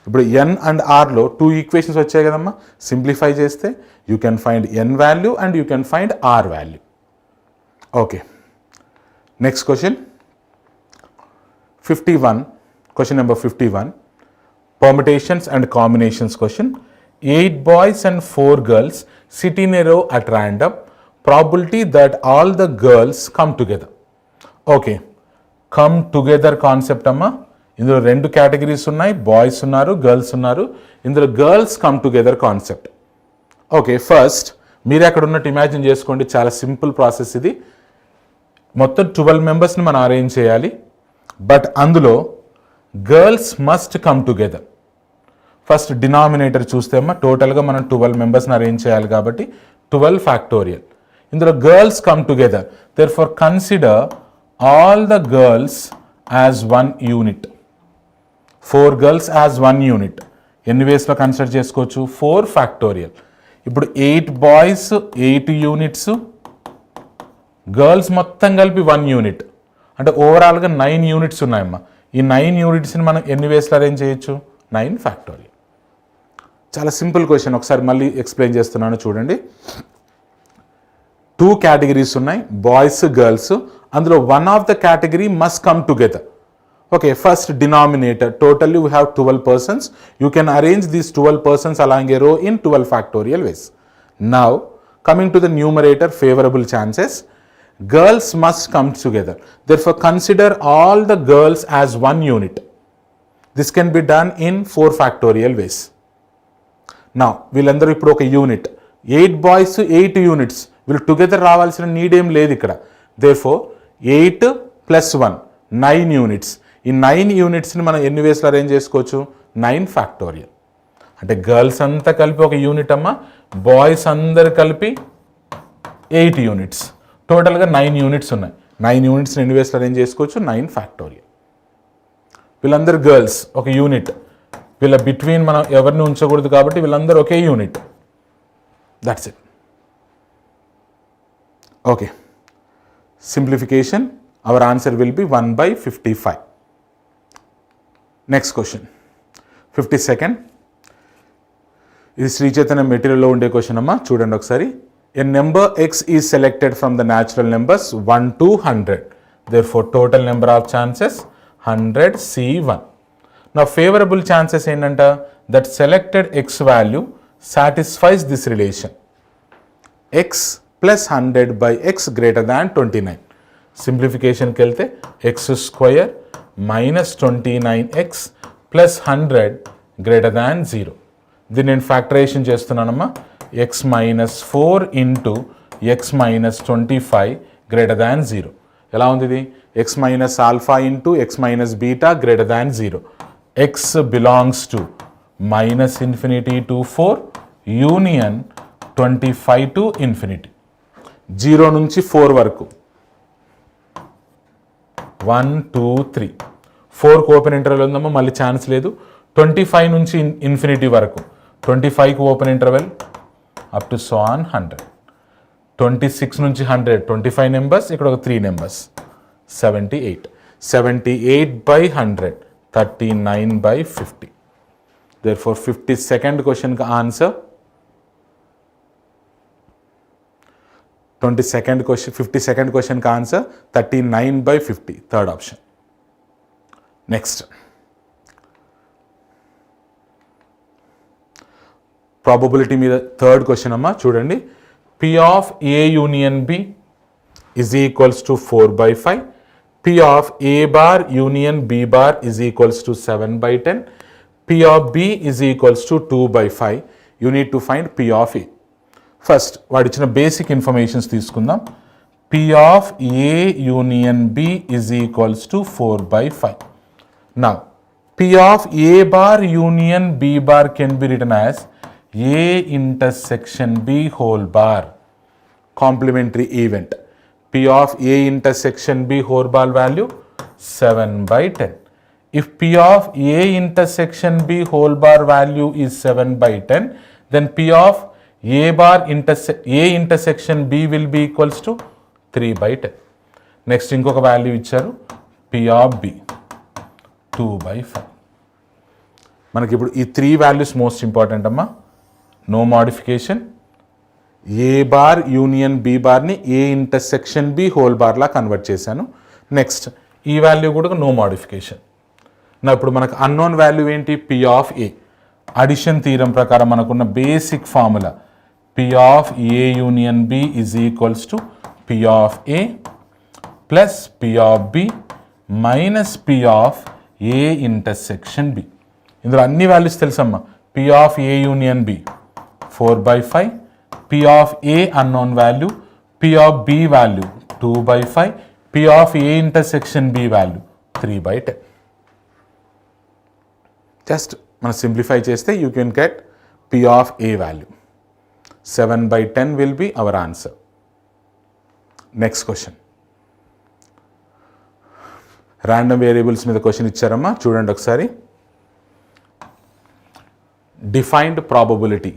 ఇప్పుడు n and ఆర్లో 2 equations వచ్చాయి కదమ్మా, సింప్లిఫై చేస్తే you can find n value and you can find R value. Okay, next question 51, question number 51, permutations and combinations question. 8 boys and 4 girls sit in a row at random, probability that all the girls come together. Okay, come together concept అమ్మా. ఇందులో 2 categories ఉన్నాయి, boys ఉన్నారు, girls ఉన్నారు. ఇందులో girls come together concept. Okay, first మీరు అక్కడ ఉన్నట్టు imagine చేసుకోండి. చాలా సింపుల్ ప్రాసెస్ ఇది. మొత్తం 12 మెంబర్స్ని మనం అరేంజ్ చేయాలి, బట్ అందులో girls must come together. First denominator చూస్తే అమ్మా, టోటల్గా మనం 12 మెంబర్స్ని అరేంజ్ చేయాలి కాబట్టి 12 ఫ్యాక్టోరియల్. ఇందులో girls come together, therefore consider all the girls as one unit. 4 girls as one unit. ఎన్ని వేస్లో కన్సిడర్ చేసుకోవచ్చు? 4 ఫ్యాక్టోరియల్. ఇప్పుడు 8 బాయ్స్ 8 యూనిట్స్, గర్ల్స్ మొత్తం కలిపి 1 యూనిట్, అంటే ఓవరాల్గా 9 యూనిట్స్ ఉన్నాయమ్మా. ఈ 9 యూనిట్స్ని మనం ఎన్ని వేస్లో అరేంజ్ చేయొచ్చు? 9 ఫ్యాక్టోరియల్. చాలా సింపుల్ క్వశ్చన్, ఒకసారి మళ్ళీ ఎక్స్ప్లెయిన్ చేస్తున్నాను చూడండి. 2 కేటగిరీస్ ఉన్నాయి, బాయ్స్ గర్ల్స్. అందులో one of the category must come together. Okay, first denominator, totally we have 12 persons. You can arrange these 12 persons along a row in 12 factorial ways. Now coming to the numerator, favorable chances, girls must come together. Therefore consider all the girls as one unit. This can be done in 4 factorial ways. Now వీళ్ళందరూ ఇప్పుడు ఒక unit, 8 boys 8 units, వీళ్ళు together రావాల్సిన need ఏం లేదు ఇక్కడ. Therefore 8 plus 1 9 units. ఈ 9 యూనిట్స్ని మనం ఎన్ని వేస్లో అరేంజ్ చేసుకోవచ్చు? 9 ఫ్యాక్టోరియల్. అంటే గర్ల్స్ అంతా కలిపి ఒక యూనిట్ అమ్మ, బాయ్స్ అందరు కలిపి 8 యూనిట్స్, టోటల్గా 9 యూనిట్స్ ఉన్నాయి. 9 యూనిట్స్ని ఎన్ని వేస్లో అరేంజ్ చేసుకోవచ్చు? 9 ఫ్యాక్టోరియల్. వీళ్ళందరూ గర్ల్స్ ఒక యూనిట్, వీళ్ళ బిట్వీన్ మనం ఎవరిని ఉంచకూడదు కాబట్టి వీళ్ళందరూ ఒకే unit. That's it. Okay, simplification, our answer will be 1 by 55. Next question, 52nd. ఇది శ్రీ చైతన్య మెటీరియల్లో ఉండే క్వశ్చన్ అమ్మా, చూడండి ఒకసారి. A number x is selected from the natural numbers 1 to 100. Therefore total number of chances 100 C1. నా ఫేవరబుల్ ఛాన్సెస్ ఏంటంట, that selected x value satisfies this relation, x plus 100 by x greater than 29. సింప్లిఫికేషన్కి వెళ్తే x square minus 29x plus 100 greater than 0. దీన్ని నేను factorisation చేస్తున్నానమ్మా. X minus 4 into x minus 25 greater than 0. ఎలా ఉంది ఇది? X minus alpha into x minus beta greater than 0. X belongs to minus infinity to 4 union 25 to infinity. 0 నుంచి 4 వరకు 1 2 3 4కు open interval ఉందమ్మా, మళ్ళీ ఛాన్స్ లేదు. 25 నుంచి ఇన్ఫినిటీ వరకు 25కు open interval up to so on 100. 26 నుంచి 100 25 నెంబర్స్, ఇక్కడ ఒక 3 numbers 78. 78 by 100 39 by 50. Therefore 52nd క్వశ్చన్కి ఆన్సర్ 52nd క్వశ్చన్కి answer 39 by 50, third option. Next probability మీద థర్డ్ క్వశ్చన్ అమ్మా, చూడండి. P of A union B is equals to 4 by 5. P of A bar union B bar is equals to 7 by 10. P of B is equals to 2 by 5. You need to find P of A. First వాడు ఇచ్చిన basic informations తీసుకుందాం. P of A union B is equals to 4 by 5. Now, P of A bar union B bar can be written as A intersection B whole bar. Complementary event. P of A intersection B whole bar value 7 by 10. If P of A intersection B whole bar value is 7 by 10, then P of A bar A intersection B will be equals to 3 by 10. Next ఇంకొక value ఇచ్చారు, P of B 2 by 5. మనకి ఇప్పుడు ఈ 3 values most important అమ్మా. No modification. A bar union b బార్ని a intersection b whole బార్లా convert చేశాను. Next ఈ వాల్యూ కూడా నో మోడిఫికేషన్. నా ఇప్పుడు మనకు అన్నోన్ వాల్యూ ఏంటి? P of A. Addition theorem ప్రకారం మనకున్న basic formula P of A union B is equals to P of A plus P of B minus P of A intersection B. ఇందులో అన్ని values తెలుసమ్మా. P of A union B 4 by 5, P of A unknown value, P of B value 2 by 5, P of A intersection B value 3 by 10. Just మనం simplify చేస్తే you can get P of A value. 7 by 10 will be our answer. Next question. Random variables మీద question ఇచ్చారమ్మా, చూడండి ఒకసారి. Defined probability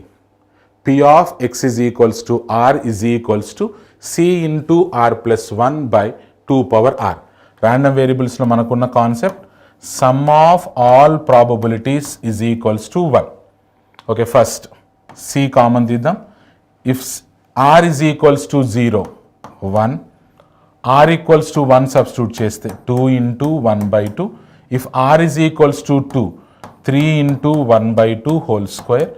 P of x is equals to R is equals to C into R plus 1 by 2 power R. Random variables లో మనకున్న concept sum of all probabilities is equals to 1. Okay, first C common తీద్దాం. If R is equals to 0, 1. R equals to 1 substitute చేస్తే 2 into 1 by 2. If R is equals to 2, 3 into 1 by 2 whole square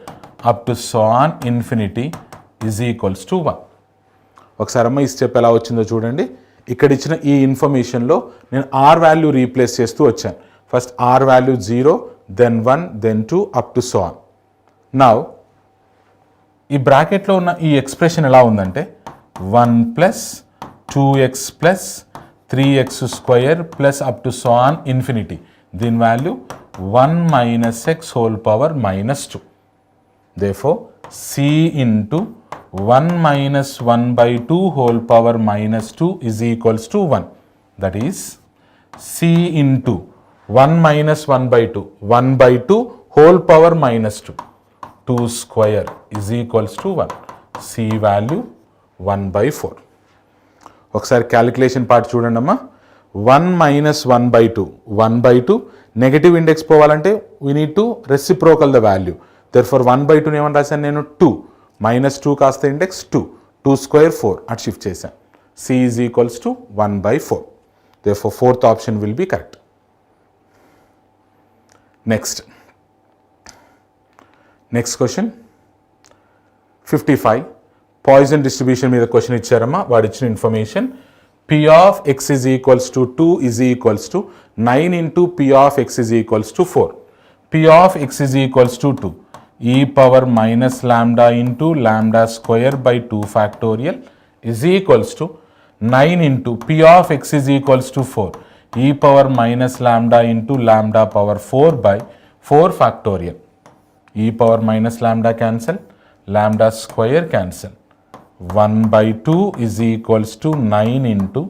up to so on infinity is equals to 1. ఒకసారి అమ్మ ఈ step ఎలా వచ్చిందో చూడండి. ఇక్కడ ఇచ్చిన ఈ ఇన్ఫర్మేషన్లో నేను R వాల్యూ రీప్లేస్ చేస్తూ వచ్చాను. First R value 0, then 1, then 2 up to so on. Now ఈ బ్రాకెట్లో ఉన్న ఈ ఎక్స్ప్రెషన్ ఎలా ఉందంటే 1 plus 2x plus 3x square plus up to so on infinity. దీని value 1 minus x whole power minus 2. Therefore, C into 1 minus 1 by 2 whole power minus 2 is equals to 1. That is C into 1 minus 1 by 2, 1 by 2 whole power minus 2, 2 square is equals to 1. C value 1 by 4. ఒకసారి calculation part చూడండి అమ్మా. 1 minus 1 by 2, 1 by 2 negative index పోవాలంటే we need to reciprocal the value. Therefore 1 by 2 ఏమని రాశాను నేను 2, minus 2 కాస్త index 2, 2 square 4 అటు shift చేశాను. C is equals to 1 by 4. Therefore fourth option will be correct. Next question 55. Poisson distribution మీద question ఇచ్చారమ్మా. వాడు ఇచ్చిన information P of x is equals to 2 is equals to 9 into P of x is equals to 4. P of x is equals to 2 e power minus lambda into lambda square by 2 factorial is equals to 9 into P of x is equals to 4 e power minus lambda into lambda power 4 by 4 factorial. E power minus lambda cancel, lambda square cancel. 1 by 2 is equals to 9 into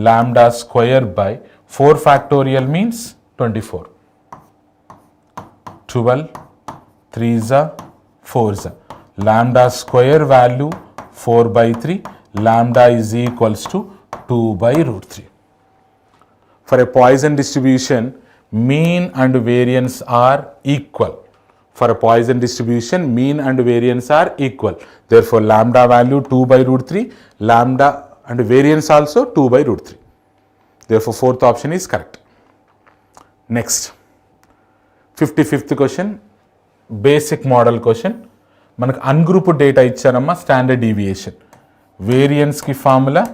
lambda square by 4 factorial means 24. 12, 3 is 4 is. Lambda square value 4 by 3, lambda is equals to 2 by root 3. For a Poisson distribution, mean and variance are equal. For a Poisson distribution, mean and variance are equal. Therefore, lambda value 2 by root 3, lambda and variance also 2 by root 3. Therefore, fourth option is correct. Next, 55th question, basic model question. మనకు ungrouped data ఇచ్చారమ్మా, standard deviation. Variance కి formula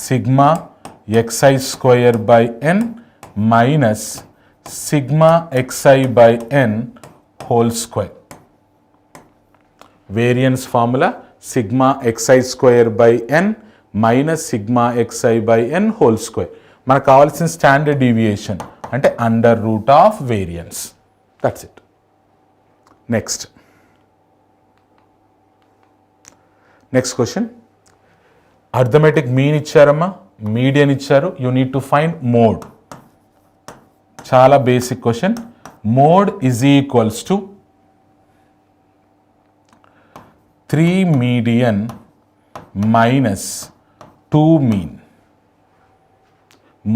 sigma xi square by n minus sigma xi by n whole square. Variance formula sigma xi square by n minus sigma xi by n whole square. మనకు కావాల్సిన standard deviation అంటే under root of variance. That's it. Next question, arithmetic mean ఇచ్చారమ్మా, median ఇచ్చారు. You need to find mode. చాలా basic question. Mode is equals to 3 median minus 2 mean.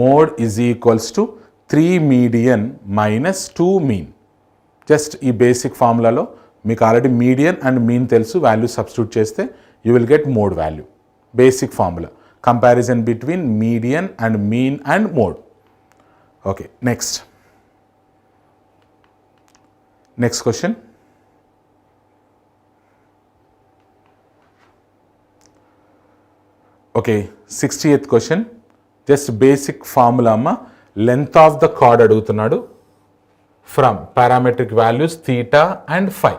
Mode is equals to 3 median minus 2 mean. Just ఈ basic ఫార్ములాలో మీకు already median and mean తెలుసు, value substitute చేస్తే you will get mode value. Basic formula, comparison between median and mean and mode. Okay, next question. Okay, 68th question. Just basic formula అమ్మ. Length of the chord అడుగుతున్నాడు from parametric values theta and phi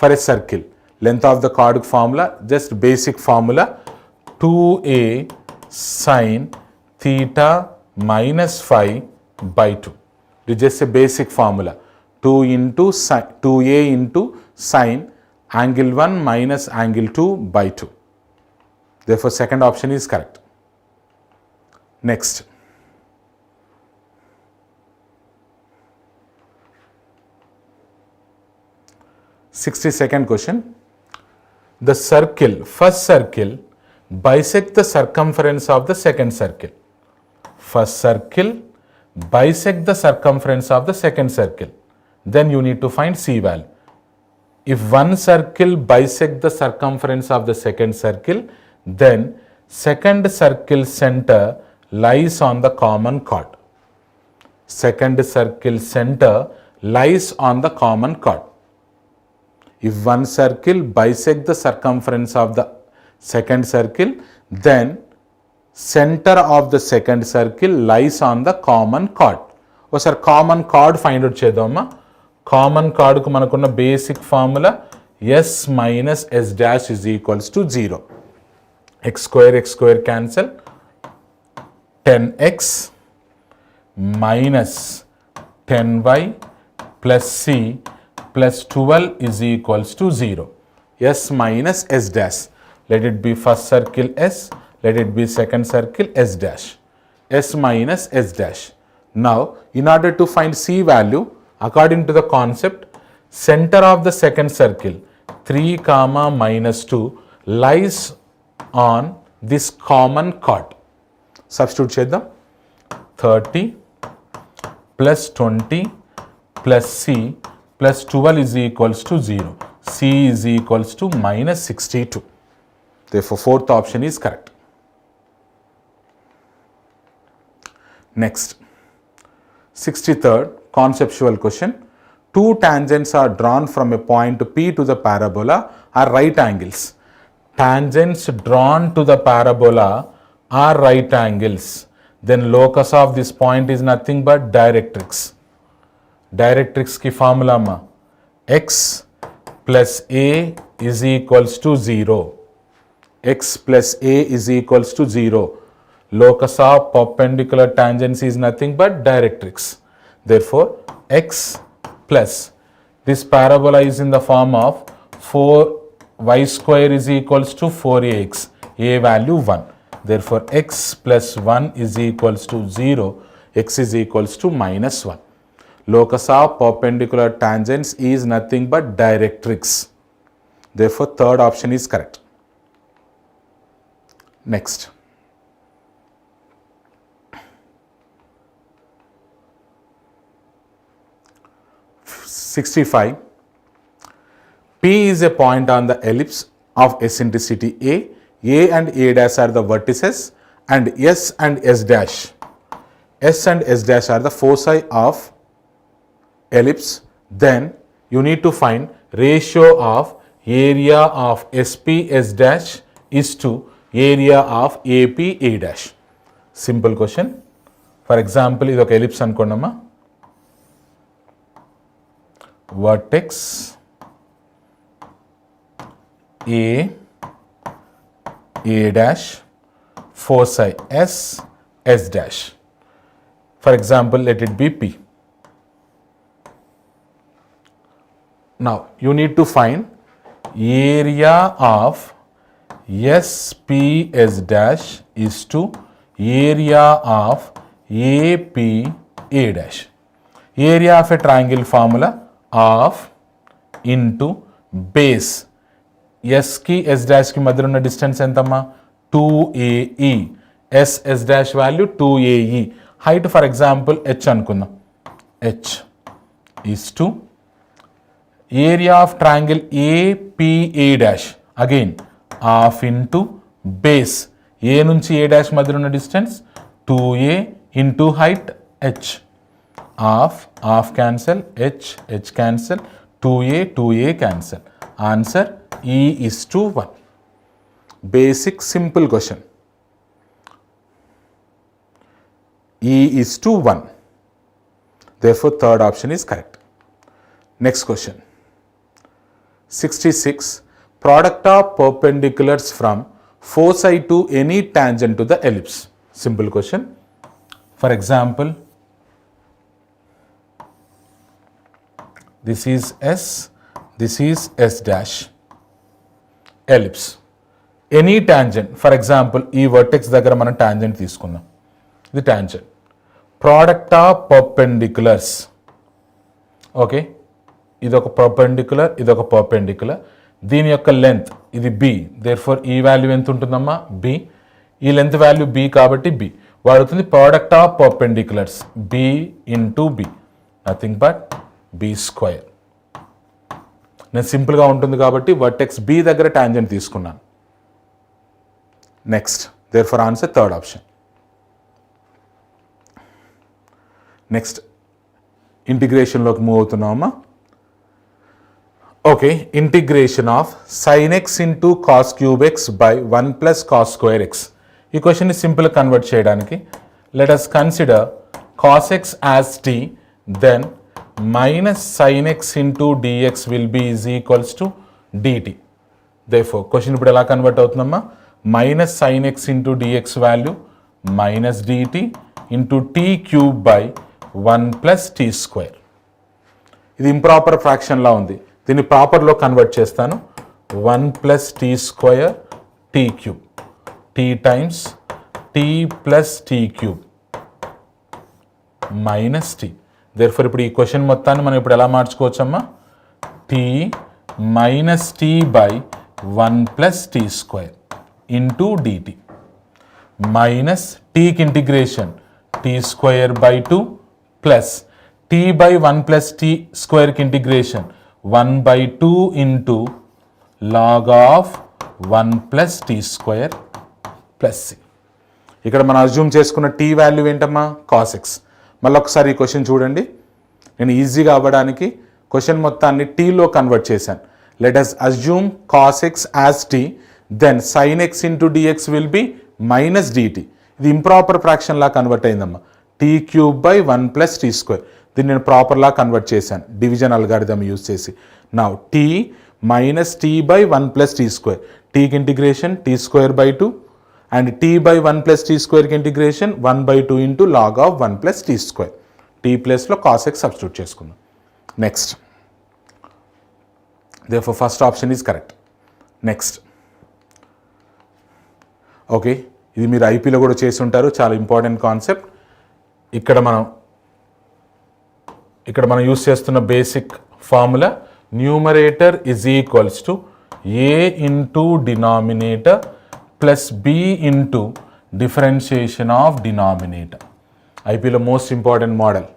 for a circle. Length of the chord formula just basic formula 2a sin theta minus phi by 2. It is just a basic formula. 2a into sin angle 1 minus angle 2 by 2. Therefore, second option is correct. Next, 62nd question. The circle, first circle, bisect the circumference of the second circle. First circle bisect the circumference of the second circle. Then you need to find C value. If one circle bisect the circumference of the second circle, then second circle center lies on the common chord. Second circle center lies on the common chord. If one circle bisect the circumference of the second circle, then center of the second circle lies on the common chord. ఒకసారి common chord find out చేద్దామమ్మా. Common కార్డ్కు మనకున్న basic formula S minus S dash is equals to 0. x square cancel, 10x minus 10y plus c plus 12 is equals to 0. S minus s dash. Let it be first circle s, let it be second circle s dash. S minus s dash. Now, in order to find c value, according to the concept, center of the second circle 3 comma minus 2 lies on this common chord. Substitute చేద్దాం. 30 plus 20 plus c plus 12 is equals to 0. C is equals to minus 62. Therefore, fourth option is correct. Next, 63rd conceptual question. two tangents are drawn from a point P to the parabola are right angles. Tangents drawn to the parabola are right angles. Then locus of this point is nothing but directrix. Directrix ki formula ma x plus a is equals to 0. X plus a is equals to 0. Locus of perpendicular tangents is nothing but directrix. Therefore, x plus this parabola is in the form of 4y square is equals to 4ax, a value 1. Therefore, x plus 1 is equals to 0, x is equals to minus 1. Locus of perpendicular tangents is nothing but directrix. Therefore, third option is correct. Next. '65. P is a point on the ellipse of eccentricity A and A dash are the vertices, and S and S dash. S and S dash are the foci of ellipse. Then you need to find ratio of area of SP S dash is to area of AP A dash. Simple question. For example, ఇది ఒక ellipse అనుకోండమ్మా. Vertex A dash, foci S dash. For example, let it be P. Now, you need to find area of SPS dash is to area of AP A dash. Area of a triangle formula of into base. S की S dash की मध्य ఉన్న distance ఎంతమ్మా 2AE. S dash value 2AE. Height for example h అనుకుందాం. H is to area of triangle APA dash. Again half into base. A నుంచి A dash మధ్య ఉన్న distance 2A into height h. Half cancel, h cancel, 2A cancel. Answer E is to 1. Basic simple question. E is to 1. Therefore, third option is correct. Next question. 66. Product of perpendiculars from foci to any tangent to the ellipse. Simple question. For example, this is S, this is S dash, ellipse. Any tangent, for example, ఈ vertex దగ్గర మనం tangent తీసుకుందాం. ఇది tangent. Product of perpendiculars. Okay, ఇది ఒక perpendicular, ఇది ఒక perpendicular. దీని యొక్క లెంత్ ఇది B. Therefore, ఈ వాల్యూ ఎంత ఉంటుందమ్మా B. ఈ లెంత్ వాల్యూ B కాబట్టి B. వాడుతుంది product of perpendiculars. B into B. Nothing but B square. నేను సింపుల్గా ఉంటుంది కాబట్టి వర్టెక్స్ B దగ్గర టాంజెంట్ తీసుకున్నాను. Next, therefore answer third option. Next ఇంటిగ్రేషన్లోకి మూవ్ అవుతున్నామా. Okay, integration of sin x into cos cube x by 1 plus cos square x. ఈ క్వశ్చన్ని సింపుల్గా కన్వర్ట్ చేయడానికి let us consider cos x as t, then minus sin x into dx will be is equals to dt. Therefore, question ఇప్పుడు ఎలా convert అవుతుందమ్మా, minus sin x into dx value minus dt into t cube by 1 plus t square. ఇది improper ఫ్రాక్షన్లా ఉంది, దీన్ని ప్రాపర్లో convert చేస్తాను. 1 plus t square t cube, t times t plus t cube minus t. Therefore, ఇప్పుడు ఈ question మొత్తాన్ని మనం ఇప్పుడు ఎలా మార్చుకోవచ్చమ్మా, t minus t by 1 plus t square into dt minus t కి integration t square by 2 plus t by 1 plus t square కి integration 1 by 2 into log of 1 plus t square plus c. ఇక్కడ మనం assume చేసుకున్న t value ఏంటమ్మా, cos x. మళ్ళీ ఒకసారి ఈ question చూడండి, నేను ఈజీగా అవ్వడానికి క్వశ్చన్ మొత్తాన్ని టీలో కన్వర్ట్ చేశాను. Let us assume cos x as t, then sin x into dx will be minus dt. ఇది ఇంప్రాపర్ ఫ్రాక్షన్ లా కన్వర్ట్ అయిందమ్మా. T cube by 1 plus t square. దీన్ని నేను ప్రాపర్ లా కన్వర్ట్ చేశాను డివిజన్ అల్గారిథం యూజ్ చేసి. Now t minus t by 1 plus t square. టీకి integration t square by 2 and t by 1 plus t స్క్వేర్కి integration 1 by 2 into log of 1 plus t square. T ప్లస్లో cos x substitute చేసుకుందాం. Next, therefore first option is correct. Next, okay, ఇది మీరు ఐపీలో కూడా చేసి ఉంటారు, చాలా ఇంపార్టెంట్ కాన్సెప్ట్. ఇక్కడ మనం యూస్ చేస్తున్న basic formula numerator is equals to a into denominator plus b into differentiation of denominator. ఐపీలో most important model.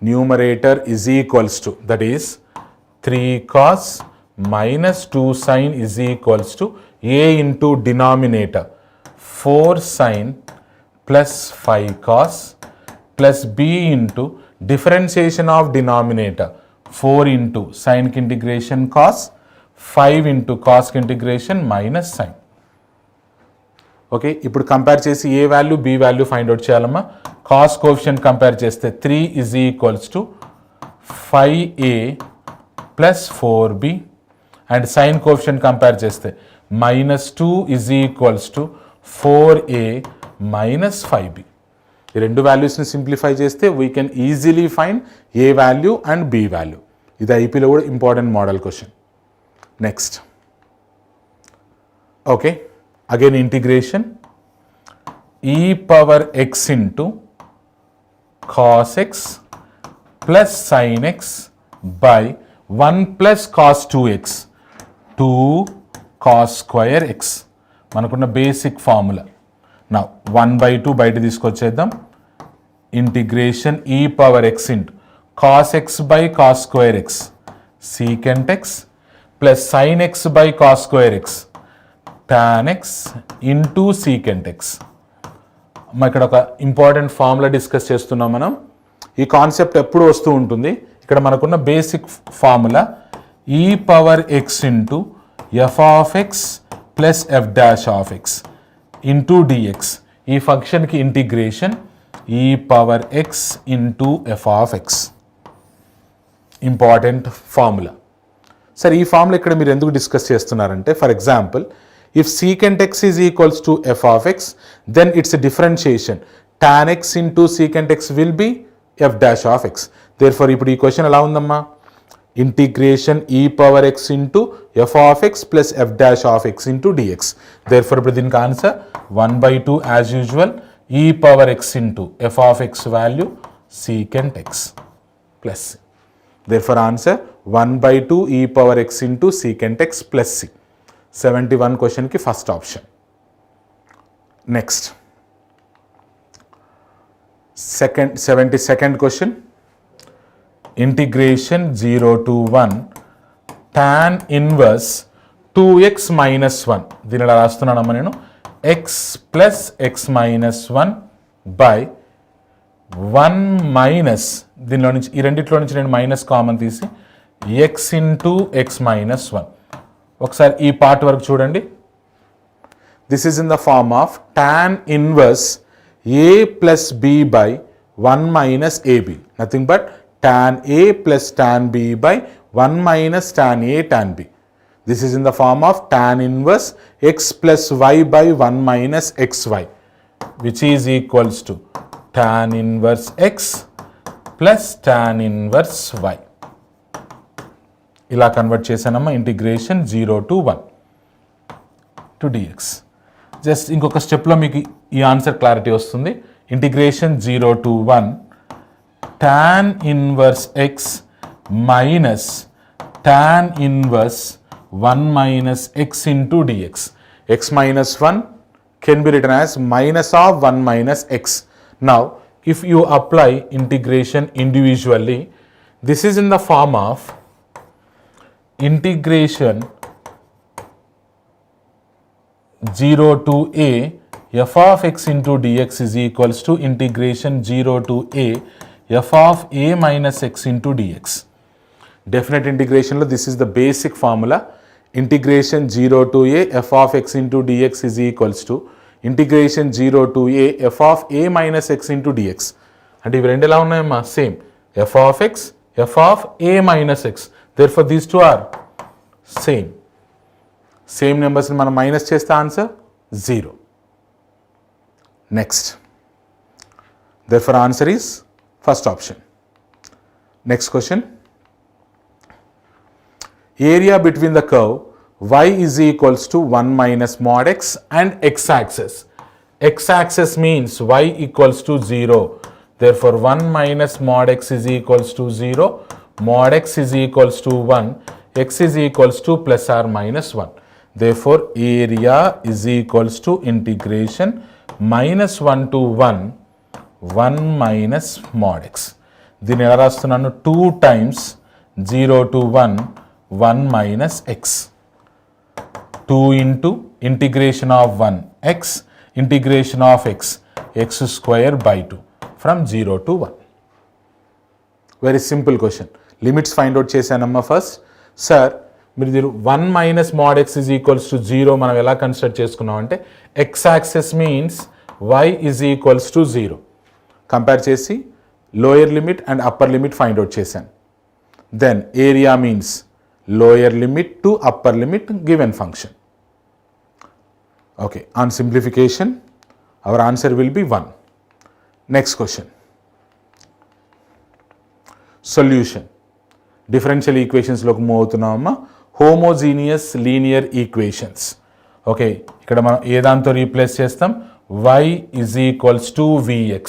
Numerator is equals to, that is 3 cos minus 2 sin is equals to a into denominator 4 sin plus 5 cos plus b into differentiation of denominator 4 into sin ki integration cos, 5 into cos ki integration minus sin. Okay, ఇప్పుడు compare చేసి a value b value find out చేయాలమ్మా. Cos coefficient compare చేస్తే 3 is equals to 5a plus 4b and sine coefficient compare చేస్తే -2 is equals to 4a minus 5b. ఈ రెండు వాల్యూస్ని simplify చేస్తే we can easily find a value and b value. ఇది ఐపీలో కూడా important model question. Next, okay, again integration e power x into cos x plus sin x by 1 plus cos 2x 2 cos square x. మనకున్న basic formula. నా 1/2 బయట తీసుకొచ్చేద్దాం. Integration e power x into cos x by cos square x secant x plus sin x by cos square x tan x into secant x. ఇక్కడ ఒక important formula discuss చేస్తున్నాం మనం. ఈ concept ఎప్పుడు వస్తూ ఉంటుంది. ఇక్కడ మనకున్న basic formula e power x into f of x plus f dash of x into dx. ఈ ఫంక్షన్కి integration e power x into f of x. Important formula. సరే, ఈ ఫార్ములా ఇక్కడ మీరు ఎందుకు డిస్కస్ చేస్తున్నారంటే, for example, if secant x is equals to f of x, then its differentiation tan x into secant x will be f dash of x. Therefore, ఇప్పుడు ఈ question ఎలా ఉందమ్మా? Integration e power x into f of x plus f dash of x into dx. Therefore, ఇప్పుడు దీనికి answer 1/2 as usual e power x into f of x value secant x plus c. Therefore, answer 1/2 e power x into secant x plus c. 71 question కి first option. Next, 72nd question. Integration 0 to 1 tan inverse 2x minus 1. దీని ఇలా రాస్తున్నానమ్మా నేను. x plus x minus 1 by 1 minus, దీనిలో నుంచి ఈ రెండిట్లో నుంచి నేను మైనస్ కామన్ తీసి x into x minus 1. ఒకసారి ఈ పార్ట్ వరకు చూడండి. This is in the form of tan inverse a plus b by 1 minus ab. Nothing but tan a plus tan b by 1 minus tan a tan b. This is in the form of tan inverse x plus y by 1 minus x y, which is equals to tan inverse x plus tan inverse y. ఇలా convert చేశానమ్మా. Integration 0 to 1 to dx. Just ఇంకొక స్టెప్లో మీకు ఈ answer clarity వస్తుంది. Integration 0 to 1 tan inverse x minus tan inverse 1 minus x into dx. X minus 1 can be written as minus of 1 minus x. Now if you apply integration individually, this is in the form of integration 0 to a f of x into dx is equals to integration 0 to a f of a minus x into dx. Definite ఇంటిగ్రేషన్లో this is the basic formula. Integration 0 to a f of x into dx is equals to integration 0 to a f of a minus x into dx. అంటే ఇవి రెండు ఎలా ఉన్నాయమ్మా? Same. f of x, f of a minus x. Therefore these two are same. Same నెంబర్స్ని మనం minus చేస్తే answer 0. Next, therefore answer is first option. Next question. Area between the curve y is equals to 1 minus mod x and x-axis. X-axis means y equals to 0. Therefore 1 minus mod x is equals to 0. Mod x is equals to 1. X is equals to plus or minus 1. Therefore area is equals to integration minus 1 to 1 minus mod x. దీన్ని ఎలా రాస్తున్నాను? 2 times 0 to 1 minus x. 2 into integration of 1 x, integration of x square by 2 from 0 to 1. Very simple question. Limits find out చేశానమ్మా ఫస్ట్. Sir మీరు 1 minus mod x is equals to 0 మనం ఎలా consider చేసుకున్నాం అంటే x axis means y is equals to 0. Compare చేసి lower limit and upper limit find out చేశాను. Then area means lower limit to upper limit given function. Okay, on simplification our answer will be 1. Next question. Solution. Differential ఈక్వేషన్స్లోకి move అవుతున్నామమ్మా. Homogeneous linear equations. Okay, ఇక్కడ మనం ఏ దాంతో replace చేస్తాం? y is equals to vx.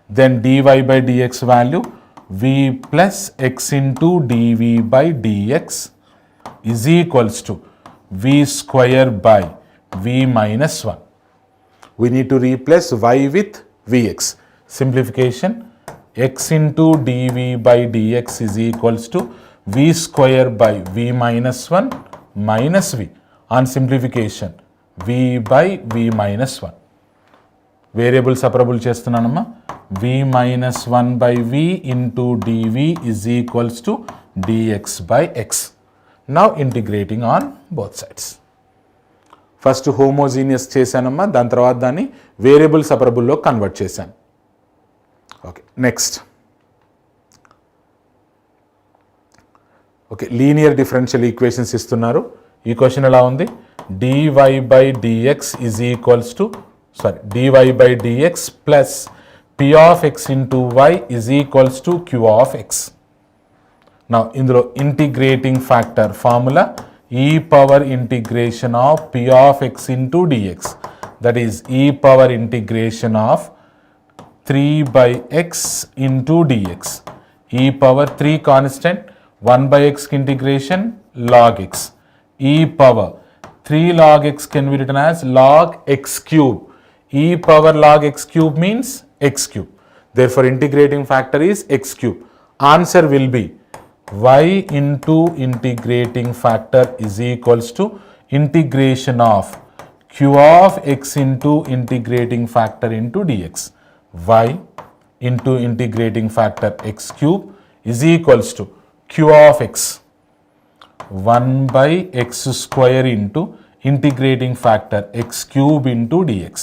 Then dy by dx value v plus x into dv by dx is equals to v square by v minus 1. We need to replace y with vx. Simplification, x into dv by dx is equals to v square by v minus 1 minus v. On simplification, v by v minus 1. Variable separable చేస్తున్నానమ్మా. v minus 1 by v into dv is equals to dx by x. Now integrating on both sides. First homogeneous చేశానమ్మా, దాని తర్వాత దాన్ని variable సపరబుల్లో convert చేశాను. Okay, next. Okay, linear differential equations ఇస్తున్నారు. ఈ question ఎలా ఉంది? dy by dx is equals to dy by dx plus p of x into y is equals to q of x. Now ఇందులో integrating factor formula e power integration of p of x into dx, that is e power integration of 3 by x into dx. e power 3 constant, 1 by x integration log x. e power 3 log x can be written as log x cube. e power log x cube means x cube. Therefore integrating factor is x cube. Answer will be y into integrating factor is equals to integration of q of x into integrating factor into dx. y into integrating factor x cube is equals to q of x 1 by x square into integrating factor x cube into dx.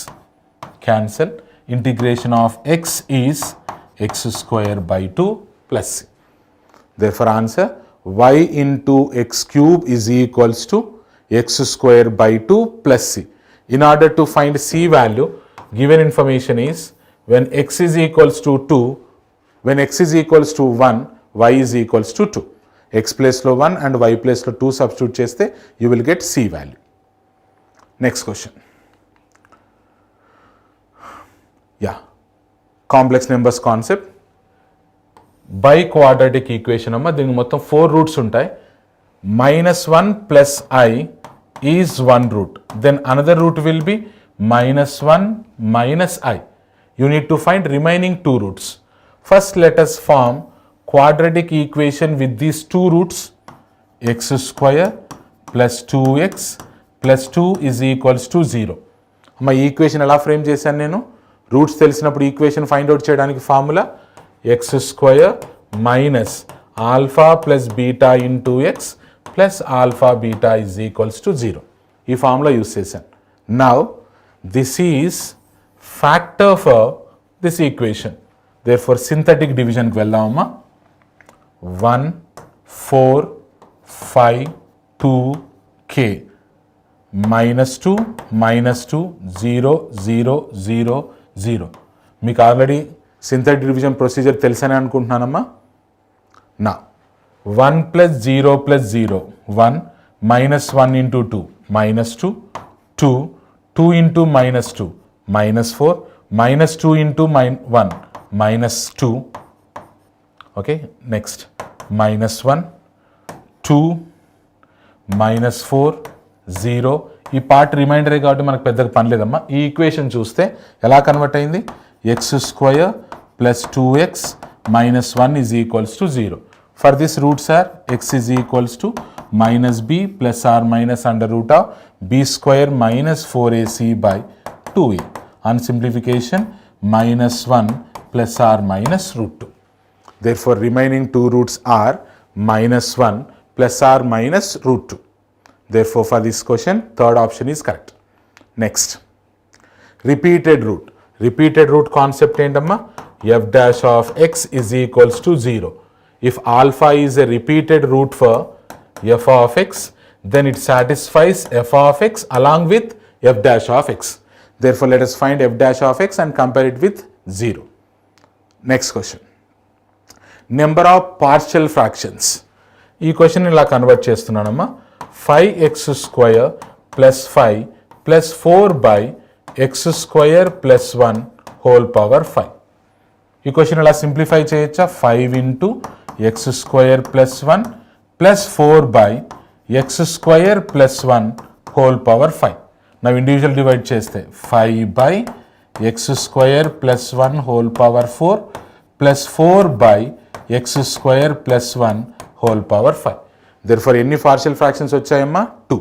Cancel. Integration of x is x square by 2 plus c. Therefore answer y into x cube is equals to x square by 2 plus c. In order to find c value, given information is when x is equals to 2, when x is equals to 1, y is equals to 2. x place lo 1 and y place lo 2 substitute cheste, you will get c value. Next question. Yeah, complex numbers concept. By quadratic equation అమ్మ, దీనికి మొత్తం 4 roots ఉంటాయి. -1 plus I is one root. Then another root will be -1 minus I. You need to find remaining 2 roots. First let us form quadratic equation with these 2 roots. X square plus 2x plus 2 is equals to 0. అమ్మ ఈ equation ఎలా frame చేశాను నేను? Roots తెలిసినప్పుడు equation find out చేయడానికి formula x square minus alpha plus beta into x plus alpha beta is equals to 0. ఈ formula use చేశాను. Now this is factor for this equation. Therefore synthetic division కి వెళ్దామమ్మా. 1 4 5 2 k -2 -2 0 0 0 0. మీకు already synthetic division procedure తెలుసని అనుకుంటున్నానమ్మా. నా 1 plus 0 plus 0 1 minus 1 into 2 minus 2 2 2 into minus 2 minus 4 minus 2 into 1 minus 2. Okay, next minus 1 2 minus 4 0. ఈ part రిమైండరే కాబట్టి మనకు పెద్దగా పని లేదమ్మా. ఈ ఈక్వేషన్ చూస్తే ఎలా కన్వర్ట్ అయింది? X square plus 2x minus 1 is equals to 0. For this roots are x is equals to minus b plus or minus under root of b square minus 4ac by 2a. On simplification minus 1 plus or minus root 2. Therefore remaining two roots are minus 1 plus or minus root 2. Therefore for this question third option is correct. Next, repeated root. Repeated root concept ఏంటమ్మా? f dash of x is equals to 0. If alpha is a repeated root for f of x, then it satisfies f of x along with f dash of x. Therefore let us find f dash of x and compare it with 0. Next question. Number of partial fractions. ఈ question ఇలా convert చేస్తున్నానమ్మా. 5x square plus 5 plus 4 by x square plus 1 whole power 5. ఈ question ఇలా simplify చేయొచ్చా? 5 into x square plus 1 plus 4 by x square plus 1 whole power 5. Now individual divide చేస్తే 5 by x square plus 1 whole power 4 plus 4 by x square plus 1 whole power 5. Therefore ఎన్ని partial fractions వచ్చాయమ్మా? 2.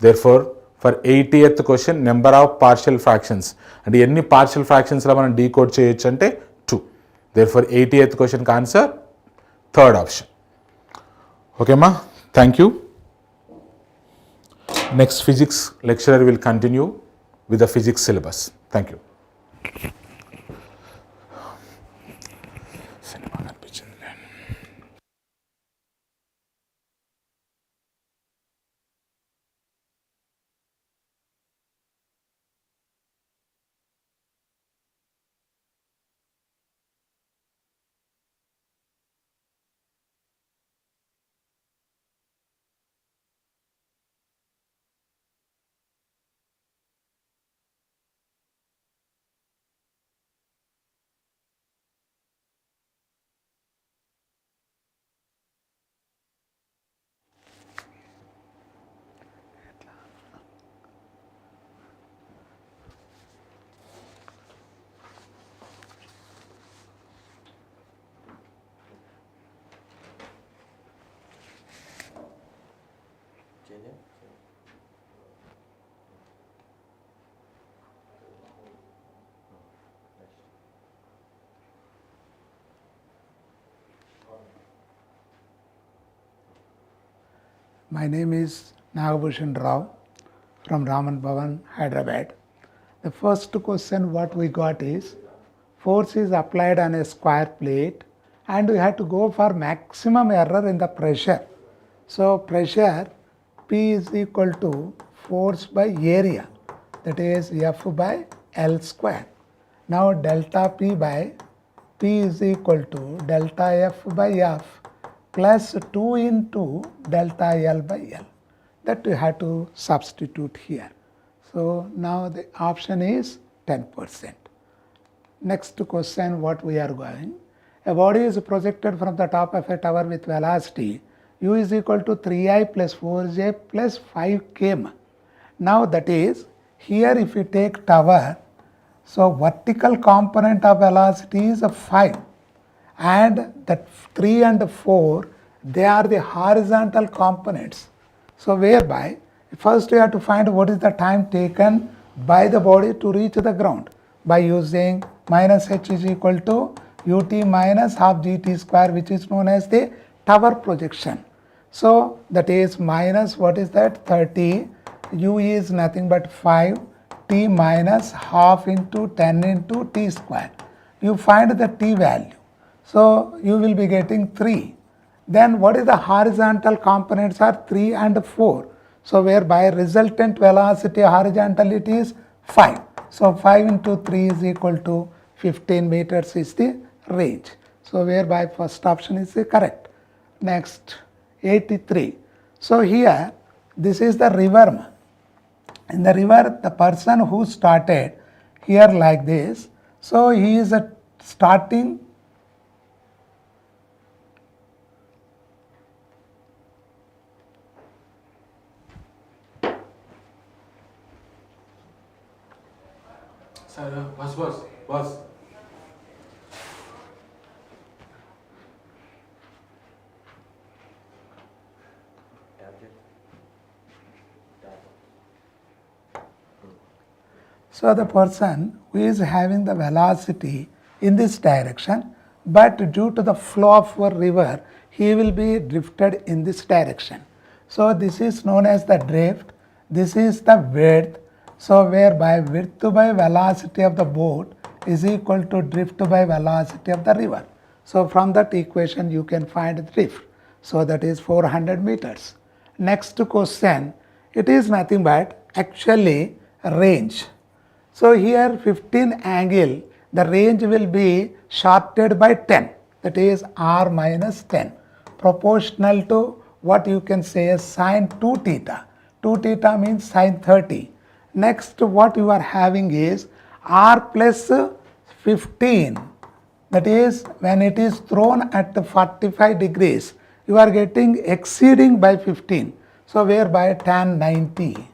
Therefore for 80th question number of partial fractions అంటే ఎన్ని partial fractions లా మనం decode చేయొచ్చు అంటే 2. Therefore 80th question కి answer third option. Okay ma, thank you. Next physics lecturer will continue with the physics syllabus. Thank you. My name is Nagabhushan Rao from Raman Bhavan, Hyderabad. The first question what we got is, force is applied on a square plate and we have to go for maximum error in the pressure. So pressure P is equal to force by area, that is F by L square. Now delta P by P is equal to delta F by F plus 2 into delta L by L. That we have to substitute here. So now the option is 10%. Next question what we are going. A body is projected from the top of a tower with velocity u is equal to 3i plus 4j plus 5 km. Now that is, here if you take tower, so vertical component of velocity is 5 and that 3 and 4 they are the horizontal components. So whereby first we have to find what is the time taken by the body to reach the ground by using minus h is equal to ut minus half gt square, which is known as the tower projection. So that is minus, what is that, 30, u is nothing but 5, t minus half into 10 into t square. You find the t value. So you will be getting 3. Then what is the horizontal components are 3 and 4. So whereby resultant velocity horizontal it is 5. So 5 into 3 is equal to 15 meters is the range. So whereby first option is the correct. Next, 83. So here this is the river. In the river, the person who started here like this, so he is starting Bus. So the person who is having the velocity in this direction, but due to the flow of a river, he will be drifted in this direction. So this is known as the drift. This is the width. So whereby width by velocity of the boat is equal to drift by velocity of the river. So from that equation you can find drift. So that is 400 meters. Next question, it is nothing but actually range. So here 15 angle, the range will be shorted by 10, that is r minus 10, proportional to what you can say as sine 2 theta. 2 theta means sine 30. Next what you are having is r plus 15, that is when it is thrown at 45 degrees, you are getting exceeding by 15. So whereby tan 90.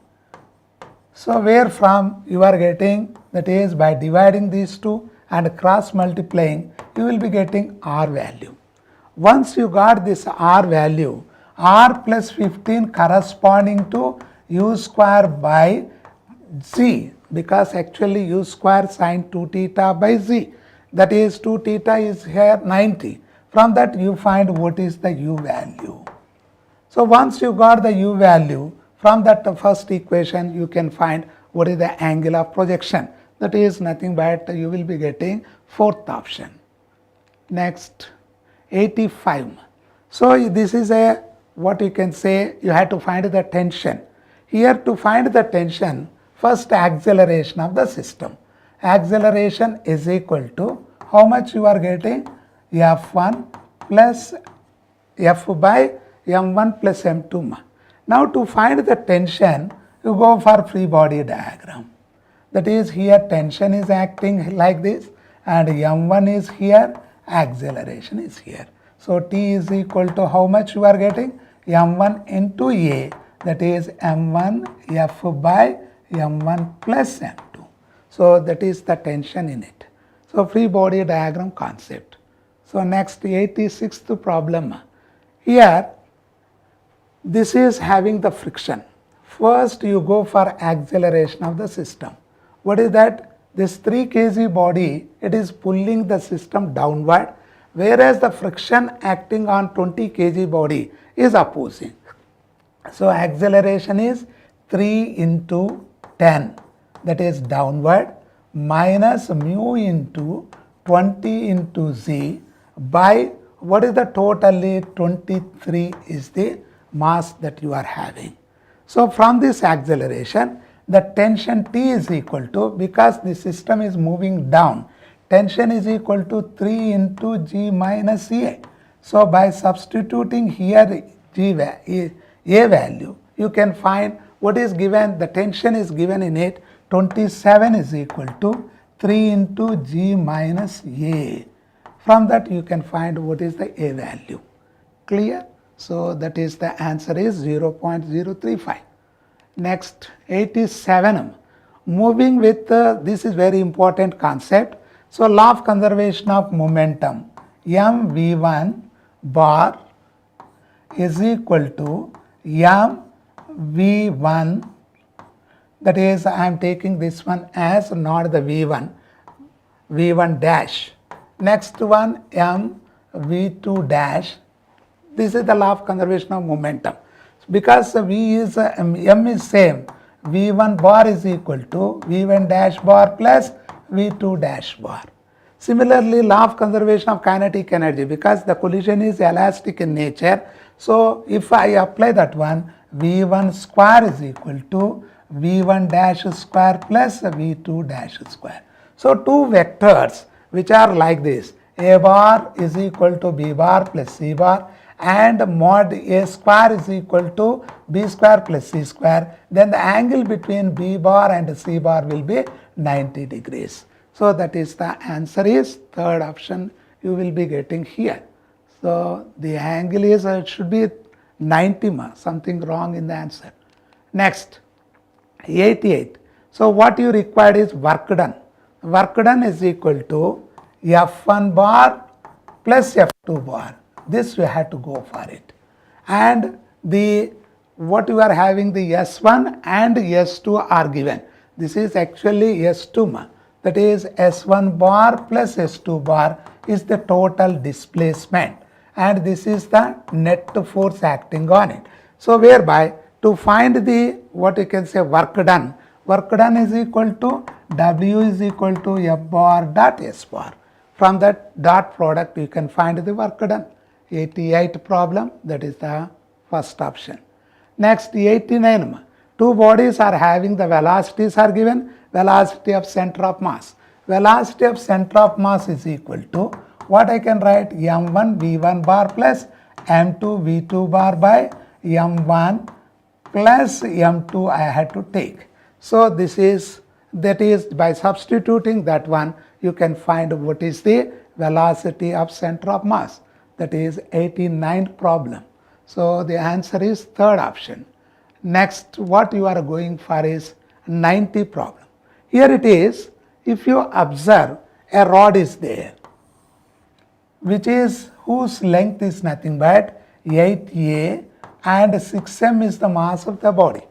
So where from you are getting, that is by dividing these two and cross multiplying, you will be getting r value. Once you got this r value, r plus 15 corresponding to u square by z, because actually u square sine 2 theta by z, that is 2 theta is here 90. From that you find what is the u value. So once you got the u value, from that first equation you can find what is the angle of projection. That is nothing but you will be getting fourth option. Next, 85. So this is a, what you can say, you have to find the tension. Here to find the tension, first acceleration of the system. Acceleration is equal to how much you are getting, F1 plus F by m1 plus m2. Now to find the tension, you go for free body diagram. That is here tension is acting like this and m1 is here, acceleration is here. So T is equal to how much you are getting, m1 into A, that is m1 F by m1 plus m2. So that is the tension in it. So free body diagram concept. So next 86th problem. Here this is having the friction. First you go for acceleration of the system. What is that? This 3 kg body, it is pulling the system downward, whereas the friction acting on 20 kg body is opposing. So acceleration is 3 into 10, that is downward, minus mu into 20 into z by what is the totally 23 is the mass that you are having. So from this acceleration, the tension T is equal to, because the system is moving down, tension is equal to 3 into G minus A. So by substituting here A value, you can find what is given, the tension is given in it, 27 is equal to 3 into G minus A. From that you can find what is the A value. Clear? So that is the answer is 0.035. Next, 87. Moving with, this is very important concept. So law of conservation of momentum, mv1 bar is equal to mv1, that is I am taking this one as not the v1, v1 dash. Next one m v2 dash. This is the law of conservation of momentum. Because v is m is same, v1 bar is equal to v1 dash bar plus v2 dash bar. Similarly, law of conservation of kinetic energy, because the collision is elastic in nature. So if I apply that one, v1 square is equal to v1 dash square plus v2 dash square. So two vectors which are like this, a bar is equal to b bar plus c bar, and mod a square is equal to b square plus c square, then the angle between b bar and c bar will be 90 degrees. So that is the answer is third option you will be getting here. So the angle is, it should be 90, something wrong in the answer. Next, 88. So what you required is work done. Work done is equal to F1 bar plus F2 bar. This we had to go for it. And the what you are having, the S1 and S2 are given. This is actually S2, that is S1 bar plus S2 bar is the total displacement, and this is the net force acting on it. So whereby to find the what you can say work done is equal to W is equal to F bar dot S bar. From that dot product you can find the work done. 88 problem, that is the first option. Next, 89. Two bodies are having the velocities are given, velocity of center of mass. Velocity of center of mass is equal to what I can write, m1 v1 bar plus m2 v2 bar by m1 plus m2 I had to take. So this is, that is by substituting that one you can find what is the velocity of center of mass. That is 89th problem. So the answer is third option. Next, what you are going for is 90 problem. Here it is, if you observe a rod is there, which is whose length is nothing but 8a and 6m is the mass of the body,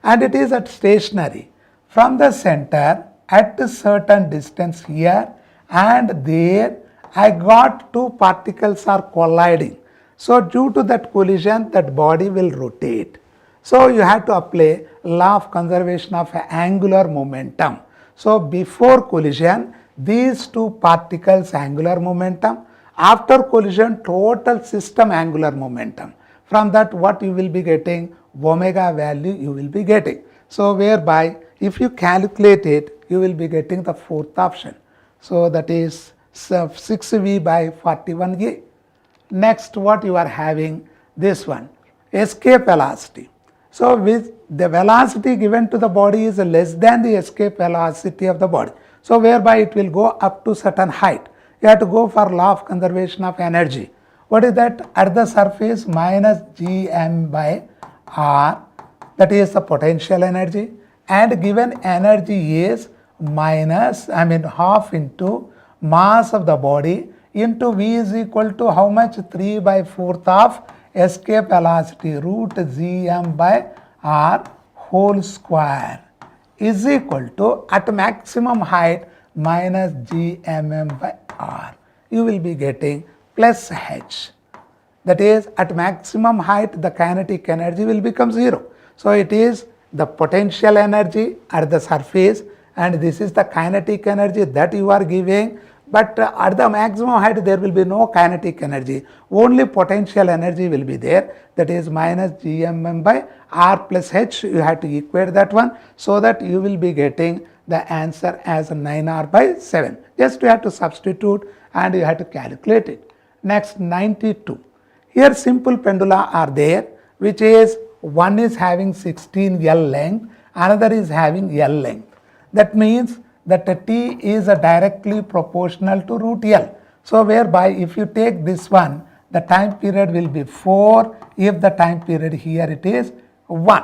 and it is at stationary from the center at a certain distance here and there. I got two particles are colliding. So due to that collision, that body will rotate. So you have to apply law of conservation of angular momentum. So before collision, these two particles angular momentum, after collision total system angular momentum. From that what you will be getting, omega value you will be getting. So whereby if you calculate it, you will be getting the fourth option. So that is 6v by 41a. Next, what you are having, this one, escape velocity. So with the velocity given to the body is less than the escape velocity of the body. So whereby it will go up to certain height. You have to go for law of conservation of energy. What is that? At the surface minus gm by r, that is the potential energy, and given energy is minus, half into mass of the body into v is equal to how much, 3 by 4th of escape velocity root gm by r whole square is equal to at maximum height minus gmm by r. You will be getting plus h. That is at maximum height the kinetic energy will become 0. So it is the potential energy at the surface, and this is the kinetic energy that you are giving, but at the maximum height there will be no kinetic energy, only potential energy will be there, that is minus gmm by r plus h. You have to equate that one, so that you will be getting the answer as 9r by 7. Just you have to substitute and you have to calculate it. Next, 92. Here simple pendula are there, which is one is having 16L length, another is having L length. That means that the T is directly proportional to root L. So whereby if you take this one, the time period will be 4, if the time period here it is 1.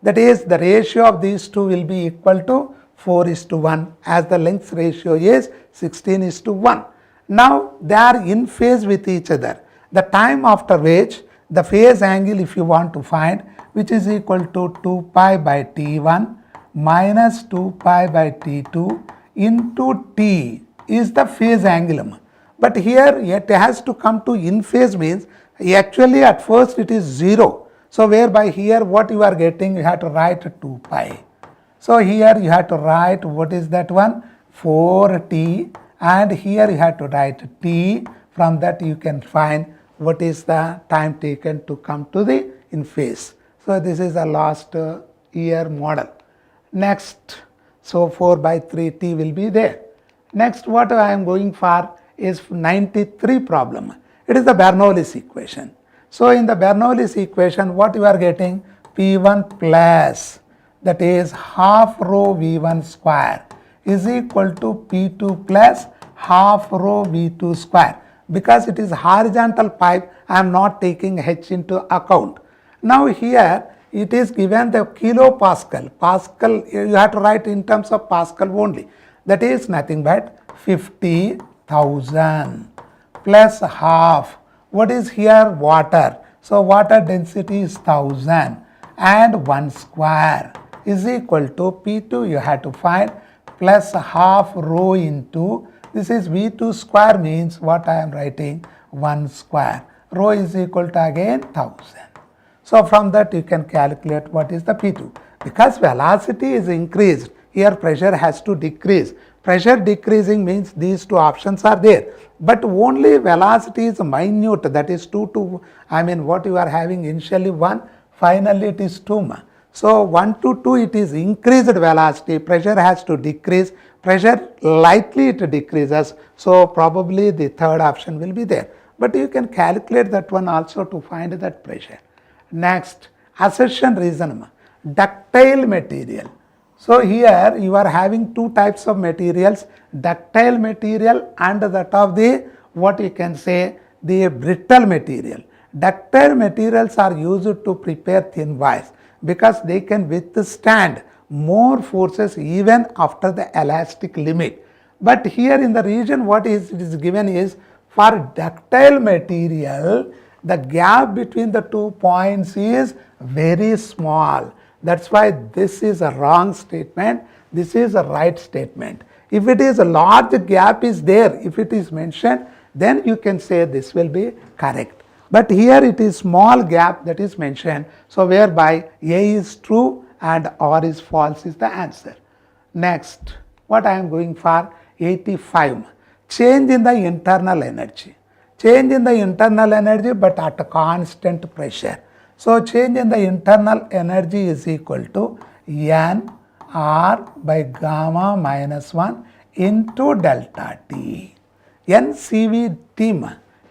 That is the ratio of these two will be equal to 4:1, as the length ratio is 16:1. Now they are in phase with each other. The time after which the phase angle if you want to find, which is equal to 2 pi by T1 minus 2 pi by T2 into T is the phase angle. But here it has to come to in phase means actually at first it is 0. So whereby here what you are getting, you have to write 2 pi. So here you have to write what is that one, 4t, and here you have to write t. From that you can find what is the time taken to come to the in phase. So this is the last year model. Next, so 4 by 3t will be there. Next, what I am going for is 93 problem. It is the Bernoulli's equation. So in the Bernoulli's equation, what you are getting, P1 plus, that is half rho V1 square is equal to P2 plus half rho V2 square. Because it is horizontal pipe, I am not taking H into account. Now here it is given the kilopascal. Pascal, you have to write in terms of Pascal only. That is nothing but 50,000 plus half. What is here? Water. So water density is 1000 and 1 square is equal to P2 you have to find plus half rho into, this is V2 square means what I am writing, 1 square. Rho is equal to again 1000. So from that you can calculate what is the P2. Because velocity is increased, here pressure has to decrease. Pressure decreasing means these two options are there. But only velocity is minute, that is 2 to, I mean what you are having initially 1, finally it is 2. So 1 to 2 it is increased velocity, pressure has to decrease, pressure lightly it decreases. So probably the third option will be there. But you can calculate that one also to find that pressure. Next, assertion reason, ductile material. So here you are having two types of materials, ductile material and that of the, what you can say, the brittle material. Ductile materials are used to prepare thin wires because they can withstand more forces even after the elastic limit. But here in the region what is it is given is, for ductile material, the gap between the 2 points is very small. That's why this is a wrong statement, this is a right statement. If it is a large gap is there, if it is mentioned, then you can say this will be correct. But here it is small gap that is mentioned, so whereby A is true and R is false is the answer. Next, what I am going for, 85, change in the internal energy. Change in the internal energy but at a constant pressure. So change in the internal energy is equal to N R by gamma minus 1 into delta T. N CV T,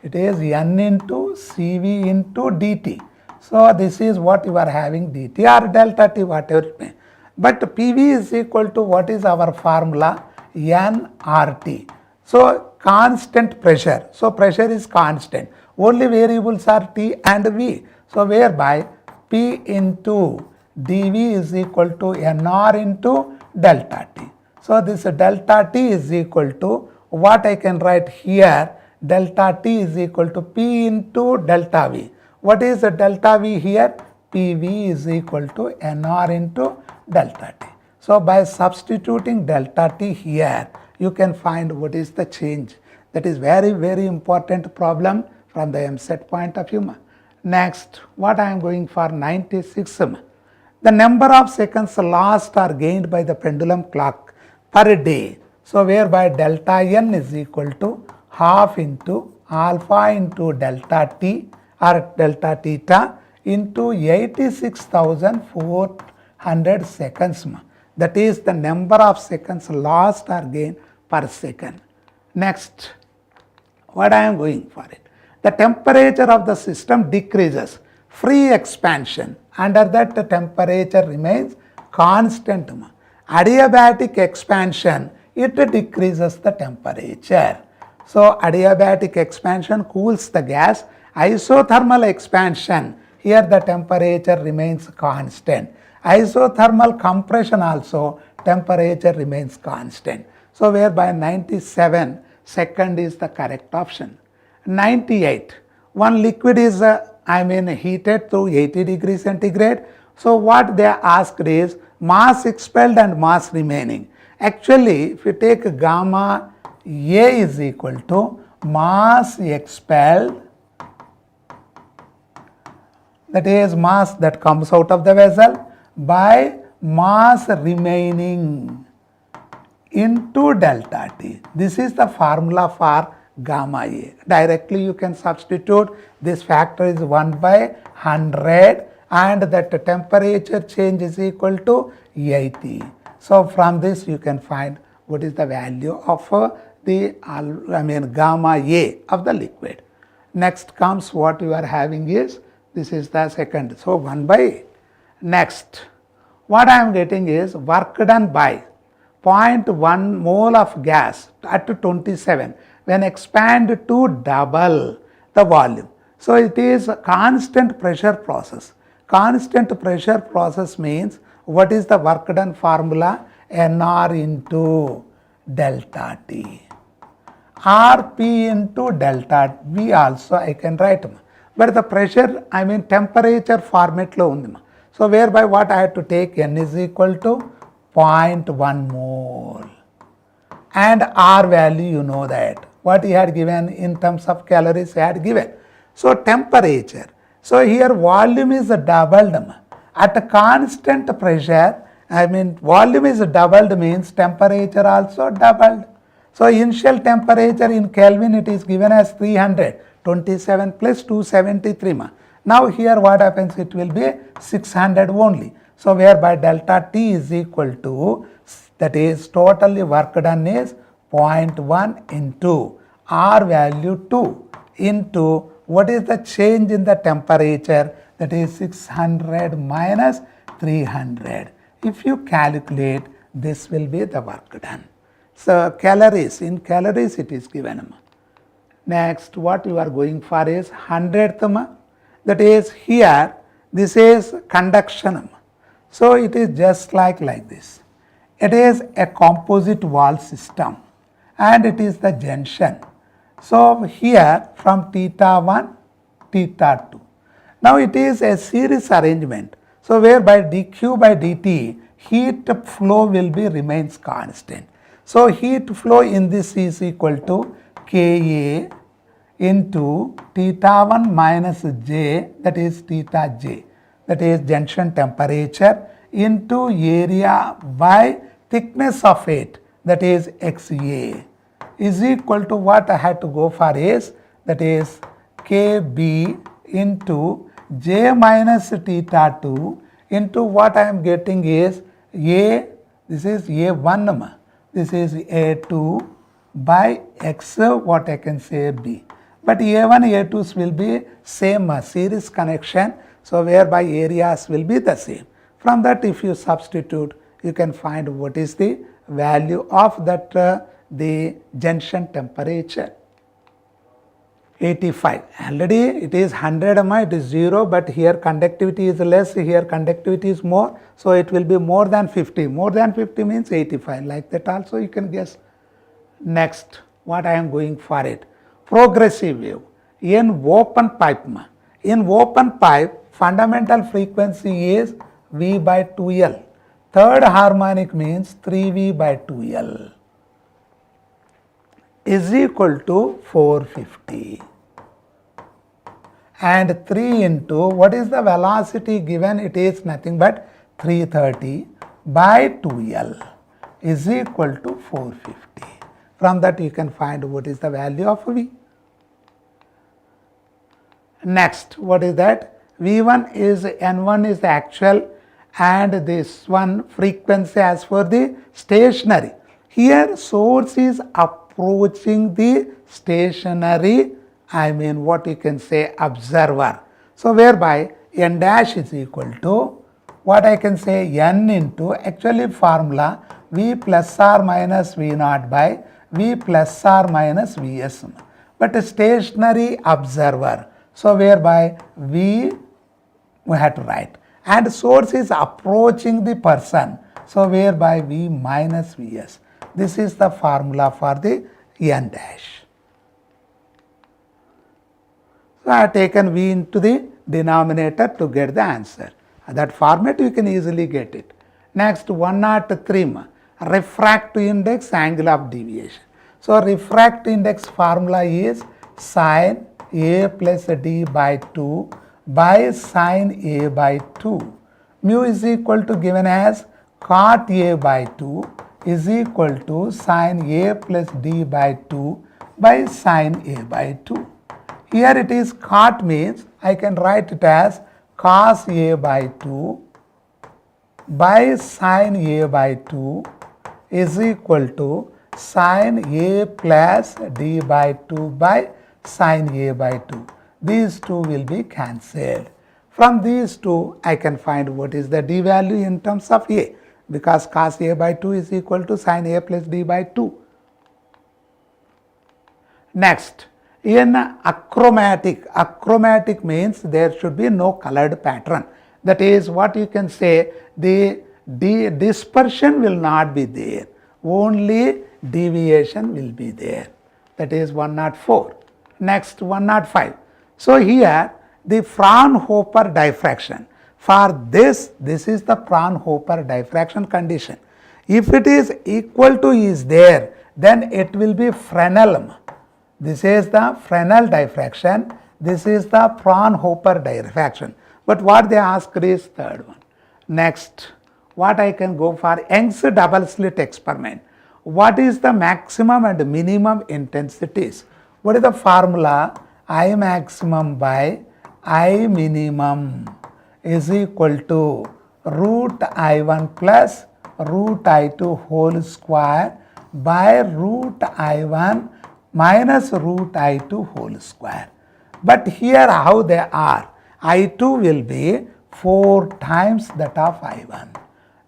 it is N into CV into dt. So this is what you are having, dt or delta T, whatever it may. But PV is equal to, what is our formula, nRT. So constant pressure, so pressure is constant, only variables are T and V. So whereby P into dV is equal to nR into delta T. So this delta T is equal to, what I can write here, delta T is equal to P into delta V. What is the delta V here? PV is equal to nR into delta T. So by substituting delta T here, you can find what is the change. That is very, very important problem from the EAMCET point of view. Next, what I am going for, 96. The number of seconds lost or gained by the pendulum clock per day. So whereby delta N is equal to half into alpha into delta T or delta theta into 86,400 seconds. That is the number of seconds lost or gained per second. Next, what I am going for it. The temperature of the system decreases, free expansion, under that the temperature remains constant. Adiabatic expansion, it decreases the temperature. So adiabatic expansion cools the gas, isothermal expansion, here the temperature remains constant. Isothermal compression also, temperature remains constant. So whereby 97 second is the correct option. 98, one liquid is heated to 80 degrees centigrade. So what they asked is mass expelled and mass remaining. Actually if you take gamma A is equal to mass expelled, that is mass that comes out of the vessel, by mass remaining into delta T. This is the formula for gamma A. Directly you can substitute. This factor is 1 by 100 and that temperature change is equal to 80. So from this you can find what is the value of gamma A of the liquid. Next comes what you are having is, this is the second, so 1 by 8. Next, what I am getting is work done by 0.1 mole of gas at 27 when expanded to double the volume. So it is a constant pressure process. Constant pressure process means what is the work done formula? NR into delta T. RP into delta V also I can write. But the pressure, temperature format lo undi. So whereby what I have to take, N is equal to 0.1 mole. And R value you know that. What he had given in terms of calories he had given. So temperature. So here volume is doubled. At a constant pressure, volume is doubled means temperature also doubled. So initial temperature in Kelvin it is given as 327 plus 273. Now here what happens, it will be 600 only. So whereby delta T is equal to, that is totally work done is 0.1 into R value 2 into what is the change in the temperature, that is 600 minus 300. If you calculate, this will be the work done. So calories, in calories it is given. Next what you are going for is 100th, that is here this is conduction. So it is just like this. It is a composite wall system and it is the junction. So here from theta 1, theta 2. Now it is a series arrangement. So whereby dq by dt, heat flow will be remains constant. So heat flow in this is equal to Ka into theta 1 minus j, that is theta j, that is junction temperature, into area by thickness of it, that is XA, is equal to what I had to go for is, that is Kb into j minus theta 2 into what I am getting is A, this is A1, this is A2 by X, what I can say B. But A1, A2s will be same series connection, so whereby areas will be the same. From that if you substitute, you can find what is the value of that the junction temperature. 85. Already it is 100, it is 0, but here conductivity is less, here conductivity is more, so it will be more than 50. More than 50 means 85, like that also you can guess. Next, what I am going for it, progressive wave in open pipe. In open pipe, fundamental frequency is V by 2L. Third harmonic means 3V by 2L is equal to 450. And 3 into what is the velocity given, it is nothing but 330 by 2L is equal to 450. From that you can find what is the value of V. Next, what is that? V1 is, N1 is the actual and this one frequency as for the stationary. Here source is approaching the stationary, what you can say observer. So whereby N dash is equal to what I can say N into actually formula V plus or minus V naught by V plus or minus Vs. But a stationary observer, so whereby V we have to write, and source is approaching the person, so whereby V minus Vs. This is the formula for the N dash. So I have taken V into the denominator to get the answer. That format you can easily get it. Next, 103, refractive index, angle of deviation. So refractive index formula is sin A plus D by 2 by sin A by 2. Mu is equal to given as cot A by 2 is equal to sin A plus D by 2 by sin A by 2. Here it is cot means I can write it as cos A by 2 by sin A by 2 is equal to sin A plus D by 2 by sin A by 2. These two will be cancelled. From these two, I can find what is the D value in terms of A, because cos A by 2 is equal to sin A plus D by 2. Next, in achromatic means there should be no colored pattern. That is what you can say, the dispersion will not be there, only deviation will be there. That is 104. Next, 105. So here the Fraunhofer diffraction. For this is the Fraunhofer diffraction condition. If it is equal to is there, then it will be Fresnel. This is the Fresnel diffraction. This is the Fraunhofer diffraction. But what they ask is third one. Next, what I can go for Young's double slit experiment. What is the maximum and minimum intensities? What is the formula? I maximum by I minimum is equal to root I1 plus root I2 whole square by root I1 minus root I2 whole square. But here how they are? I2 will be 4 times that of I1.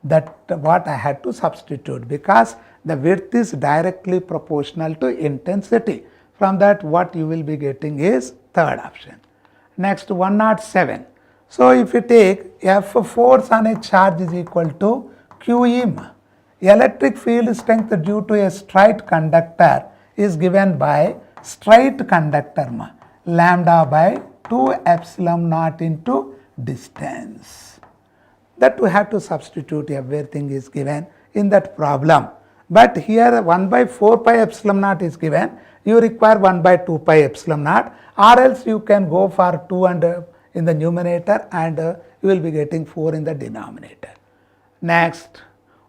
That what I had to substitute, because the width is directly proportional to intensity. From that what you will be getting is third option. Next, 107. So if you take F force on a charge is equal to Qm. Electric field strength due to a straight conductor is given by straight conductor lambda by 2 epsilon naught into distance. That we have to substitute, everything is given in that problem. But here 1 by 4 pi epsilon naught is given, you require 1 by 2 pi epsilon naught, or else you can go for 2 and in the numerator and you will be getting 4 in the denominator. Next,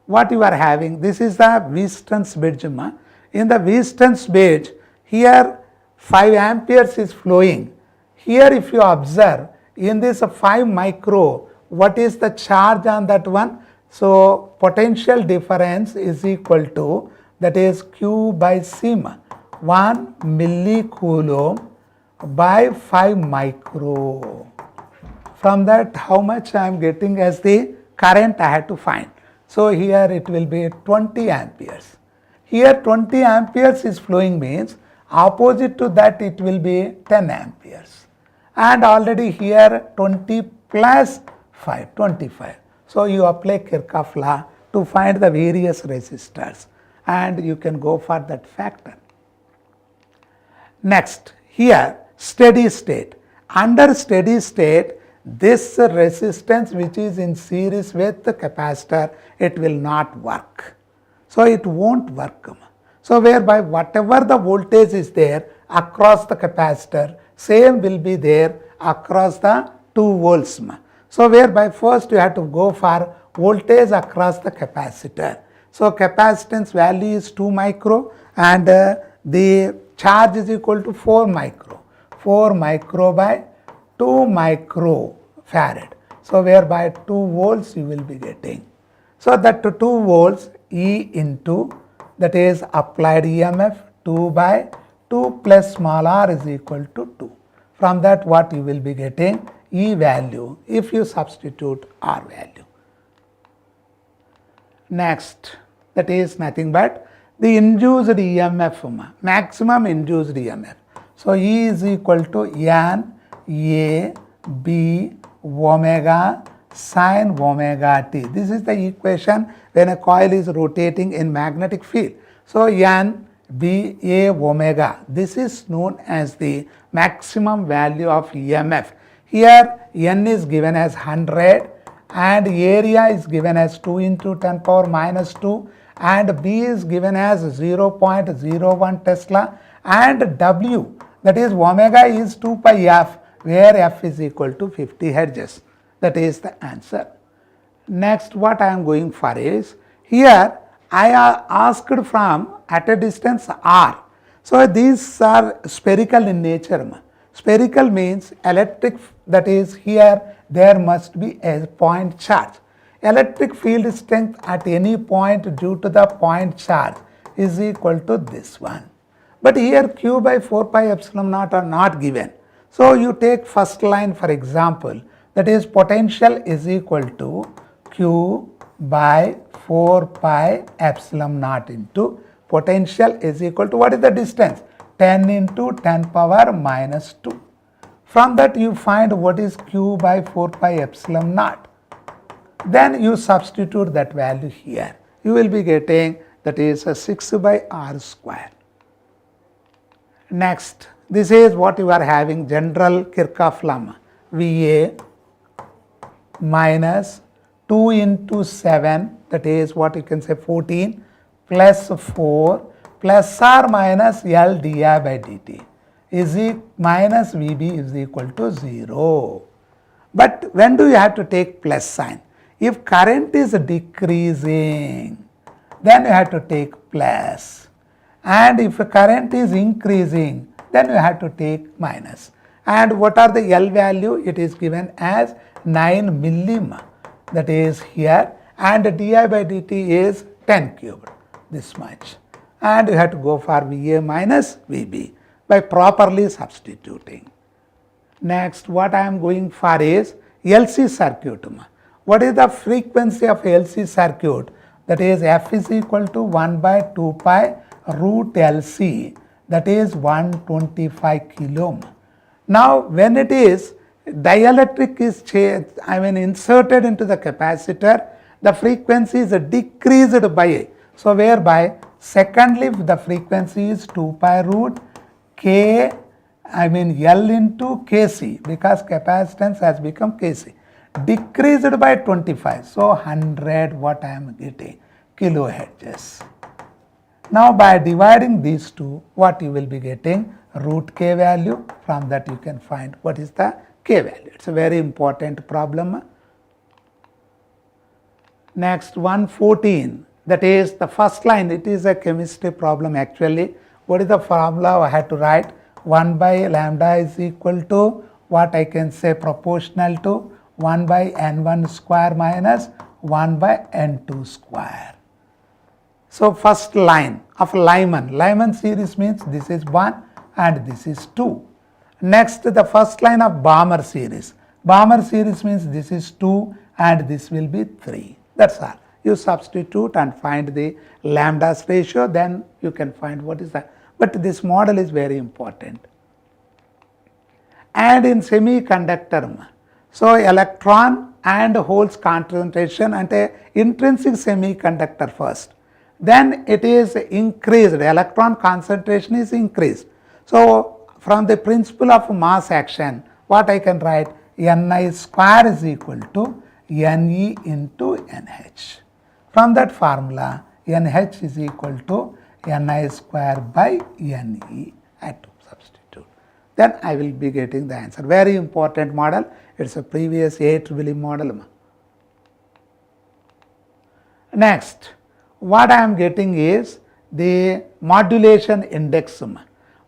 what you are having, this is the Wheaton's bridge. In the Wheaton's bridge, here 5 amperes is flowing. Here if you observe, in this 5 micro, what is the charge on that one? So potential difference is equal to, that is Q by C, 1 millicoulomb by 5 micro. From that how much I am getting as the current I had to find. So here it will be 20 amperes. Here 20 amperes is flowing means opposite to that it will be 10 amperes. And already here 20 plus 5, 25. So you apply Kirchhoff law to find the various resistors and you can go for that factor. Next, here steady state. Under steady state, this resistance which is in series with the capacitor, it will not work. So it won't work. So whereby whatever the voltage is there across the capacitor, same will be there across the 2 volts. So whereby first you have to go for voltage across the capacitor. So capacitance value is 2 micro and the charge is equal to 4 micro. 4 micro by 2 microfarad. So whereby 2 volts you will be getting. So that 2 volts E into, that is applied EMF, 2 by 2 plus small r is equal to 2. From that what you will be getting? E value if you substitute R value. Next, that is nothing but the induced EMF, maximum induced EMF. So E is equal to N A B omega sin omega t. This is the equation when a coil is rotating in magnetic field. So N B A omega, this is known as the maximum value of EMF. Here N is given as 100 and area is given as 2 into 10 power minus 2 and B is given as 0.01 Tesla, and W, that is omega, is 2 pi f, where f is equal to 50 hertz. That is the answer. Next, what I am going for is, here I asked from at a distance r. So these are spherical in nature. Spherical means electric, that is here there must be a point charge. Electric field strength at any point due to the point charge is equal to this one. But here q by 4 pi epsilon naught are not given. So you take first line for example, that is potential is equal to q by 4 pi epsilon naught into potential is equal to, what is the distance? 10 into 10 power minus 2. From that you find what is q by 4 pi epsilon naught. Then you substitute that value here. You will be getting, that is a 6 by r square. Next, this is what you are having, general Kirchhoff law, VA minus 2 into 7, that is what you can say 14, plus 4 plus or minus L di by dt is minus VB is equal to 0. But when do you have to take plus sign? If current is decreasing, then you have to take plus. And if current is increasing, then you have to take minus. And what are the L value? It is given as 9 millim, that is here, and di by dt is 10 cubed, this much. And you have to go for VA minus VB by properly substituting. Next, what I am going for is LC circuit. What is the frequency of LC circuit? That is f is equal to 1 by 2 pi root LC, that is 125 kilo. Now when it is dielectric is inserted into the capacitor, the frequency is decreased by a. So whereby secondly the frequency is 2 pi root K, L into Kc, because capacitance has become Kc, decreased by 25. So 100, what I am getting, kilohertz. Now by dividing these two, what you will be getting, root K value. From that you can find what is the K value. It's a very important problem. Next, 114, that is the first line. It is a chemistry problem actually. What is the formula I had to write? 1 by lambda is equal to, what I can say, proportional to 1 by n1 square minus 1 by n2 square. So first line of Lyman series means this is 1 and this is 2. Next, the first line of Balmer series. Balmer series means this is 2 and this will be 3. That's all. You substitute and find the lambda's ratio, then you can find what is that. But this model is very important. And in semiconductor, so electron and holes concentration and a intrinsic semiconductor first. Then it is increased, electron concentration is increased. So from the principle of mass action, what I can write, Ni square is equal to Ne into Nh. From that formula, Nh is equal to Ni square by Ne. I have to substitute. Then I will be getting the answer. Very important model. It's a previous AEEE model. Next, what I am getting is the modulation index.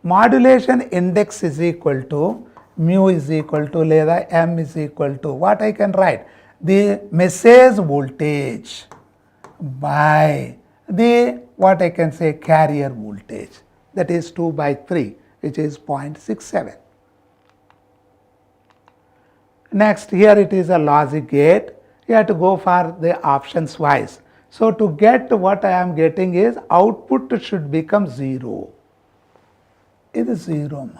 Modulation index is equal to mu is equal to leda m is equal to, what I can write, the message voltage by the, what I can say, carrier voltage, that is 2 by 3, which is 0.67. Next, here it is a logic gate. You have to go for the options wise. So to get what I am getting is output should become 0. It is 0.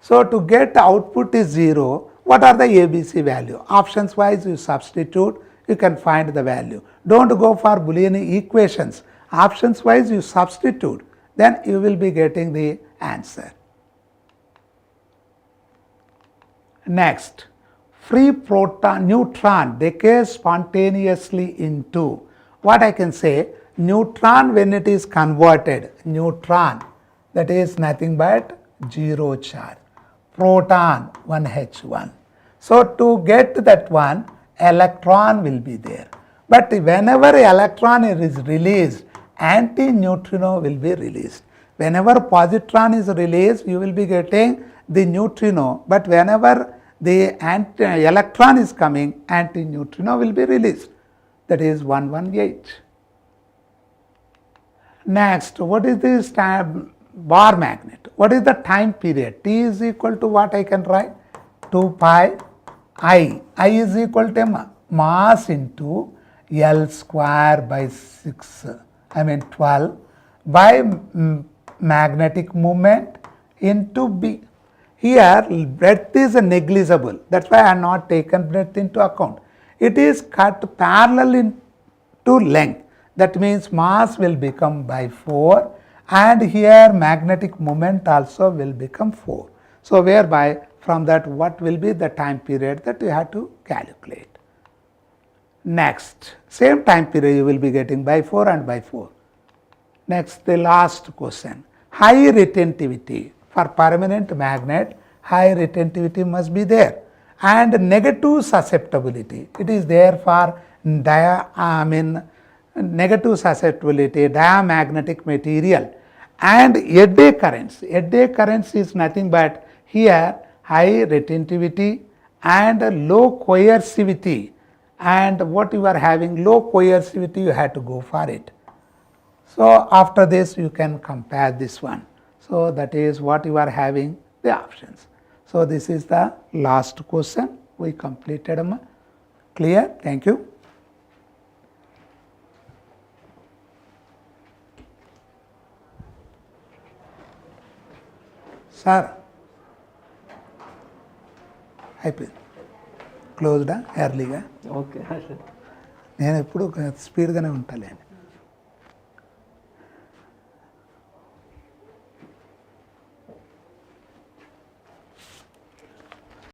So to get output is 0, what are the ABC value? Options wise you substitute, you can find the value. Don't go for Boolean equations. Options wise you substitute, then you will be getting the answer. Next, free neutron decays spontaneously into, what I can say, neutron when it is converted, neutron, that is nothing but 0 charge, proton 1h1. So to get that one, electron will be there. But whenever electron is released, anti-neutrino will be released. Whenever positron is released, you will be getting the neutrino, but whenever the electron is coming, anti-neutrino will be released. That is 118. Next, what is this bar magnet? What is the time period? T is equal to what I can write? 2 pi I. I is equal to mass into L square by 12 by magnetic moment into B. Here breadth is negligible, that's why I have not taken breadth into account. It is cut parallel into length, that means mass will become by 4 and here magnetic moment also will become 4. So whereby from that what will be the time period that you have to calculate. Next, same time period you will be getting by 4 and by 4. Next, the last question. High retentivity. For permanent magnet, high retentivity must be there. And negative susceptibility. It is there for negative susceptibility, diamagnetic material. And eddy currents. Eddy currents is nothing but here high retentivity and low coercivity. And what you are having low coercivity, you have to go for it. So after this you can compare this one. So that is what you are having the options. So this is the last question we completed. Clear? Thank you. Sir, క్లోజ్డా ఎర్లీగా okay నేను ఎప్పుడు స్పీడ్గానే ఉంటాను.